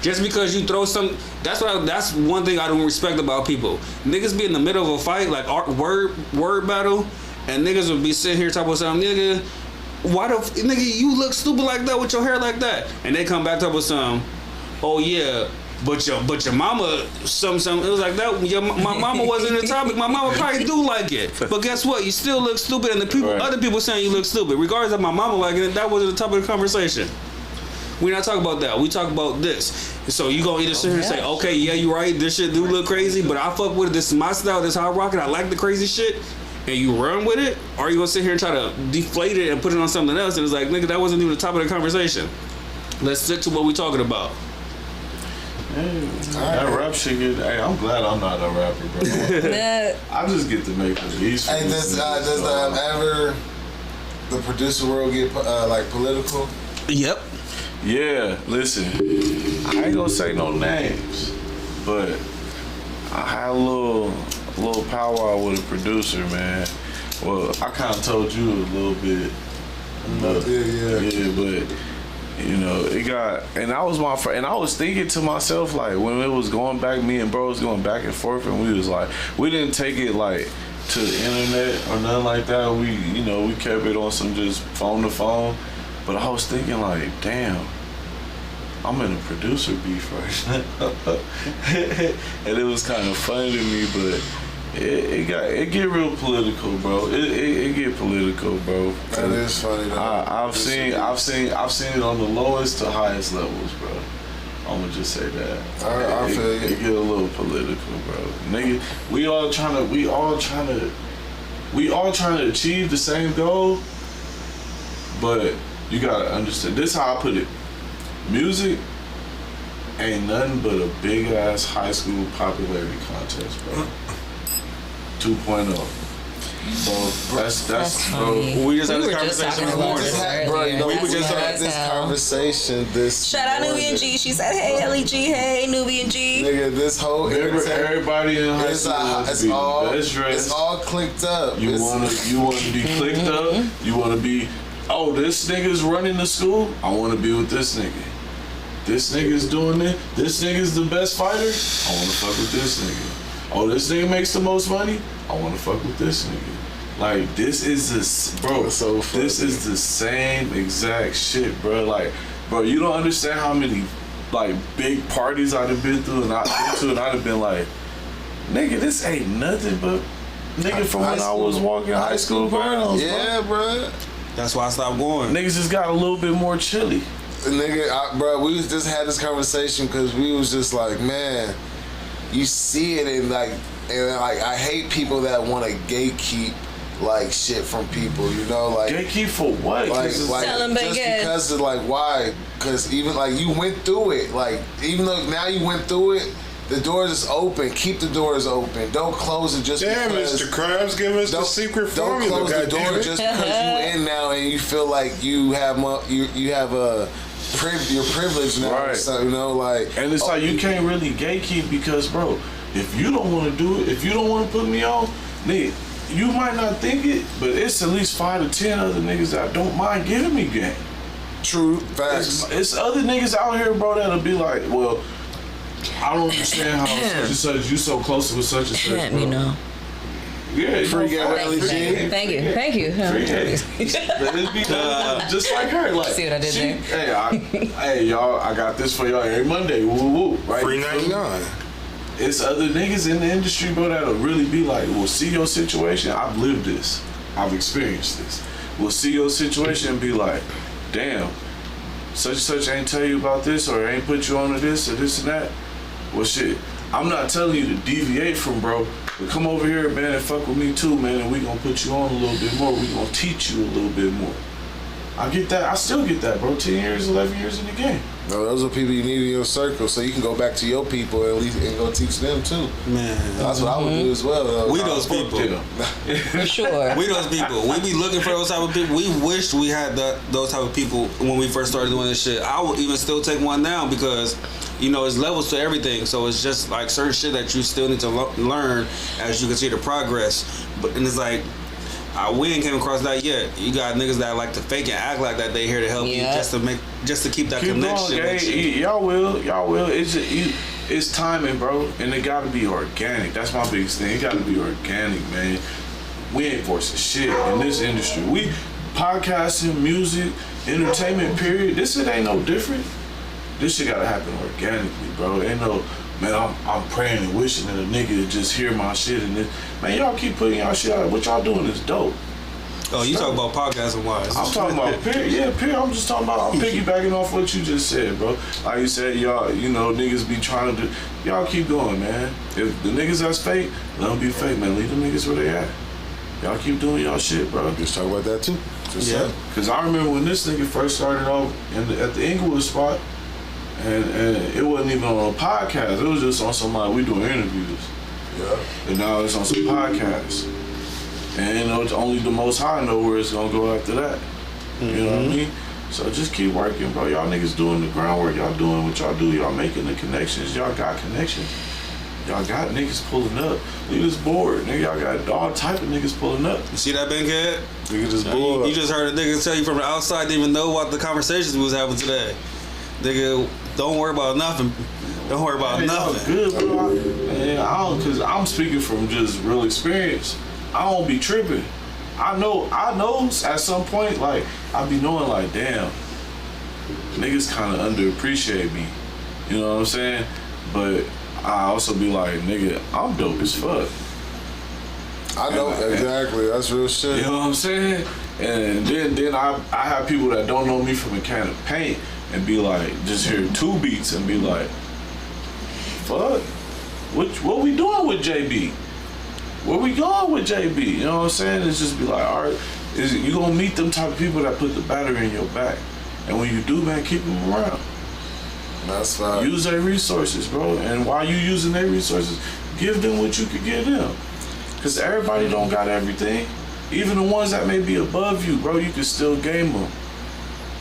Just because you throw some, that's one thing I don't respect about people. Niggas be in the middle of a fight, like word battle, and niggas would be sitting here talking about something, nigga. Why nigga you look stupid like that with your hair like that? And they come back up with some, oh yeah, but your mama some. It was like that. My mama wasn't the topic. My mama probably do like it, but guess what? You still look stupid, and other people saying you look stupid, regardless of my mama liking it. That wasn't the topic of the conversation. We're not talking about that. We talk about this. So you gonna either sit here and say, okay, yeah, you right, this shit do look crazy, but I fuck with it. This is my style. This is how I rock it. I like the crazy shit, and you run with it, or you gonna sit here and try to deflate it and put it on something else? And it's like, nigga, that wasn't even the top of the conversation. Let's stick to what we talking about. Hey, that rap shit get. Hey, I'm glad I'm not a rapper, bro. I just get to make the beats. Hey, does ever the producer world get like political? Yep. Yeah, listen, I ain't gonna say no names, but I had a little powwow with a producer, man. Well, I kind of told you a little bit. Yeah, but you know, it got, and I was and I was thinking to myself, like, when it was going back, me and bro was going back and forth, and we was like, we didn't take it like to the internet or nothing like that. We kept it on some just phone to phone. But I was thinking like, damn, I'm in a producer beef right now. And it was kind of funny to me, but it get real political, bro. It get political, bro. That is funny though. I've seen it on the lowest to highest levels, bro. I'm gonna just say that. I feel you. It get a little political, bro. Nigga, we all trying to achieve the same goal, but you gotta understand, this is how I put it. Music ain't nothing but a big ass high school popularity contest, bro. 2.0. That's funny. We just had We this were just conversation talking this about morning. this earlier. Bro, you know, That's we just funny had as this hell. conversation this Shout out morning. Nubian G. She said, "Hey, Ellie G. Hey, Nubian G." Nigga, this whole everybody in high school wants to be the best dressed. It's all clicked up. You wanna be clicked up. You wanna be, oh, this nigga's running the school. I wanna be with this nigga. This nigga's doing it. This nigga's the best fighter. I wanna fuck with this nigga. Oh, this nigga makes the most money. I wanna fuck with this nigga. Like, this is this, bro. That's so funny. This is the same exact shit, bro. Like, bro, you don't understand how many like big parties I'd have been through, and I'd have been like, nigga, this ain't nothing but nigga from when I was walking high school grounds. Yeah, bro. That's why I stopped going. Niggas just got a little bit more chilly. Nigga, bro, we just had this conversation because we was just like, man, you see it and I hate people that want to gatekeep like shit from people, you know, like gatekeep for what? Like Tell them just because of like why? Because even like you went through it, like even though now you went through it, the doors is open. Keep the doors open. Don't close it just Damn, because. Mr. Krabs, give us the secret formula. Don't close the door goddammit. just because you in now and you feel like you have your privilege now, Right. so, you know, like. And it's like you can't really gatekeep because, bro, if you don't want to do it, if you don't want to put me on, nigga, you might not think it, but it's at least 5 to 10 other niggas that don't mind giving me game. True facts. It's other niggas out here, bro, that'll be like, well, I don't understand how such and such, you so close with such and such, bro. You know. Yeah, Free game, Thank you. Free game. But it be just like her, like. See what I did there? Hey, y'all, I got this for y'all every Monday. Woo woo, right? Free 99. It's other niggas in the industry, bro, that'll really be like, well, see your situation. I've lived this. I've experienced this. We'll see your situation and be like, damn, such and such ain't tell you about this or ain't put you on to this or this and that. Well, shit, I'm not telling you to deviate from, bro, but come over here, man, and fuck with me too, man, and we gonna put you on a little bit more. We gonna teach you a little bit more. I get that. I still get that, bro. 10 years, 11 years in the game. No, those are people you need in your circle, so you can go back to your people at least and go teach them too. Man, That's what I would do as well. Though. we those people. For sure. We those people. We be looking for those type of people. We wished we had those type of people when we first started doing this shit. I would even still take one now because, you know, it's levels to everything. So it's just like certain shit that you still need to learn as you can see the progress. And it's like, we ain't came across that yet. You got niggas that like to fake and act like that they here to help you just to keep that connection. Going, with you. y'all will. It's timing, bro, and it gotta be organic. That's my biggest thing. It gotta be organic, man. We ain't forcing shit in this industry. We podcasting, music, entertainment. Period. This shit ain't no different. This shit gotta happen organically, bro. Ain't no. Man, I'm praying and wishing that a nigga to just hear my shit and this. Man, y'all keep putting y'all shit out. What y'all doing is dope. Oh, you talking about podcasting wise? I'm talking about period. Yeah, period. I'm just talking about. I'm piggybacking off what you just said, bro. Like you said, y'all, you know, niggas be trying to do. Y'all keep going, man. If the niggas that's fake, let them be fake, man. Leave the niggas where they at. Y'all keep doing y'all shit, bro. Just talk about that too. Just Yeah. Cause I remember when this nigga first started off at the Inglewood spot. And it wasn't even on a podcast. It was just on somebody we doing interviews. Yeah. And now it's on some podcasts. And you know, it's only the Most High know where it's gonna go after that. You know what I mean? So just keep working, bro. Y'all niggas doing the groundwork. Y'all doing what y'all do. Y'all making the connections. Y'all got connections. Y'all got niggas pulling up. Look at this board. Nigga, y'all got all type of niggas pulling up. You see that, Bankhead? Nigga just bored. You just heard a nigga tell you from the outside, didn't even know what the conversations we was having today. Nigga, don't worry about nothing. Don't worry about nothing. Good, bro. Man, cause I'm speaking from just real experience. I don't be tripping. I know at some point, like, I be knowing like, damn, niggas kinda underappreciate me. You know what I'm saying? But I also be like, nigga, I'm dope as fuck. I know, exactly. That's real shit. You know what I'm saying? And then I have people that don't know me from a can of paint and be like, just hear 2 beats and be like, fuck, what we doing with JB? Where we going with JB? You know what I'm saying? It's just be like, all right, you gonna meet them type of people that put the battery in your back. And when you do, man, keep them around. That's fine. Use their resources, bro. And while you using their resources, give them what you could give them. Cause everybody don't got everything. Even the ones that may be above you, bro, you can still game them.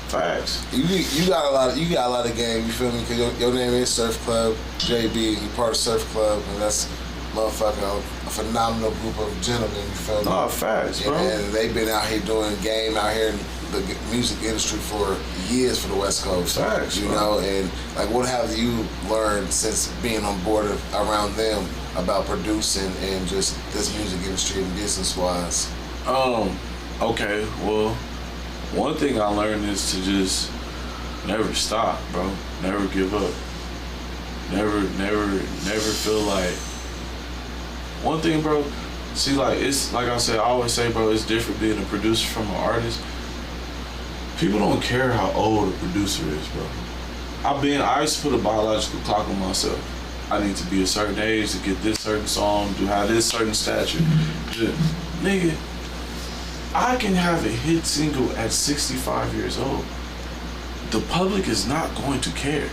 Facts. You got a lot of game. You feel me? Cause your name is SurfKlubJayB. You part of Surf Club, and that's motherfucking a phenomenal group of gentlemen. You feel me? Nah, facts, bro. And they've been out here doing game out here in the music industry for years for the West Coast. Facts, you bro. know, and like, what have you learned since being on board around them about producing and just this music industry and business wise? Okay, well, one thing I learned is to just never stop, bro. Never give up. Never feel like. One thing, bro, see, like, it's like I said, I always say, bro, it's different being a producer from an artist. People don't care how old a producer is, bro. I used to put a biological clock on myself. I need to be a certain age to get this certain song, to have this certain stature. Nigga, I can have a hit single at 65 years old. The public is not going to care.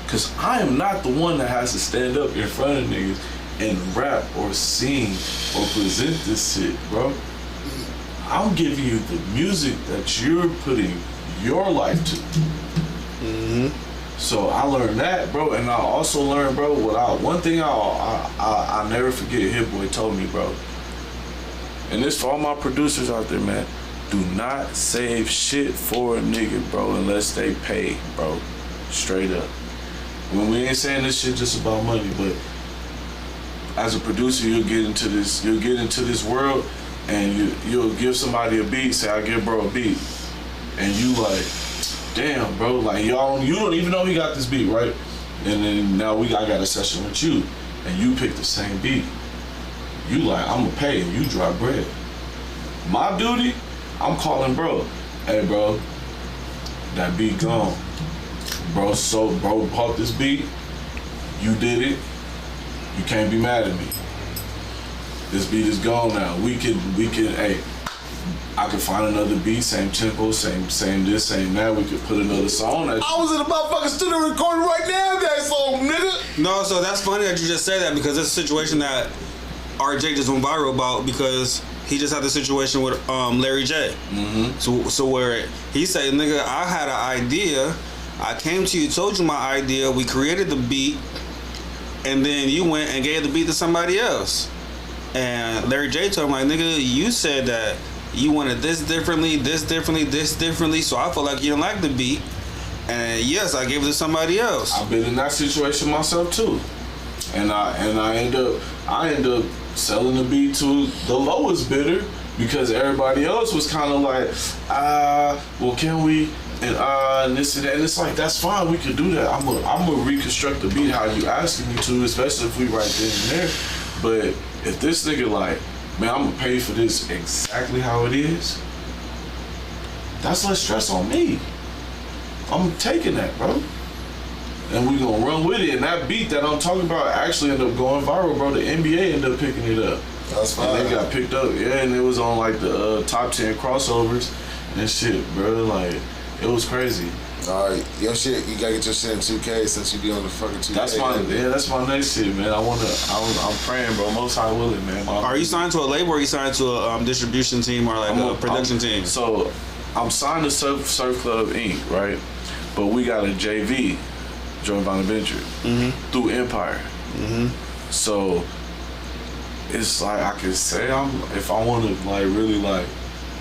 Cause I am not the one that has to stand up in front of niggas and rap or sing or present this shit, bro. I'm giving you the music that you're putting your life to. So I learned that, bro, and I also learned, bro, one thing I never forget Hit Boy told me, bro. And this for all my producers out there, man. Do not save shit for a nigga, bro, unless they pay, bro. Straight up. When we ain't saying this shit just about money, but as a producer, you'll get into this world, and you'll give somebody a beat. Say, I give bro a beat, and you like, damn, bro, like you don't even know he got this beat, right? And then now I got a session with you, and you pick the same beat. You like, I'm gonna pay, and you drop bread. My duty, I'm calling bro. Hey, bro, that beat gone. Bro bought this beat. You did it. You can't be mad at me. This beat is gone now. We can. Hey, I can find another beat, same tempo, same this, same that. We could put another song. I was in the motherfucking studio recording right now that song, nigga. No, so that's funny that you just said that, because it's a situation that RJ just went viral about, because he just had the situation with Larry J. So where he said, nigga, I had an idea. I came to you, told you my idea. We created the beat, and then you went and gave the beat to somebody else. And Larry J told him, like, nigga, you said that you wanted this differently, this differently, this differently, so I felt like you didn't like the beat. And yes, I gave it to somebody else. I've been in that situation myself too. And I end up selling the beat to the lowest bidder, because everybody else was kind of like, well, can we? And this and that. And it's like, that's fine, we could do that. I'm gonna reconstruct the beat how you asking me to, especially if we right then and there. But if this nigga like, man, I'm gonna pay for this exactly how it is, that's less stress on me. I'm taking that, bro. And we gonna run with it. And that beat that I'm talking about actually ended up going viral, bro. The NBA ended up picking it up. That's fine. And they got picked up, yeah, and it was on like the top 10 crossovers and shit, bro. Like, it was crazy. All right, your shit, you gotta get your shit in 2K since you be on the fucking 2K. That's my next shit, man. I'm praying, bro. Most high willing, man. Are you signed to a label, or are you signed to a distribution team, or like a production team? So I'm signed to Surf Club Inc., right? But we got a JV, joint venture, through Empire. So it's like, I could say if I want to like really like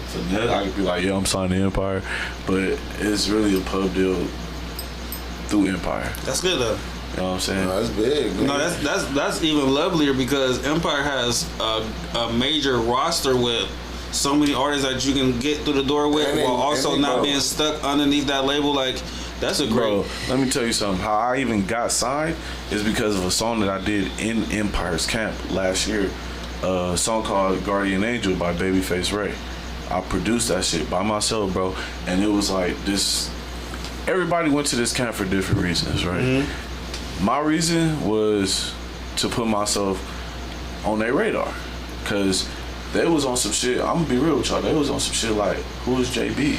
finesse, I could be like, yeah, I'm signed to Empire, but it's really a pub deal through Empire. That's good though. You know what I'm saying? No, that's big, man. No, that's even lovelier, because Empire has a major roster with so many artists that you can get through the door with, while also not being stuck underneath that label. Like, that's a great. Bro, let me tell you something. How I even got signed is because of a song that I did in Empire's camp last year. A song called Guardian Angel by Babyface Ray. I produced that shit by myself, bro. And it was like this. Everybody went to this camp for different reasons, right? My reason was to put myself on their radar. Because they was on some shit. I'm gonna be real with y'all. They was on some shit like, who is JB?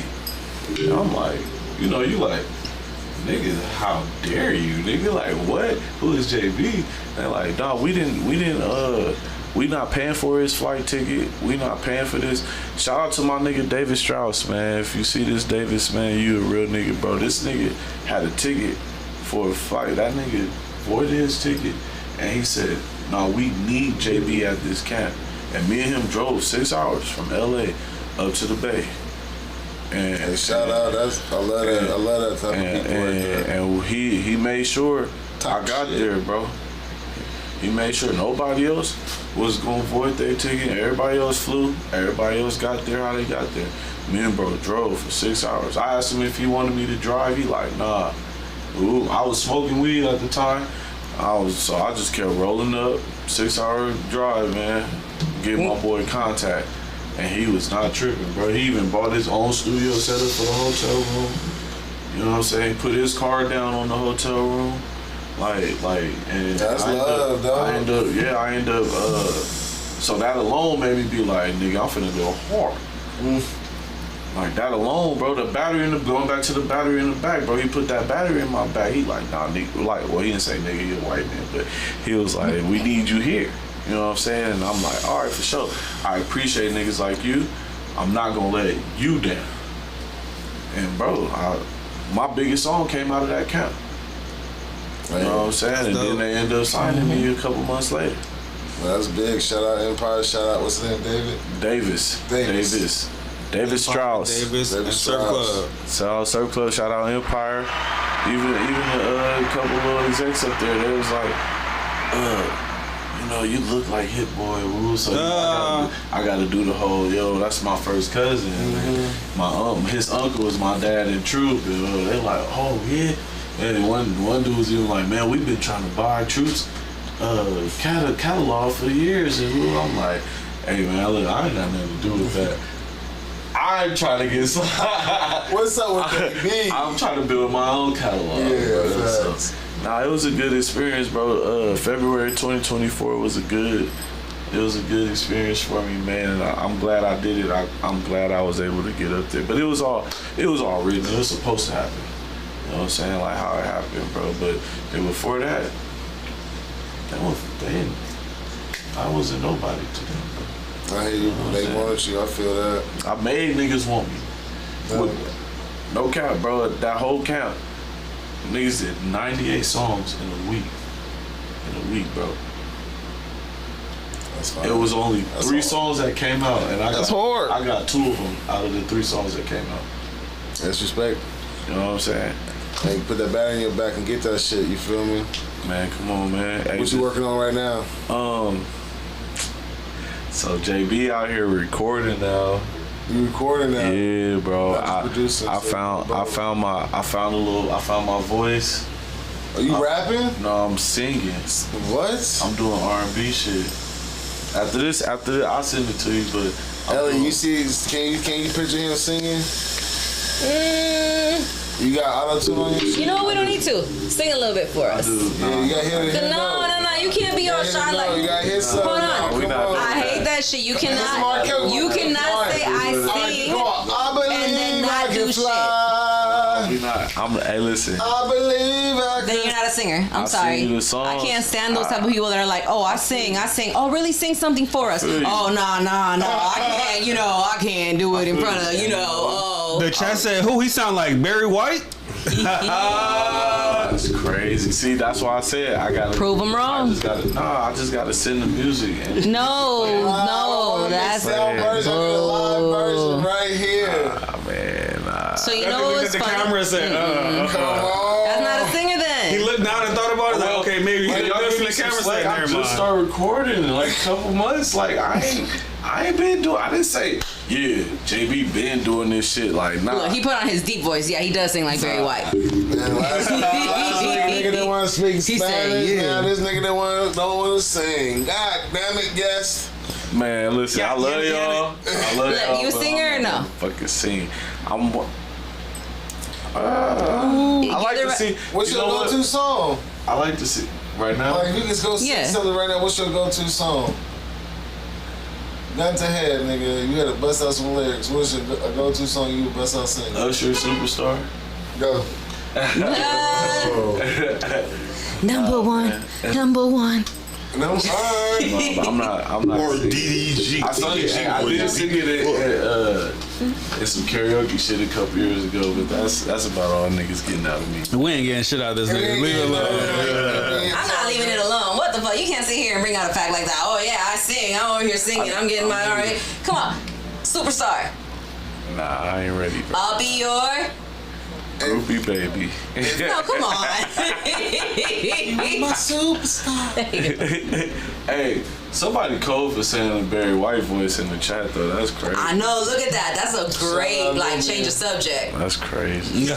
And I'm like, you like, nigga, how dare you, nigga? Like, what? Who is JB? They're like, dog, we not paying for his flight ticket. We not paying for this. Shout out to my nigga David Strauss, man. If you see this Davis, man, you a real nigga, bro. This nigga had a ticket for a flight. That nigga voided his ticket, and he said, no, we need JB at this camp. And me and him drove 6 hours from LA up to the Bay. And shout out, I love that type of people right there. And he made sure I got there, bro. He made sure nobody else was gonna void their ticket. Everybody else flew. Everybody else got there how they got there. Me and bro drove for 6 hours. I asked him if he wanted me to drive. He like, nah. Ooh, I was smoking weed at the time. So I just kept rolling up. 6 hour drive, man. Give my boy contact. And he was not tripping, bro. He even bought his own studio setup for the hotel room. You know what I'm saying? Put his car down on the hotel room. And that's love, dog. I end up, so that alone made me be like, nigga, I'm finna go hard. Like, that alone, bro, the battery going back to the battery in the back, bro, he put that battery in my back. He like, nah, nigga, like, well, he didn't say nigga, he a white man, but he was like, we need you here. You know what I'm saying? And I'm like, all right, for sure. I appreciate niggas like you. I'm not gonna let you down. And bro, my biggest song came out of that camp. You know what I'm saying? And then they ended up signing me a couple months later. Well, that's big. Shout out Empire. Shout out, what's his name, David? David Strauss. Davis and SurfKlub. So SurfKlub, shout out Empire. Even a couple little execs up there, they was like, you know, you look like Hit Boy Woo, so I gotta do the whole, that's my first cousin. Mm-hmm. His uncle was my dad in Troop. They like, oh yeah. And one dude was even like, man, we've been trying to buy Troop's catalog for years. And I'm like, hey man, look, I ain't got nothing to do with that. I'm trying to get some. What's up with that? I'm trying to build my own catalog. Yeah, so, it was a good experience, bro. February 2024 was a good experience for me, man. And I'm glad I did it. I'm glad I was able to get up there. But it was all written. It was supposed to happen. You know what I'm saying? Like how it happened, bro. But before that, I wasn't nobody to them, bro. I hear you. They wanted you. I feel that. I made niggas want me. No cap, bro. That whole camp, niggas did 98 songs in a week, bro. That's fine. It was only 3 songs that came out, and I got 2 of them out of the 3 songs that came out. That's respect. You know what I'm saying? Hey, put that battery in your back and get that shit. You feel me? Man, come on, man. Hey, what you working on right now? So JB out here recording now. You recording now? Yeah, bro. I found my voice. Are you rapping? No, I'm singing. What? I'm doing R&B shit. After this, I'll send it to you. But Ellie, you see? Can you picture him singing? You got auto-tune on your shit? You know what? We don't need to. Sing a little bit for us. Yeah, you got hit. No. You can't be all shy like. You got hit. Hold on. I hate that shit. You cannot say I sing and then not do shit. Hey, listen. I believe I can. Then you're not a singer. I'm sorry. I can't stand those type of people that are like, oh, I sing. Oh, really? Sing something for us. Oh, no. I can't. I can't do it in front of. The chat said, who? He sound like Barry White? That's crazy. See, that's why I said I gotta prove them wrong. I just gotta send the music. No, that's live version right here. Man. So you know what's the funny? camera said, come on. That's not a singer then. He looked down and thought about it. Like, okay, maybe he listen to the camera said, I just started recording in like a couple months. Like I ain't been doing. I didn't say. Yeah, JB been doing this shit like nah. Look, he put on his deep voice. Yeah, he does sing like Barry White. Man, last nigga that want to speak Spanish. Now this nigga that don't want to sing. God damn it, yes. Man, listen, I love y'all. I love y'all. You a singer or no? Fucking sing. I like to see. What's your go-to song? I like to see right now. Like, you can go sing something right now. What's your go-to song? Gun to head, nigga. You gotta bust out some lyrics. What's your go-to song you bust out singing? Usher, Superstar. Go. Number one. No, I'm sorry. I'm not. Or singing. DDG. I did sing it in some karaoke shit a couple years ago, but that's about all niggas getting out of me. We ain't getting shit out of this nigga. Leave it alone. I'm not leaving it alone. What the fuck? You can't sit here and bring out a fact like that. Oh yeah, I sing. I'm over here singing. I'm getting mine already. Come on, superstar. Nah, I ain't ready, bro. I'll be your. Groupie baby. No, come on. My superstar. Hey, somebody cold for saying a Barry White voice in the chat though. That's crazy. I know. Look at that. That's a great change of subject. That's crazy. You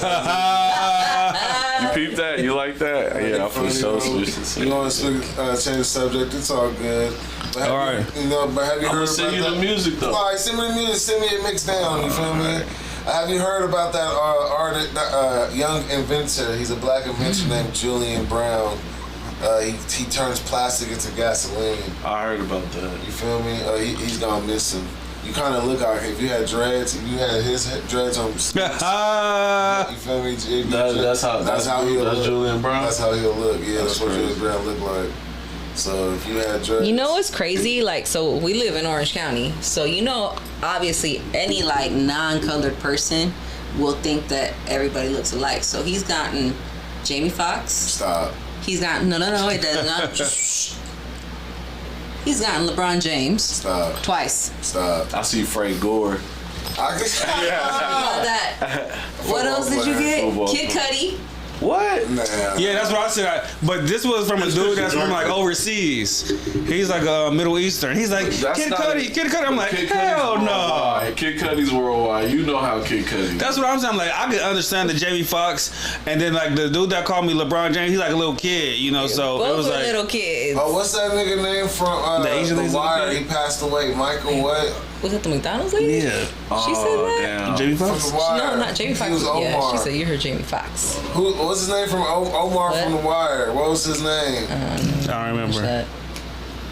peep that? You like that? Yeah, I feel so switched. You want to change the subject? It's all good. But All right. But have you heard about send you that? the music though. All right, send me the music. Send me a mix down. You feel me? Have you heard about that artist, young inventor? He's a black inventor named Julian Brown. He turns plastic into gasoline. I heard about that. You feel me? He's gone missing. You kind of look like if you had dreads, if you had his dreads on. You feel me? That's how he'll look. Julian Brown. That's how he'll look. Yeah, that's what crazy. Julian Brown look like. So if you had dreads, You know what's crazy? Like, so we live in Orange County. So, you know, obviously any like non-colored person will think that everybody looks alike. So he's gotten Jamie Foxx. Stop. He's gotten, no, it does not. He's gotten LeBron James. Stop. Twice. Stop. I see Frank Gore. I guess. That. What else did you get? Football. Kid Cudi. What? Nah. Yeah, that's what I said. But this was from a dude that's from like overseas. He's like a Middle Eastern. He's like, Kid Cudi. I'm like, hell no. Kid Cudi's worldwide. You know how Kid Cudi. That's what I'm saying. Like, I could understand the Jamie Foxx, and then like the dude that called me LeBron James, he's like a little kid, you know. So Both it was are like little kids. Oh, what's that nigga name from The Asian The lady? Wire? He passed away. Michael what? Was it the McDonald's lady? yeah, She said that? Damn. Jamie From Foxx. The Wire. No, not Jamie Foxx. He was Omar. Yeah, she said you heard Jamie Foxx. What's his name from Omar What? from The Wire? What was his name? I don't remember.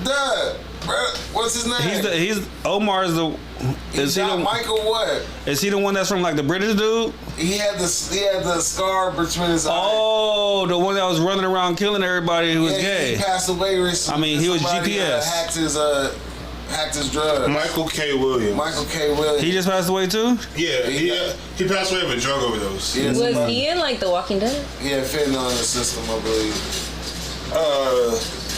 Dad, what's his name? He's Omar is the. Is he the Michael what? Is he the one that's from like the British dude? He had the scar between his eyes. Oh, the one that was running around killing everybody who was gay. He passed away recently. I mean, he was Somebody, GPS. hacked his drugs. Michael K. Williams. He just passed away too? Yeah, he passed away of a drug overdose. Yeah, Was somebody- he in like The Walking Dead? He had fentanyl in the system, I believe.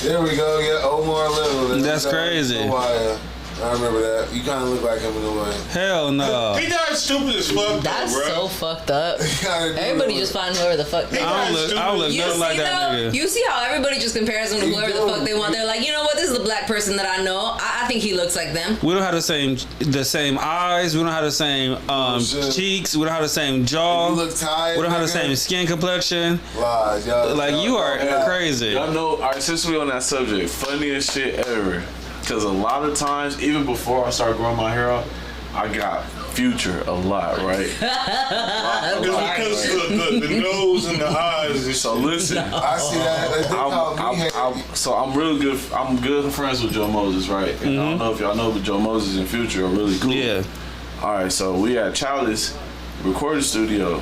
There we go. Yeah, Omar Little. That's crazy. The Wire. I remember that. You kind of look like him in a way. Hell no. He died stupid as fuck. That's bro. so fucked up. Everybody just find whoever the fuck they I want. don't look You nothing see like that nigga. You see how everybody just compares him to whoever the fuck they want. They're like, you know what? This is the black person that I know. I think he looks like them. We don't have the same eyes. We don't have the same cheeks. We don't have the same jaw. You look tired. We don't have the nigga. same skin complexion. Lies, y'all. Like you are crazy. Y'all know, alright, since we on that subject, funniest shit ever. Because a lot of times, even before I started growing my hair out, I got Future a lot, right? Because the nose and the eyes. And So listen, I see that. so I'm real good. I'm good friends with Joe Moses, right? And I don't know if y'all know, but Joe Moses and Future are really cool. Yeah. All right, so we at Childish recording studio.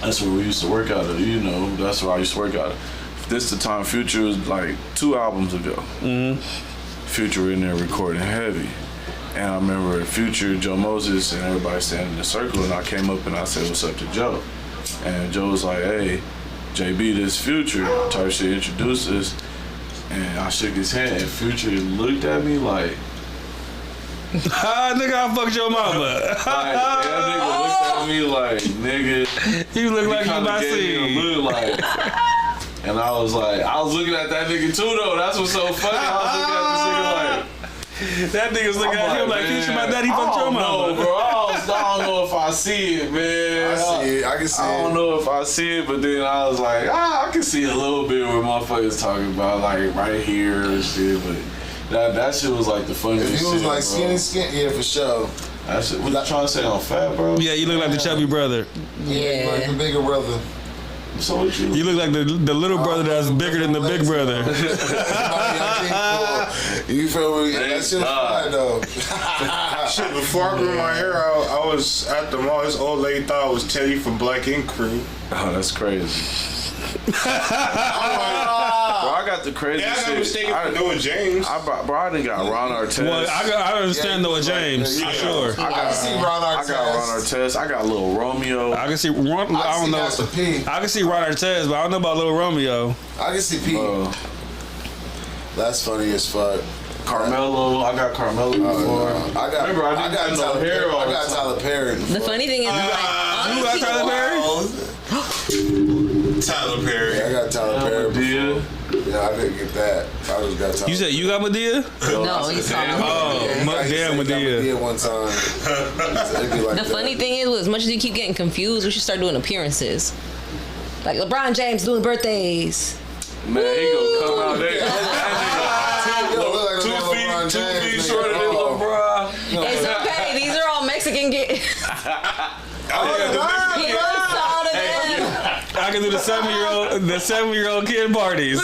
That's where we used to work out of. You know, that's where I used to work out of. This the time Future was like 2 albums ago. Future in there recording heavy. And I remember Future, Joe Moses, and everybody standing in a circle, and I came up and I said, what's up to Joe? And Joe was like, hey, JB, this Future, type shit, introduced us. And I shook his hand, and Future looked at me like, Nigga, I fucked your mama. that nigga looked at me like, nigga, You look like you kinda my gave me a seed. look like, and I was looking at that nigga too though. That's what's so funny. I was looking at this nigga like, That nigga's looking at him like, Future, my daddy fucked your mama. bro. I don't know if I see it, man. I see it. I can see it. I don't know if I see it, but then I was like, I can see a little bit where motherfuckers talking about like right here and shit, but that shit was like the funniest If shit. he was like bro. skinny, yeah, for sure. That shit, what you trying to say on fat, bro? Yeah, you look like the chubby brother. Yeah. Like the bigger brother. So what you? You look like the little brother that's bigger than the big brother. You feel me? That shit fine though. Shit, before I grew my hair out, I was at the mall. This old lady thought I was Teddy from Black Ink Crew. Oh, that's crazy. Bro, I got the crazy shit. I got mistaken for Noah James. I done got Ron Artest. Well, I understand Noah James, for sure. I can see Ron Artest. I got Ron Artest. I got Lil Romeo. I can see Ron. I don't know. I can see Ron Artest, but I don't know about Lil Romeo. I can see Pete. That's funny as fuck. Carmelo, I got Carmelo before. I got Tyler Perry. I got Tyler Perry. The funny thing is, You got Tyler Perry? Tyler Perry. Yeah, I got Tyler Perry before. Yeah, I didn't get that. I just got Tyler. You said you got Medea? No, he's talking about. Oh, damn Medea. One time. The funny thing is, as much as you keep getting confused, we should start doing appearances. Like LeBron James doing birthdays. Man, he gonna come out there. 2 feet shorter than LeBron. It's okay. These are all Mexican kids. I can do the 7-year-old kid parties.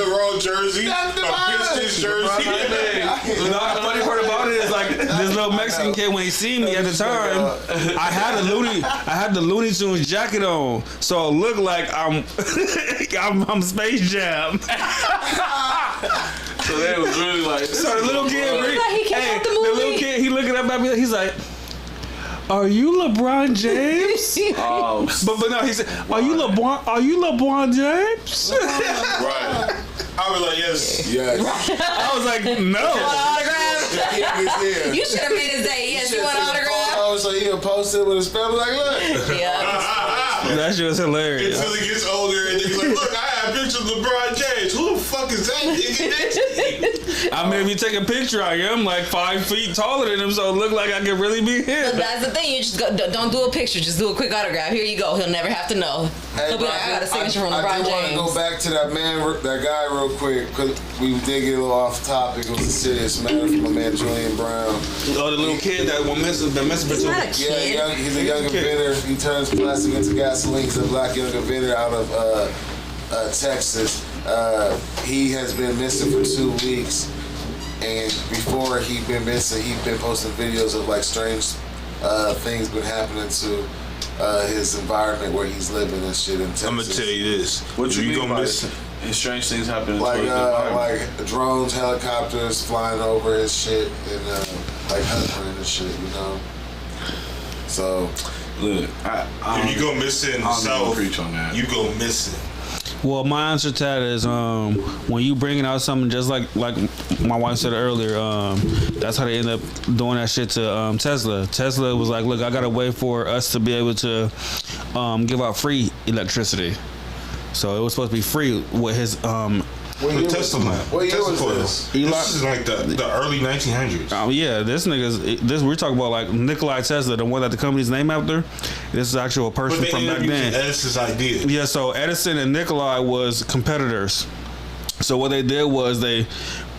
Roll jersey, a Pistons jersey. The funny part about it is like this little Mexican kid when he seen me at the time, I had the Looney Tunes jacket on, so it looked like I'm Space Jam. So that was really like. So the little kid, the little kid, he looking up at me, he's like, "Are you LeBron James?" Oh, but no, he said, "Are you LeBron James?" Right. I was like, yes. Yes. I was like, no. Autograph? You should have made his day. Yes, you want an autograph? Oh, so he'll post it with his family like, look. Yeah. That shit was hilarious. Until he gets older and he's like, look, I have pictures of LeBron James. Who the fuck is that nigga next to me? I mean, if you take a picture, I am like 5 feet taller than him, so it looked like I could really be him. But that's the thing. You just don't do a picture. Just do a quick autograph. Here you go. He'll never have to know. Hey, He'll be like, I got a signature from LeBron James. I do want to go back to that guy real quick, because we did get a little off topic. It was a serious matter from my man Julian Brown. Oh, the little kid that went missing for He's not a kid. Yeah, he's a young inventor. He turns plastic into gasoline. He's a black young inventor out of Texas. He has been missing for 2 weeks, and before he'd been missing, he'd been posting videos of like strange things been happening to his environment where he's living and shit in Texas. I'm gonna tell you this. what you gonna mean miss? strange things happen? Like drones, helicopters flying over his shit and like hovering and shit, you know. So look, If you go missing in the South, preach on that. you go missing. Well, my answer to that is when you bringing out something just like my wife said earlier, that's how they end up doing that shit to Tesla. Tesla was like, look, I got to wait for us to be able to give out free electricity. So it was supposed to be free with his Tesla man. What year was this? Eli- This is like the early 1900s. yeah, this we're talking about like Nikola Tesla, the one that the company's named after. This is actually a person But from they back ended up using then. Edison's idea. Yeah, so Edison and Nikola was competitors. So what they did was they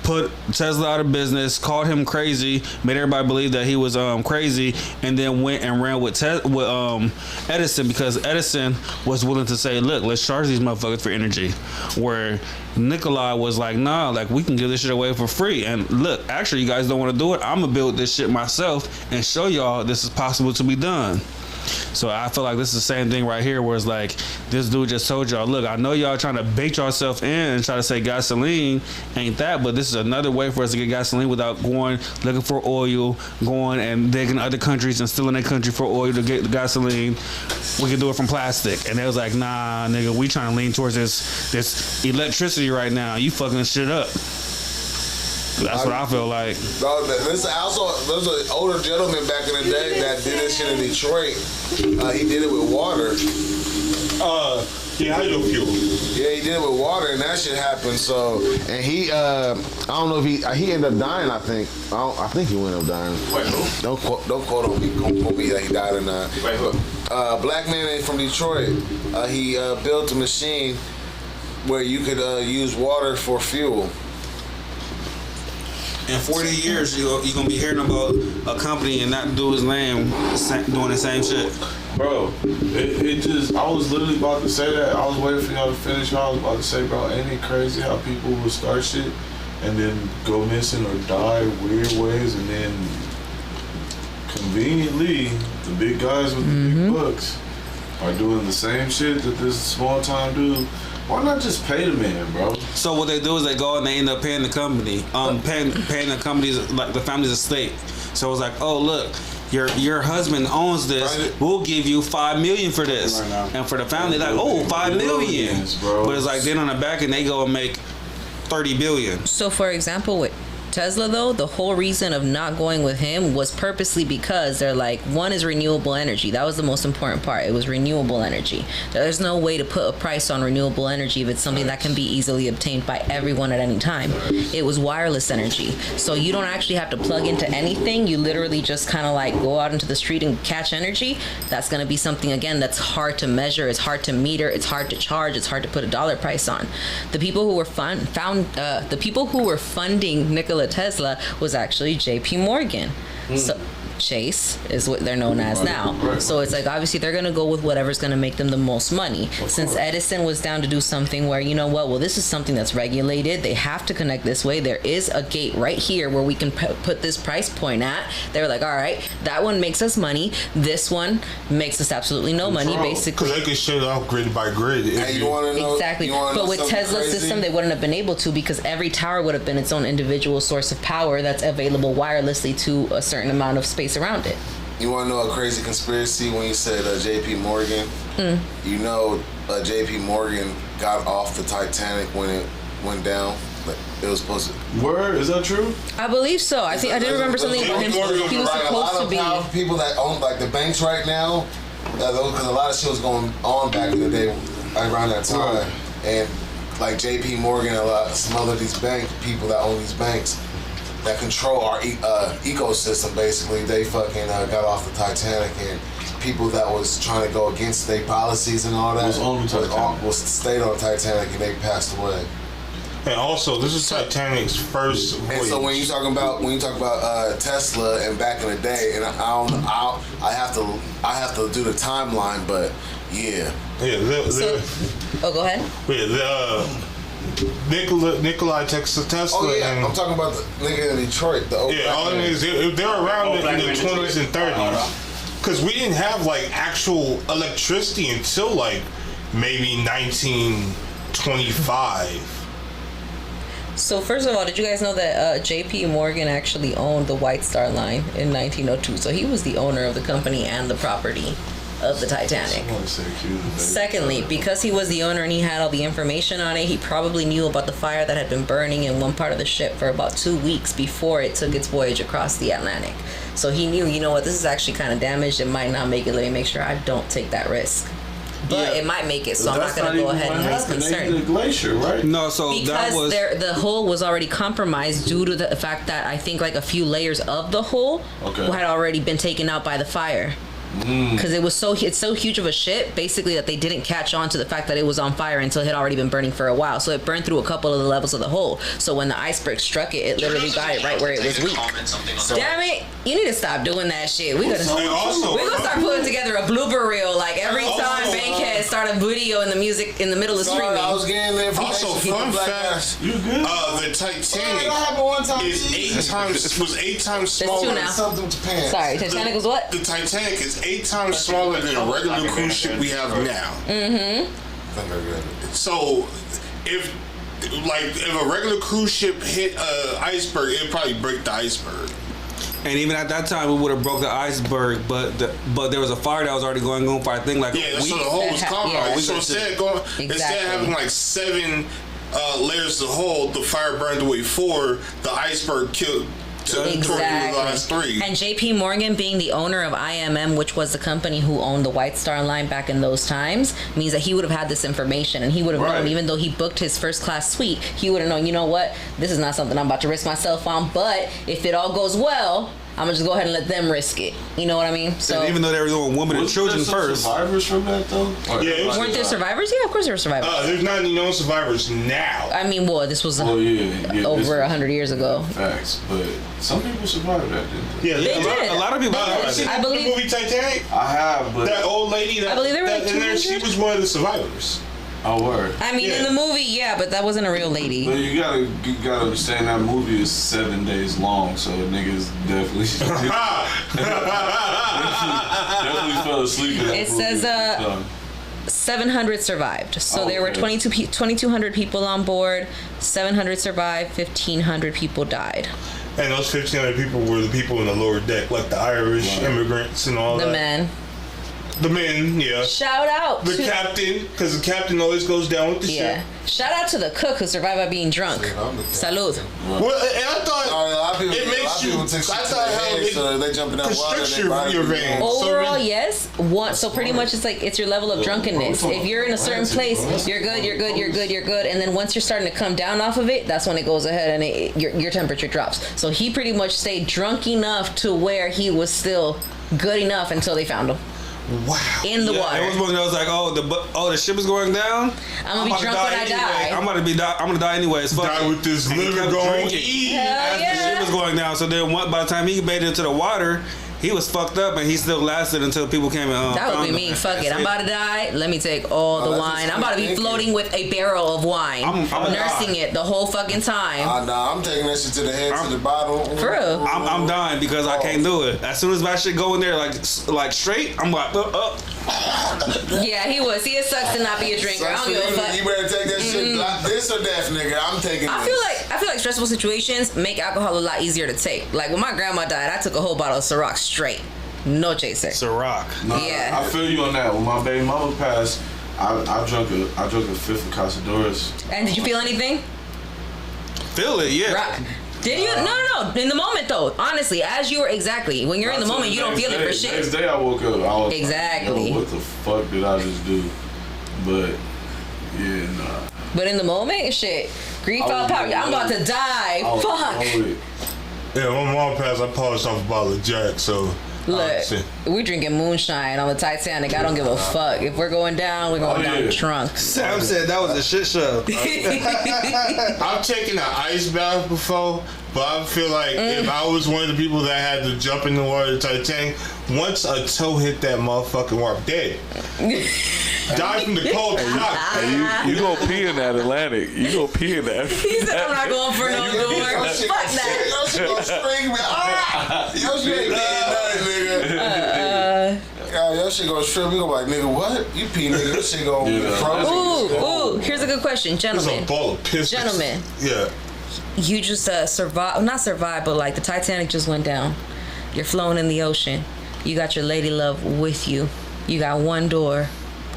put Tesla out of business, called him crazy, made everybody believe that he was crazy, and then went and ran with Edison, because Edison was willing to say, look, let's charge these motherfuckers for energy. Where Nikola was like, nah, like we can give this shit away for free. And look, actually, you guys don't want to do it. I'm gonna build this shit myself and show y'all this is possible to be done. So I feel like this is the same thing right here, where it's like this dude just told y'all, look, I know y'all trying to bait yourself in and try to say gasoline ain't that, but this is another way for us to get gasoline without going looking for oil, going and digging other countries and stealing their country for oil to get the gasoline. We can do it from plastic. And they was like, nah, nigga, we trying to lean towards this electricity right now. You fucking shit up. That's what I feel like. There's an older gentleman back in the day that did this shit in Detroit. He did it with water. Yeah, hydrofuel. Yeah, he did it with water, and that shit happened. So, and he, I don't know if he ended up dying. I think he ended up dying. Wait, who? Don't quote on me that he died or not. Wait, who? Black man from Detroit. He built a machine where you could use water for fuel. In 40 years, you're gonna be hearing about a company and not do his name doing the same shit. Bro, it just, I was literally about to say that. I was waiting for y'all to finish. I was about to say, bro, ain't it crazy how people will start shit and then go missing or die weird ways, and then conveniently, the big guys with the big bucks are doing the same shit that this small time dude. Why not just pay the man, bro? So what they do is they go and they end up paying the company, paying the company's, like the family's estate. So it's like, oh look, your husband owns this. Right. We'll give you $5 million for this, Right. and for the family, like, oh, $5 million. Bro. But it's like then on the back and they go and make $30 billion. So, for example, with Tesla, though, the whole reason of not going with him was purposely because they're like, one is renewable energy. That was the most important part. It was renewable energy. There's no way to put a price on renewable energy if it's something that can be easily obtained by everyone at any time. It was wireless energy. So you don't actually have to plug into anything. You literally just kind of like go out into the street and catch energy. That's going to be something, again, that's hard to measure. It's hard to meter. It's hard to charge. It's hard to put a dollar price on. The people who were funding Nikola Tesla was actually JP Morgan. So Chase is what they're known as now. So it's like, obviously they're going to go with whatever's going to make them the most money. Since Edison was down to do something where, you know what, well, this is something that's regulated. They have to connect this way. There is a gate right here where we can put this price point at. They're like, all right, that one makes us money. This one makes us absolutely no money, basically. Because they can shut it off grid by grid. Hey, you want to know? Exactly. But with Tesla's system, they wouldn't have been able to, because every tower would have been its own individual source of power that's available wirelessly to a certain amount of space around it. You want to know a crazy conspiracy when you said JP Morgan? You know, JP Morgan got off the Titanic when it went down. It was supposed to. Word, is that true? I believe so. I did remember something about him. He was supposed to be. A lot of people that own like the banks right now, because a lot of shit was going on back in the day around that time, and like JP Morgan, some other these bank people that own these banks that control our ecosystem, basically, they fucking got off the Titanic, and people that was trying to go against state policies and all that was stayed on the Titanic, and they passed away. And also, this is Titanic's first voyage. And so when you talk about Tesla and back in the day, and I have to do the timeline, but yeah. Go ahead. Yeah, Nikola Tesla. Oh yeah, I'm talking about the nigga in Detroit. All the niggas, they're around in the 20s and 30s. Because we didn't have like actual electricity until like maybe 1925. So first of all, did you guys know that JP Morgan actually owned the White Star Line in 1902? So he was the owner of the company and the property of the Titanic. Secondly, because he was the owner and he had all the information on it, he probably knew about the fire that had been burning in one part of the ship for about 2 weeks before it took its voyage across the Atlantic. So he knew, you know what, this is actually kind of damaged. It might not make it. Let me make sure I don't take that risk. But it might make it, so I'm not going to go ahead and raise concern. The glacier, right? No, so because that was the hull was already compromised due to the fact that I think like a few layers of the hull had already been taken out by the fire. Because it's so huge of a ship, basically, that they didn't catch on to the fact that it was on fire until it had already been burning for a while. So it burned through a couple of the levels of the hull. So when the iceberg struck it, it literally got it right where it was weak. Damn it! You need to stop doing that shit. We're gonna start putting together a blooper reel like every time Bankhead start a video in the music in the middle of streaming. I was getting there. Also, fun fact: the Titanic was 8 times smaller. Sorry, Titanic was what? The Titanic is 8 times smaller than a regular cruise ship we have now. So, if a regular cruise ship hit an iceberg, it'd probably break the iceberg. And even at that time, we would have broke the iceberg, but there was a fire that was already going on for I think like a week. So the hull was compromised. So instead of having like 7 layers of hull, the fire burned away 4. The iceberg killed. Exactly. And JP Morgan being the owner of IMM, which was the company who owned the White Star Line back in those times, means that he would have had this information, and he would have known, even though he booked his first class suite, he would have known, you know what, this is not something I'm about to risk myself on, but if it all goes well, I'm gonna just go ahead and let them risk it. You know what I mean? So And even though they were doing women and children first. Survivors from that though? weren't there survivors? Yeah, of course there were survivors. There's not any known survivors now. I mean, this was over 100 years ago. Facts, but some people survived that, didn't they? Yeah, They did. A lot of people. I believe the movie Titanic. I have, but That old lady. I believe there were like in there. She 200. was one of the survivors. oh word. I mean, in the movie, yeah, but that wasn't a real lady. But you gotta understand that movie is 7 days long, so niggas definitely definitely fell asleep in that It movie. says 700 survived. So there were Okay. 2,200 people on board. 700 survived. 1,500 people died. And those 1,500 people were the people in the lower deck, like the Irish immigrants and all The that. men. The men, yeah. Shout out The to captain, because the captain always goes down with the ship. Shout out to the cook who survived by being drunk. Salud. Well, and I thought A lot of people, it makes you. took shit I to thought their how head, so they jump in that water. constricts They body your be veins. gone. Overall, yes. So pretty much it's like it's your level of drunkenness. If you're in a certain place, you're good, and then once you're starting to come down off of it, that's when it goes ahead and your temperature drops. So he pretty much stayed drunk enough to where he was still good enough until they found him. Wow. In the water. It was one of those like, the ship is going down. I'm gonna be drunk when I die. I'm gonna die anyways. Fuck Die it. with this And he liver kept going. drinking Hell as the yeah. ship was going down. So then, by the time he made it into the water, he was fucked up, and he still lasted until people came and That would found be him. me. Fuck it. That's I'm about to die. Let me take all the that's wine. just I'm about to be thinking. floating with a barrel of wine. I'm nursing it the whole fucking time. Nah, I'm taking that shit to the head, to the bottom. For real. I'm dying because I can't do it. As soon as my shit go in there like straight, I'm like Yeah, he was. He sucks to not be a drinker. I don't give a fuck. You better take that shit. Like this or death, nigga. I'm taking I this. feel like stressful situations make alcohol a lot easier to take. Like when my grandma died, I took a whole bottle of Ciroc straight. No chaser. Ciroc. Yeah. I feel you on that. When my baby mama passed, I drunk a fifth of Casadores. And did you feel anything? Feel it, yeah. Right. Did you? No. In the moment, though. Honestly, as you were when you're in the moment, you don't feel it for shit. Next day I woke up, I was Exactly. like, yo, what the fuck did I just do? But yeah, nah. But in the moment, shit. Grief out power. I'm about to die. I was Fuck. on it. Yeah, when my mom passed, I polished off a bottle of Jack, so. Look, shit. we're drinking moonshine on the Titanic. I don't give a fuck. If we're going down, we're going down drunk. Sam said that was a shit show. I've taken an ice bath before, but I feel like if I was one of the people that had to jump in the water of the Titanic, once a toe hit that motherfucking water, dead. Died from the cold shock. Hey, you go pee in that Atlantic. You go pee in that. He said, I'm not going for no door. Fuck that. Yo, shit gonna spring me. Yo, shit ain't peeing nothing, nigga. Yo, your shit gonna shrimp. We gonna be like, nigga, what? You pee, nigga. Your shit gonna frozen. Ooh, here's a good question, There's gentlemen. a ball of piss. Gentlemen. Yeah. You just not survived, but like the Titanic just went down. You're floating in the ocean. You got your lady love with you. You got one door,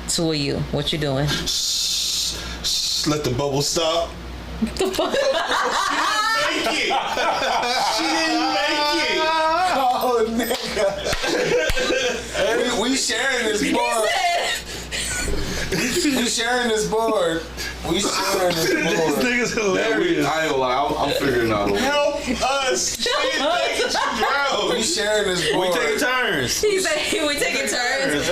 two of you. What you doing? Shh, let the bubble stop. The fuck? Make it. She didn't make it. Oh, nigga. We sharing this board. We sharing this board. We sharing this board. Nigga's hilarious. I ain't gonna lie, I'm figuring out a way. Help us. She didn't make it. She drowned. We sharing this board. We taking turns. He said we taking turns.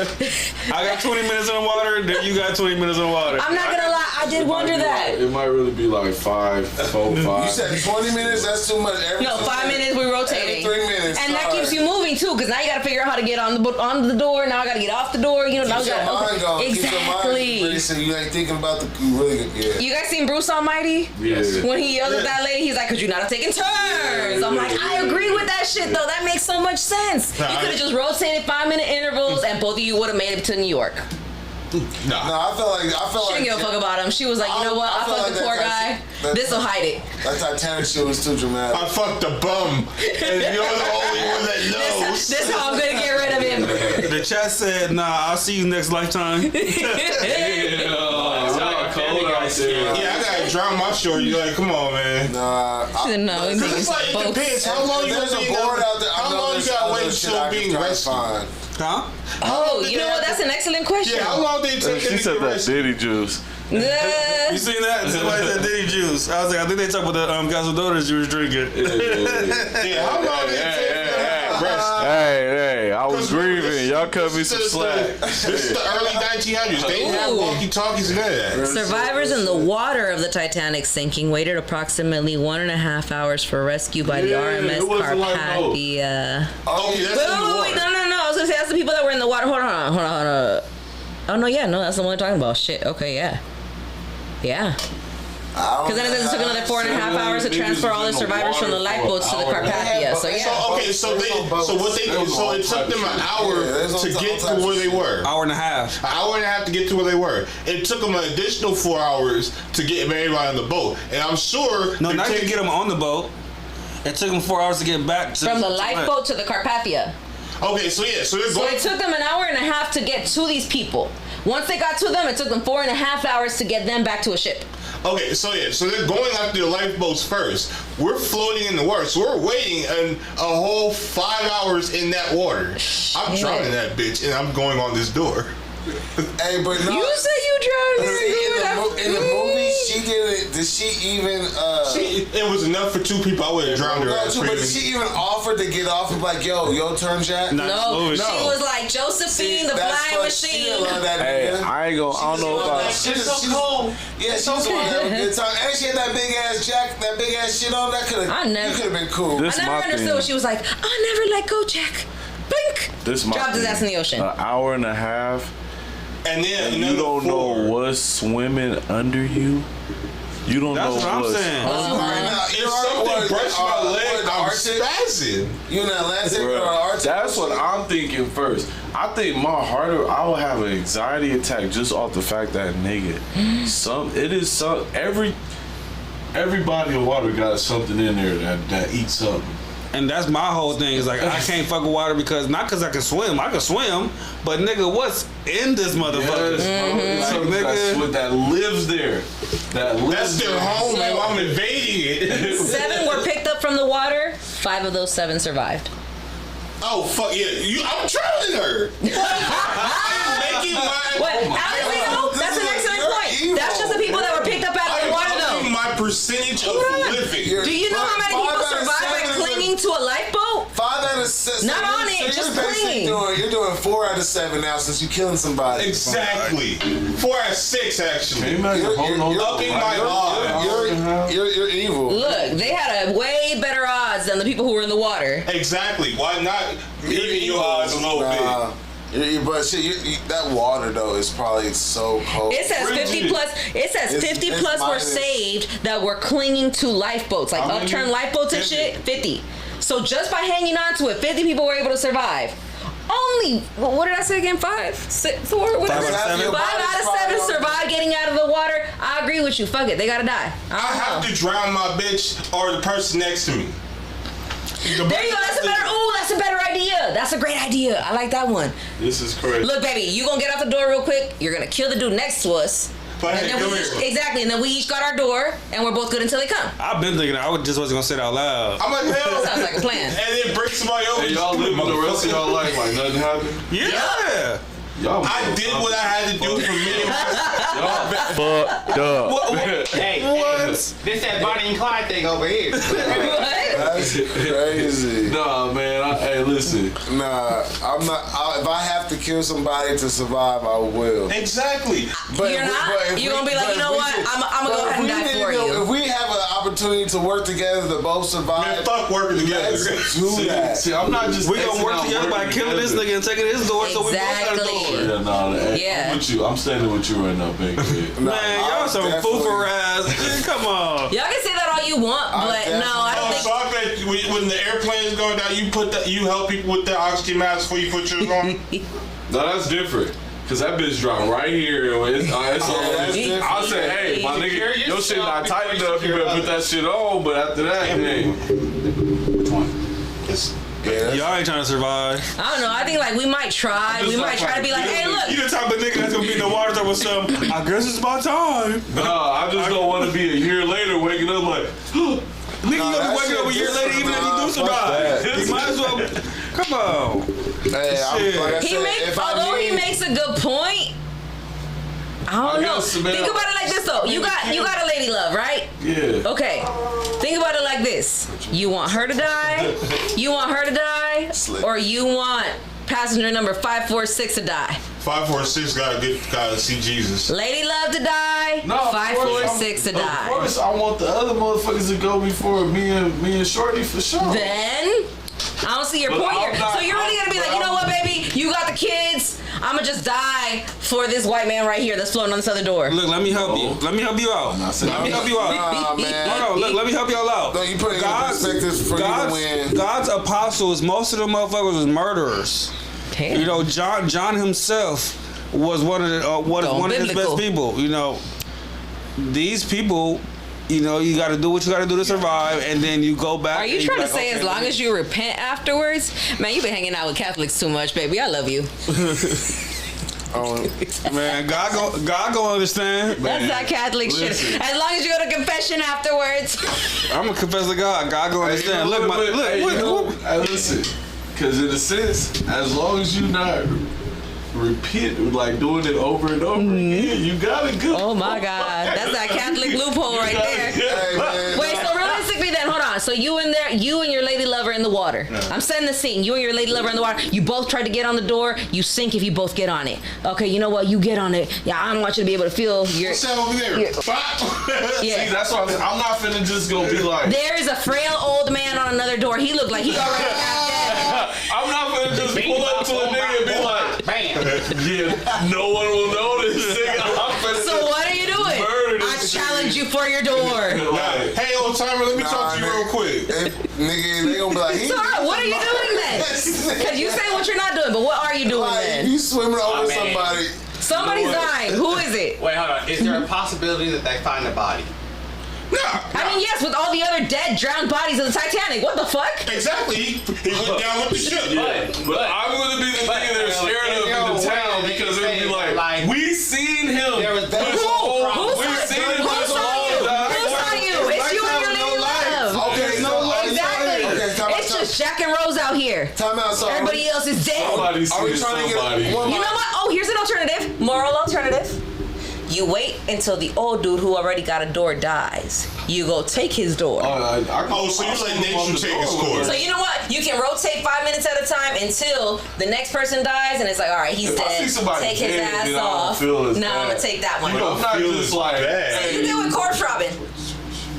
I got 20 minutes in the water, then you got 20 minutes in the water. I'm not gonna lie, I did wonder that. It might really be like 5, 4, 5. You said 20 minutes? That's too much. No, 5 minutes we rotating. Every 3 minutes. And that keeps you moving too, because now you gotta figure out how to get on the door. Now I gotta get off the door. You know, now we Keep your gotta mind going. Keep your mind exactly. ready so you ain't thinking about the really good. Yeah. You guys seen Bruce Almighty? Yes. When he yelled at that lady, he's like, "Could you not have taken turns?" I'm like, I agree with that shit though. That makes so much sense. You could have just rotated 5-minute intervals, and both of you would have made it to New York. No, I felt She like didn't give a fuck about him. She was like, you know what? I feel fucked the poor guy. This'll hide it. That Titanic shit was too dramatic. I fucked the bum, and you're the only one that knows. This how I'm gonna get rid of him. The chat said, "Nah, I'll see you next lifetime." Yeah, I gotta drown my shorty. You're like, come on, man. Nah, No, Cause it's like, it depends. How long you there's gonna a be? board out there. How long you gotta wait until being rescued? Huh? Oh, you know what? That's an excellent question. Yeah, how long did it take She them to said get that rescued? Diddy juice. You seen that? Somebody said Diddy juice. I was like, I think they talking about the Casadores you was drinking. Yeah, how long did it take? Hey, I was grieving. Y'all cut me some slack. This is the early 1900s. They didn't have walkie-talkies and none of that. Survivors in the water of the Titanic sinking waited approximately 1.5 hours for rescue by the RMS Carpathia. Okay, that's in the water. Wait, no. I was gonna say that's the people that were in the water. Hold on. Oh no, that's the one we're talking about. Shit. Okay, yeah. Because then it took another 4.5 hours to transfer all the survivors from the lifeboats to the Carpathia. So yeah. So it took them an hour to get to where they were. Hour and a half. An hour and a half to get to where they were. It took them an additional 4 hours to get everybody on the boat. And I'm sure... No, not to get them on the boat. It took them 4 hours to get back to... From the lifeboat to the Carpathia. Okay, so they're going... So it took them an hour and a half to get to these people. Once they got to them, it took them 4.5 hours to get them back to a ship. Okay, so they're going after the lifeboats first. We're floating in the water, so we're waiting a whole 5 hours in that water. I'm drowning that bitch, and I'm going on this door. Hey, but no. You say you drowned in the movie, she did she even? It was enough for 2 people. I would have drowned her. But did she even offer to get off and be like, yo, your turn, Jack? No, she was like Josephine, the flying machine. Hey, I don't know about. It's so cold. Yeah, she was going to have a good time, and she had that big ass Jack, that big ass shit on. That could have been cool. I never understood what she was like. I'll never let go, Jack. Blink. Dropped his ass in the ocean. An hour and a half. And then you don't know what's swimming under you. You don't know what's If something brushed my leg, I'm spazzing. You in Atlantic or Arctic? That's what I'm thinking first. I think my heart, I will have an anxiety attack just off the fact that every body of water got something in there that eats something. And that's my whole thing. Is like I can't fuck with water not because I can swim. I can swim, but nigga, what's in this motherfucker? Nigga, that lives there. That's their home, and I'm invading it. 7 were picked up from the water. 5 of those 7 survived. Oh fuck yeah! I'm drowning her. I'm making my. Honestly, though, that's an excellent point. That's just the people that were picked up out of the water, though. My percentage of living. Do you know how many people survive by clinging to a lifeboat? 5 out of 6. Not on it, just clinging. You're doing 4 out of 7 now since you're killing somebody. Exactly. 4 out of 6 actually. You're evil. Look, they had a way better odds than the people who were in the water. Exactly. Why not even your odds a little bit? But shit, that water though is probably so cold. It says 50 plus. It says 50 plus were saved that were clinging to lifeboats, like upturned lifeboats and shit. 50. So just by hanging on to it, 50 people were able to survive. Only what did I say again? 5, 6, 4, whatever. 5 out of 7 survived getting out of the water. I agree with you. Fuck it, they gotta die. I have to drown my bitch or the person next to me. There you go. That's a better idea. That's a great idea. I like that one. This is crazy. Look, baby, you gonna get out the door real quick. You're gonna kill the dude next to us. And then we each got our door, and we're both good until they come. I've been thinking I just wasn't gonna say it out loud. I'm like, hell. Sounds like a plan. And then bring somebody over. Hey, y'all live the rest of y'all life like nothing happened? Yeah. I did what I had to do for me. Y'all fucked up. Hey, this that Bonnie and Clyde thing over here. That's crazy. Nah, man. Hey, listen. Nah, I'm not. If I have to kill somebody to survive, I will. Exactly. But you're not. You're gonna be like, you know what? I'm gonna go ahead and die for you. If we have an opportunity to work together to both survive, man, fuck working together. Let's do that. See, I'm not just. We gonna work together by killing this nigga and taking his door, so we both got a door. I'm with you. I'm standing with you right now, baby. Man, y'all some foofer ass. Come on. Y'all can say that all you want, but no, I don't think. So I bet when the airplane is going down, you help people with their oxygen mask before you put yours on. No, that's different. Cause that bitch dropped right here. It's I said, hey, my nigga, your shit not tight enough. You better put that shit on. But after that, hey. Which one? Y'all ain't trying to survive. I don't know. I think like we might try. We might try to be like, hey, look. You the type of nigga that's gonna be in the water talking with some. I guess it's my time. Nah, I just don't want to be a year later waking up like. Nigga, you gonna be waking up a year later even if you do survive. You might as well. Come on. Hey, although he makes a good point. I don't know. Think about it like this though. You got a lady love, right? Yeah. Okay. Think about it like like this. You want her to die? You want her to die? Or you want passenger number 546 to die? 546 gotta see Jesus. Lady Love to die. No, 546 to die. Of course, I want the other motherfuckers to go before me and Shorty for sure. Then I don't see your point here. So you're really gonna be like, you know what, baby? You got the kids. I'ma just die for this white man right here that's floating on this other door. Look, let me help you. Let me help you out. Let me help you out. Nah, man. No, look, let me help y'all out. No, you put it in perspective for you to win. God's apostles, most of the motherfuckers was murderers. Damn. You know, John himself was one of his best people. You know, these people, you know, you got to do what you got to do to survive, and then you go back. Are you trying to say as long as you repent afterwards? Man, you been hanging out with Catholics too much, baby. I love you. Man, God gonna understand. That's not Catholic shit. As long as you go to confession afterwards. I'm gonna confess to God. God gonna understand. Listen, because in a sense, as long as you not repeat, like doing it over and over again, you got it good. Oh my God, that's that Catholic loophole right there. Wait, so realistically then, hold on. So you and your lady lover in the water. I'm setting the scene. You and your lady lover in the water. You both tried to get on the door. You sink if you both get on it. Okay, you know what? You get on it. Yeah, I want you to be able to feel your. What's that over there? Yeah. See, that's why I'm not finna just go be like. There is a frail old man on another door. He looked like he already half dead. I'm not finna just pull up to a nigga and be like, bam. Yeah, no one will notice. So what are you doing? I challenge you for your door. Hey, old timer, let me talk to you real quick. Nigga, they gonna be like, So what are you doing then? Because you say what you're not doing, but what are you doing then? You swimming over somebody. Somebody's dying. Who is it? Wait, hold on. Is there a possibility that they find the body? I mean, yes, with all the other dead, drowned bodies of the Titanic. What the fuck? Exactly. He went down with the ship. But I'm gonna be the nigga they're scared of in the town because it'll be like, we seen him. Who saw you? It's you and your lady love. Okay, Exactly. It's just Jack and Rose out here. Time out. So Everybody else is dead. are we trying to get one? You know what? Oh, here's an alternative. Moral alternative. You wait until the old dude who already got a door dies. You go take his door. So you let nature take his course. So you know what? You can rotate 5 minutes at a time until the next person dies, and it's like, all right, he's dead. Take his ass off. No, I'm gonna take that one. I'm not just like, so you do with corpse robbing.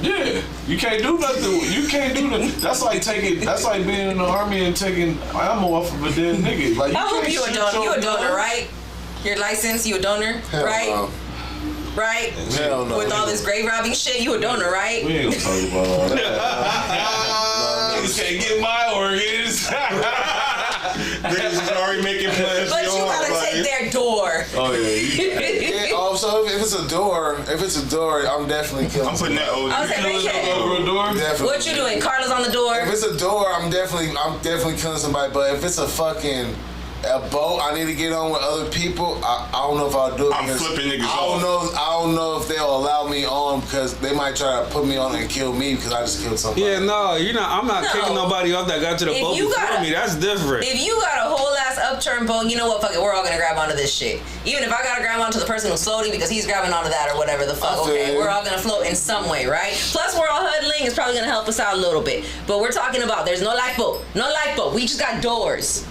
Yeah, you can't do nothing. You can't do nothing. That's like being in the army and taking ammo off of a dead nigga. Like, I hope you a donor. You a donor, right? Your license, you a donor, right? No. Right? Hell no. With all this grave robbing shit, you a donor, right? We ain't gonna talk about all that. Niggas can't get my organs. Niggas is already making plans. But you gotta take their door. Oh yeah. So if it's a door, I'm definitely killing. I'm putting that over. I was like, Over a door. Definitely. what you doing? Carla's on the door. If it's a door, I'm definitely killing somebody. But if it's a boat I need to get on with other people, I don't know if I'll do it. I'm flipping niggas off. I don't know if they'll allow me on because they might try to put me on and kill me because I just killed somebody. Yeah, no, I'm not kicking nobody off that got to the boat before me. That's different. If you got a whole ass upturned boat, you know what? Fuck it, we're all gonna grab onto this shit. Even if I gotta grab onto the person who's floating because he's grabbing onto that or whatever the fuck. Okay, we're all gonna float in some way, right? Plus, we're all huddling. It's probably gonna help us out a little bit. But we're talking about there's no lifeboat. No lifeboat. We just got doors.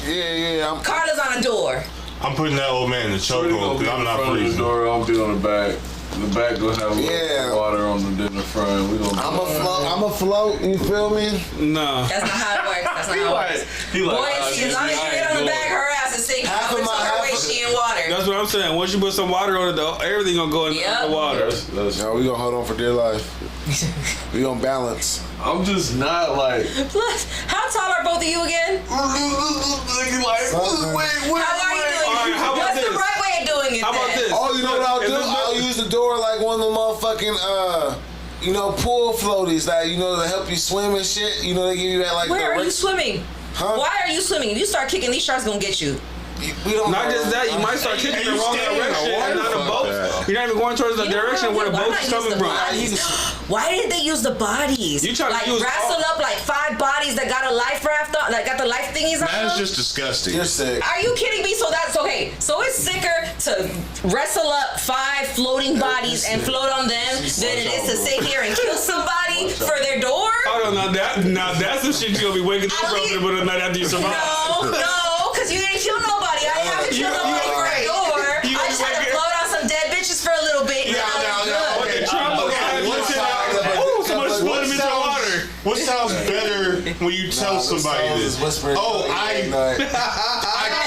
Yeah. Carla's on a door. I'm putting that old man in the chokehold because I'm not freezing. The door, I'll be on the back. The back gonna have a little water on the front. We gonna. I'm a float. You feel me? No. That's not how it works. That's not how it works. Boy, as long as you get on the back, her ass is sinking. Up until her waist, she in water. That's what I'm saying. Once you put some water on it, though, everything gonna go in the water. No, we gonna hold on for dear life. We gonna balance. I'm just not like. Plus, how tall are both of you again? Wait. How are you doing it? What's the right way of doing it? How about this? Oh, you know what I'll do? I'll use the door like one of the motherfucking pool floaties that that help you swim and shit. You know they give you that like. Where are you swimming? Huh? Why are you swimming? If you start kicking, these sharks gonna get you. We don't Not just that, you might start kicking the wrong direction and not the boat. You're not even going towards the direction where the boat's coming from. Why didn't they use the bodies? You trying to like use wrestle up like 5 bodies that got a life raft on, like got the life thingies on That's them? just disgusting. You're sick. Are you kidding me? So that's okay. So it's sicker to wrestle up 5 floating bodies and float on them than it is to sit here and kill somebody for their door? Hold on, now that's some shit you gonna be waking up from the middle of the night after you survive. No, because you didn't kill nobody. I didn't have to kill nobody for a door. I just had to float on some dead bitches for a little bit. And Okay, what sounds better when you tell somebody this? Oh, I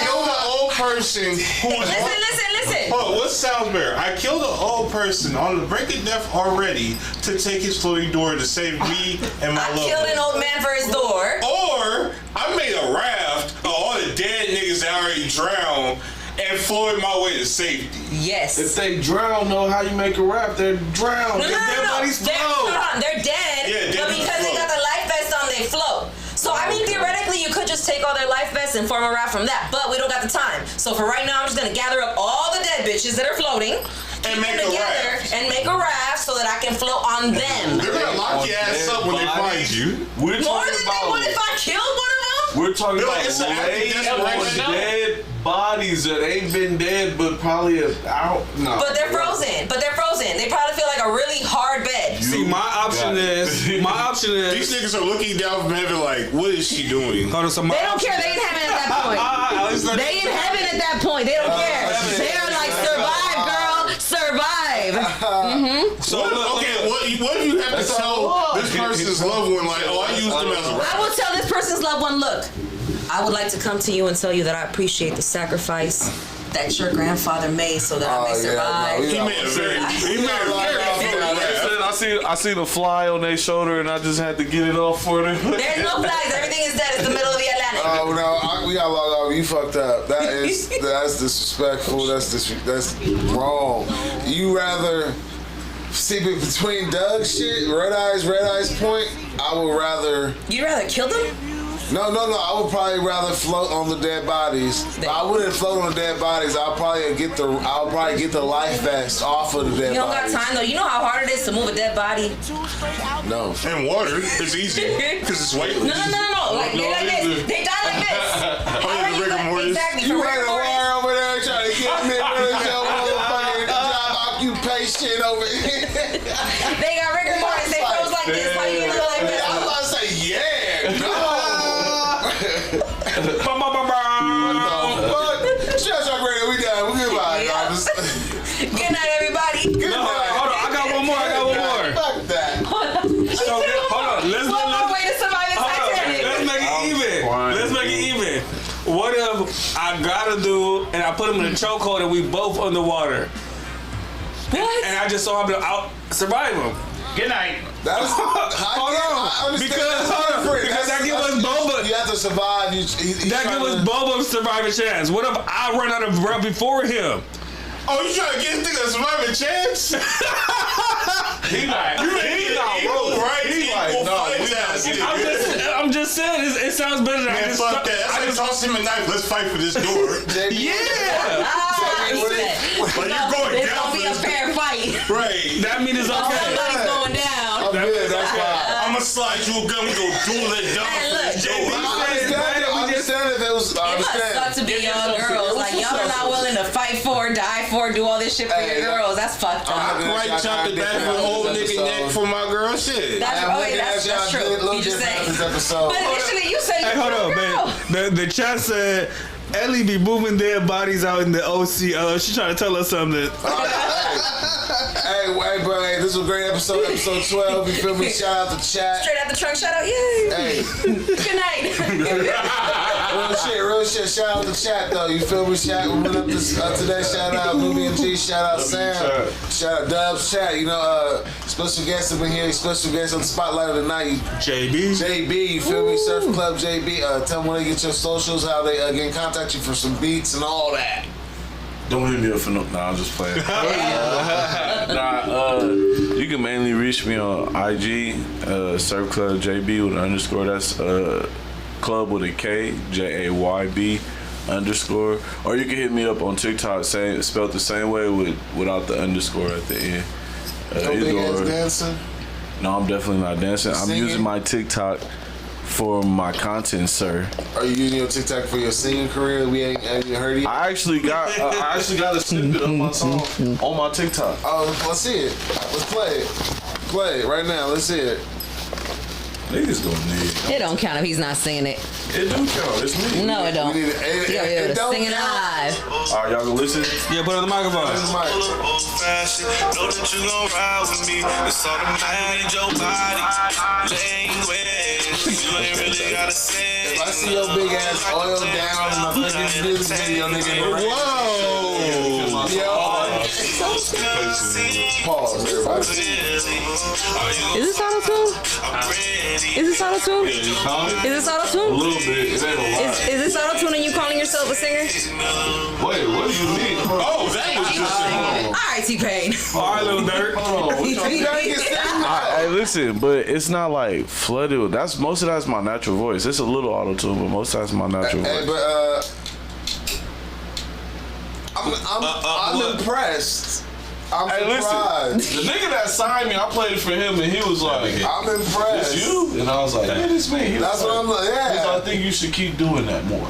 killed an old person who was... Listen. Hold on, what sounds better? I killed an old person on the brink of death already to take his floating door to save me and my loved one. I killed an old man for his door. Or I made a raft of all the dead niggas that already drowned and floated my way to safety. Yes. If they drown, know how you make a raft? They're drowned. No. They're dead. Yeah, but because they got the life vest on, they float. So I mean, theoretically, you could just take all their life vests and form a raft from that. But we don't got the time. So for right now, I'm just gonna gather up all the dead bitches that are floating, and make a raft, and make a raft so that I can float on them. They're gonna lock your ass up when they find you. We're More talking than about. they would if I killed one of them. We're talking about it's an dead bodies that ain't been dead, but probably out. No. But they're frozen. They probably feel like a really hard bed. See, my option is. These niggas are looking down from heaven like, what is she doing? Hold on, so They don't care. They in heaven at that point. They in heaven at that point. They don't care. They're like, survive, girl. Survive. So what do you have to tell this person's loved one? Like, oh, I used them as a raft. I will tell this person's loved one, look, I would like to come to you and tell you that I appreciate the sacrifice that your grandfather made so that I may survive. He made a very I see the fly on their shoulder, and I just had to get it off for them. There's no flies. Everything is dead. It's the middle of the Atlantic. Oh no, we got log off. You fucked up. That's disrespectful. That's wrong. You rather see between Doug shit, Red Eyes Point. I would rather. You'd rather kill them? No. I would probably rather float on the dead bodies. But I wouldn't float on the dead bodies. I'll probably get the life vest off of the dead bodies. You don't got time though. You know how hard it is to move a dead body. No. And water is easy because it's weightless. No. Like they like this. They die like this. Exactly. You ran a wire over there trying to get me with your motherfucking job occupation over here. They got rigor mortis. They froze like this. How you look like this? I was about to say yeah. No. Str8 Radio, we done. We goodbye. Good night, everybody. Good night. Hold on, I got one more. Fuck that. Hold on. One more way to survive the Titanic. Let's make it even. What if I gotta do and I put him in a chokehold and we both underwater? What? And I just so happen to out survive him. Good night. Hold on. Because that gives us both. You have to survive. That gives us both a surviving chance. What if I run out of breath before him? Oh, you trying to get this nigga a surviving chance? He not I'm just saying, it sounds better than Man, fuck that. I just toss him a knife. Let's fight for this door. Yeah. But you're going It's down gonna be a fair fight. Right. That means it's okay. Somebody's going down. I'm good. That's fine. I'm gonna slide you a gun. We go duel it down Hey, for look. this door. I understand if it was. I It must suck understand. to be young girls. Like, y'all are not willing to fight for, die for, do all this shit for Hey, your girls. That's fucked up. I might chop the back of an old nigga neck for my girl. Shit. That's true. You just say. But initially, you said Hey, you hold were on, a girl. man. The chat said Ellie be moving dead bodies out in the OC. She trying to tell us something. Hey, bro, this was a great episode 12. You feel me? Shout out to chat. Straight out the trunk, shout out, yay. Hey, Good night. real shit. Shout out to chat though. You feel me? Chat. We went up today. Shout out Movie and G. Shout out Sam. Shout out Dubs. Chat. You know, special guests have been here. Special guests on the spotlight of the night. JB. You feel me? SurfKlubJayB. Tell them where they get your socials, how they get contact you for some beats and all that. Don't hit me up for no. Nah, I'm just playing. You can mainly reach me on IG, SurfKlubJayB with an underscore. That's club with a K, JAYB underscore. Or you can hit me up on TikTok, spelled the same way without the underscore at the end. No big ass dancing. No, I'm definitely not dancing. I'm Singing? using my TikTok for my content, sir. Are you using your TikTok for your singing career? We ain't heard it. I actually got a snippet of my song on my TikTok. Oh, let's see it. Let's play it. Play it right now. Let's see it. Niggas gonna need It don't count if he's not singing it. it. Do count. It's me. No, it don't. We need You gotta be able to don't sing it count. live. All right, y'all gonna listen? Yeah, put on the microphone. This is my- Know that you gon' ride with me. It's automatic, your body language. You ain't really gotta say. If I see your big ass oil down in my fucking music video, nigga. Whoa! Pause, everybody. Is this auto-tune? Is this auto-tune? Is this A auto-tune? little bit. It ain't a lot. Is this auto-tune and you calling yourself a singer? Wait, what do you mean? Oh, that was just All right, T-Pain. All right, little dirt. Hey, listen, but it's not like flooded. That's most of that's my natural voice. It's a little auto tune, but most of that's my natural Hey, voice. but I'm impressed. I'm Hey, surprised. listen, the nigga that signed me, I played for him, and he was like, I'm impressed. "It's you," and I was like, "Yeah, it's me." He was That's what I'm like. he was like, Yeah. I think you should keep doing that more.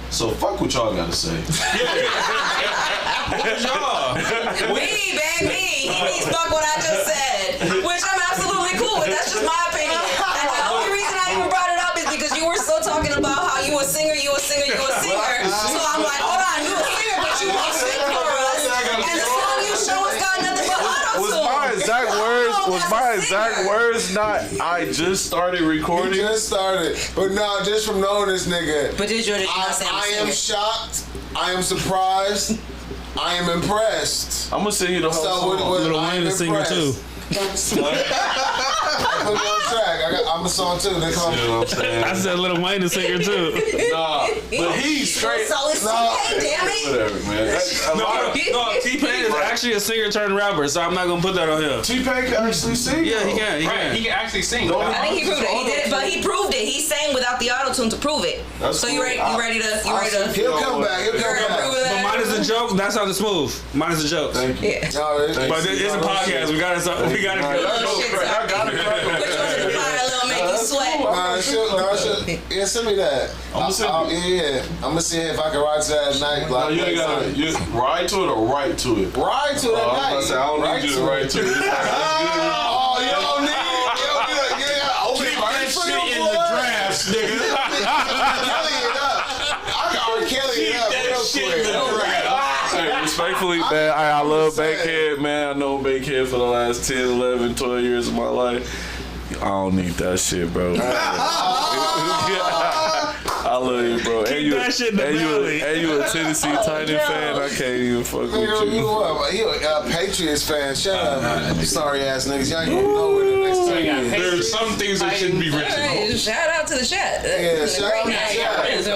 So fuck what y'all gotta say. Y'all. Me, baby. He needs fuck what I just said, which I'm absolutely cool with. That's just my opinion. And the only reason I even brought it up is because you were still talking about how you a singer, you a singer, you a singer. So I'm like, hold on, you a singer, but you won't sing for us. And the song you show us got nothing but Was auto-tune. my exact words? Was As a my exact singer. words not? I just started He recording. just started. But no, just from knowing this nigga, But did you not say I'm a I am singer? shocked. I am surprised. I am impressed. I'm gonna sing you the whole So song. Little I'm Wayne is singer impressed. too. Put me on track. I'm a song too. They call You me. know what I'm saying? I said Little Wayne is singer too. Nah, but he's straight. So it's T-Pain, damn it. Whatever, man. That's a lot. No, T-Pain is actually a singer turned rapper, so I'm not gonna put that on him. T-Pain can actually sing. Yeah, he though. can. He Right, can. he can actually sing. Don't- I think he proved it. He did it, but he proved it. He sang without the auto-tune to prove it. That's So you cool. ready? You ready to? He'll come back. He'll You come ready to back. prove But that? mine is a joke. That sounded smooth. Mine is a joke. Thank you. Yeah. No, But it's a podcast. We gotta. Oh, shit, I got it. Put you into the fire, little make you sweat. Yeah, send me that. I'ma send you. Yeah. I'm gonna see if I can ride to that at night. No, you ain't gotta. You ride to it or write to it. Ride to that I was about night. to say, I don't Ride need you to to write to it. Oh, you don't need it. You don't need it. Yeah, open it right for you, boy. drafts, nigga. Kelly it up. I can R. Kelly it up real quick. Hey, respectfully, man, I love Bankhead, man. I know Bankhead for the last 10, 11, 12 years of my life. I don't need that shit, bro. I love you, bro. Keep that shit in the belly. And you a Tennessee Titan fan. I can't even fuck with Nigga, you. you what? He a Patriots fan. Shut up. Sorry ass niggas. Y'all ain't gonna know where the next team is. There's some things that shouldn't be written. Hey, shout out to the chat. Yeah, shout out to the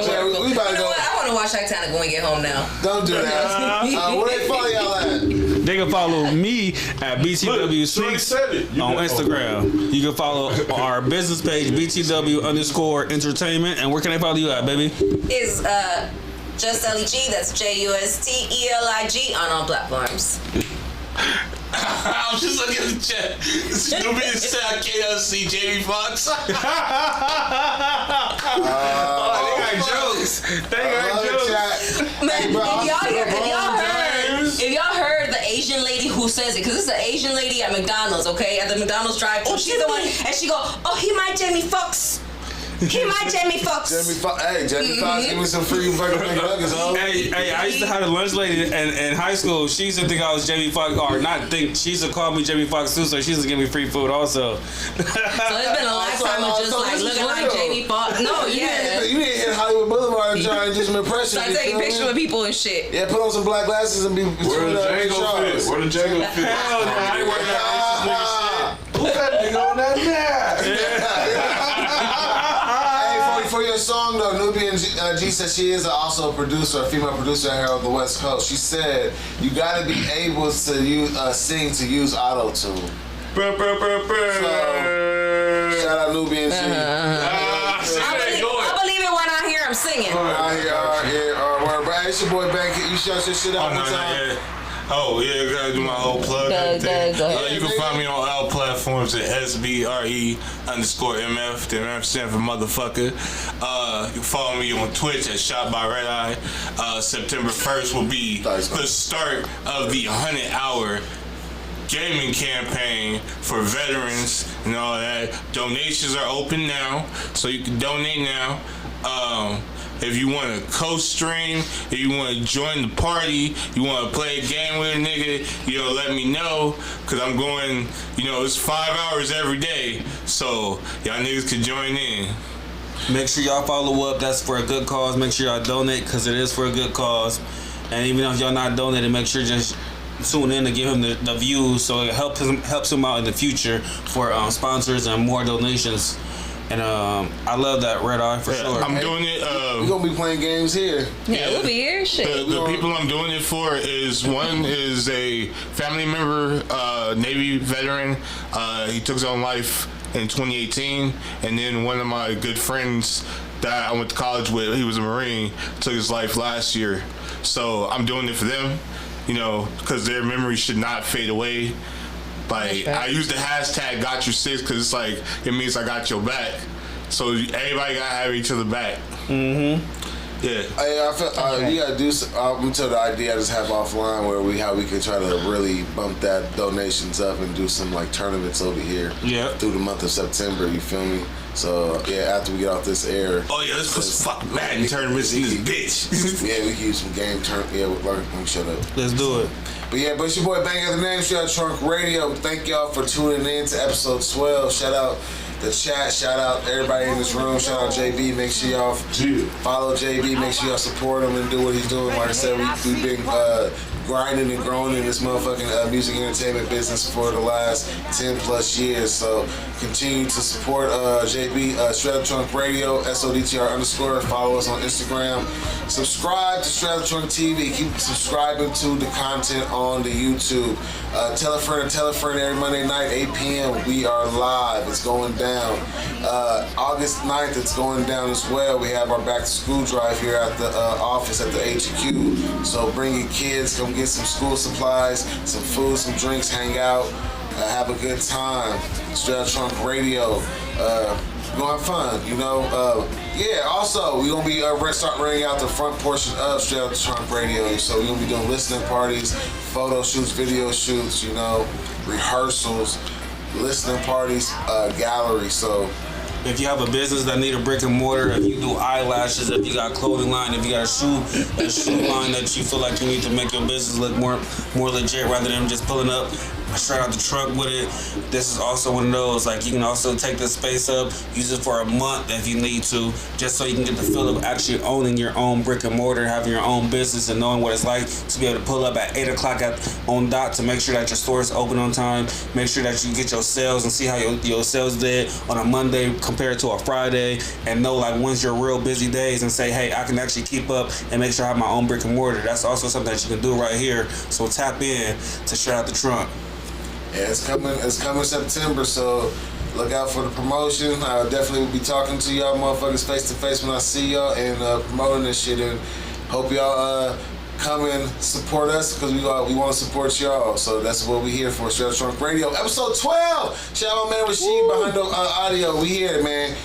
chat. We about to You know go. what? I want to watch Titanic when we get home now. Don't do that. Where they follow y'all at? They can follow me at BTW Shorty Sweets said it. You on got- Instagram. You can follow our business page, BTW_entertainment. And where can they follow you at, baby? Is just LEG. That's JUSTELIG on all platforms. I was just looking at the chat. Stupid said KLC Jamie Foxx. They got jokes. They got jokes. Man, if y'all heard the Asian lady who says it, because it's an Asian lady at McDonald's, okay, at the McDonald's drive-thru. She's the one, and she go, "Oh, he my Jamie Foxx. He my Jamie Foxx." Jamie Foxx, give me some free fucking McNuggets, huh? Hey, I used to have a lunch lady in high school. She used to think I was Jamie Foxx, or not think, she used to call me Jamie Foxx too, so she used to give me free food also. So it's been a lifetime of just like looking like Jamie Foxx. No, yeah. You didn't hit Hollywood Boulevard and try and do some impressions. Start taking pictures with people and shit. Yeah, put on some black glasses and be. Where the Django fit? Where the Django fit? Hell no, I ain't working that racist nigga shit. Who that nigga on that Hey, for your song though, Nubian G said she is also a producer, a female producer here on the West Coast. She said you got to be able to use sing to use auto tune. So, shout out Nubian G. I believe it when I hear him singing. But hey, it's your boy Bank. You shut your shit out one time. Oh, yeah, gotta do my whole plug. Go ahead. You can find me on all platforms at SBRE_MF. The MF stand for motherfucker. You can follow me on Twitch at Shot by Red Eye. September 1st will be the start of the 100-hour gaming campaign for veterans and all that. Donations are open now, so you can donate now. If you want to co-stream, if you want to join the party, you want to play a game with a nigga, let me know, because I'm going, it's 5 hours every day, so y'all niggas can join in. Make sure y'all follow up. That's for a good cause. Make sure y'all donate, because it is for a good cause. And even if y'all not donating, make sure just tune in to give him the views, so it helps him out in the future for sponsors and more donations. And I love that Red Eye for sure. I'm doing it. We're gonna be playing games here. Yeah, we'll be here. Shit. The people I'm doing it for is one is a family member, Navy veteran. He took his own life in 2018, and then one of my good friends that I went to college with, he was a Marine, took his life last year. So I'm doing it for them, because their memory should not fade away. Like, I use the hashtag #GotYour6 because it's like, it means I got your back. So everybody gotta have each other back. Mm-hmm. Yeah. Hey, I feel you gotta do. Until the idea I just have offline where how we can try to really bump that donations up and do some like tournaments over here. Yeah. Through the month of September, you feel me? So yeah, after we get off this air. Oh yeah, let's put some fucking Madden tournaments in this bitch. Yeah, we can use some game let me shut up. Let's do it. But yeah, but it's your boy Bang at the name, shout out Trunk Radio. Thank y'all for tuning in to episode 12. Shout out the chat, shout out everybody in this room, shout out JB. Make sure y'all follow JB, make sure y'all support him and do what he's doing. Like I said, we've been grinding and growing in this motherfucking music entertainment business for the last 10 plus years. So continue to support JB, Str8 Trunk Radio, SODTR_. Follow us on Instagram. Subscribe to Str8 Trunk TV. Keep subscribing to the content on the YouTube. Tell a friend every Monday night, 8 p.m. We are live. It's going down. August 9th, it's going down as well. We have our back to school drive here at the office at the HQ. So bring your kids, come get some school supplies, some food, some drinks, hang out, have a good time. Str8 Trunk Radio. Gonna have fun, yeah, also, we're gonna be start running out the front portion of Str8 Trunk Radio. So we're gonna be doing listening parties, photo shoots, video shoots, rehearsals, listening parties, gallery. So if you have a business that need a brick and mortar, if you do eyelashes, if you got a clothing line, if you got a shoe line that you feel like you need to make your business look more legit rather than just pulling up straight out the truck with it, this is also one of those. Like, you can also take this space up, use it for a month if you need to, just so you can get the feel of actually owning your own brick and mortar, having your own business, and knowing what it's like to be able to pull up at 8 o'clock on dot to make sure that your store is open on time, make sure that you get your sales and see how your sales did on a Monday compared to a Friday, and know like when's your real busy days and say, hey, I can actually keep up and make sure I have my own brick and mortar. That's also something that you can do right here. So tap in to Str8 the Trunk. Yeah, it's coming September, so look out for the promotion. I definitely will be talking to y'all motherfuckers face to face when I see y'all and promoting this shit, and hope y'all come and support us because we want to support y'all. So that's what we here for. Str8 Trunk Radio, episode 12. Shout out my man Rashid behind the audio. We here, man.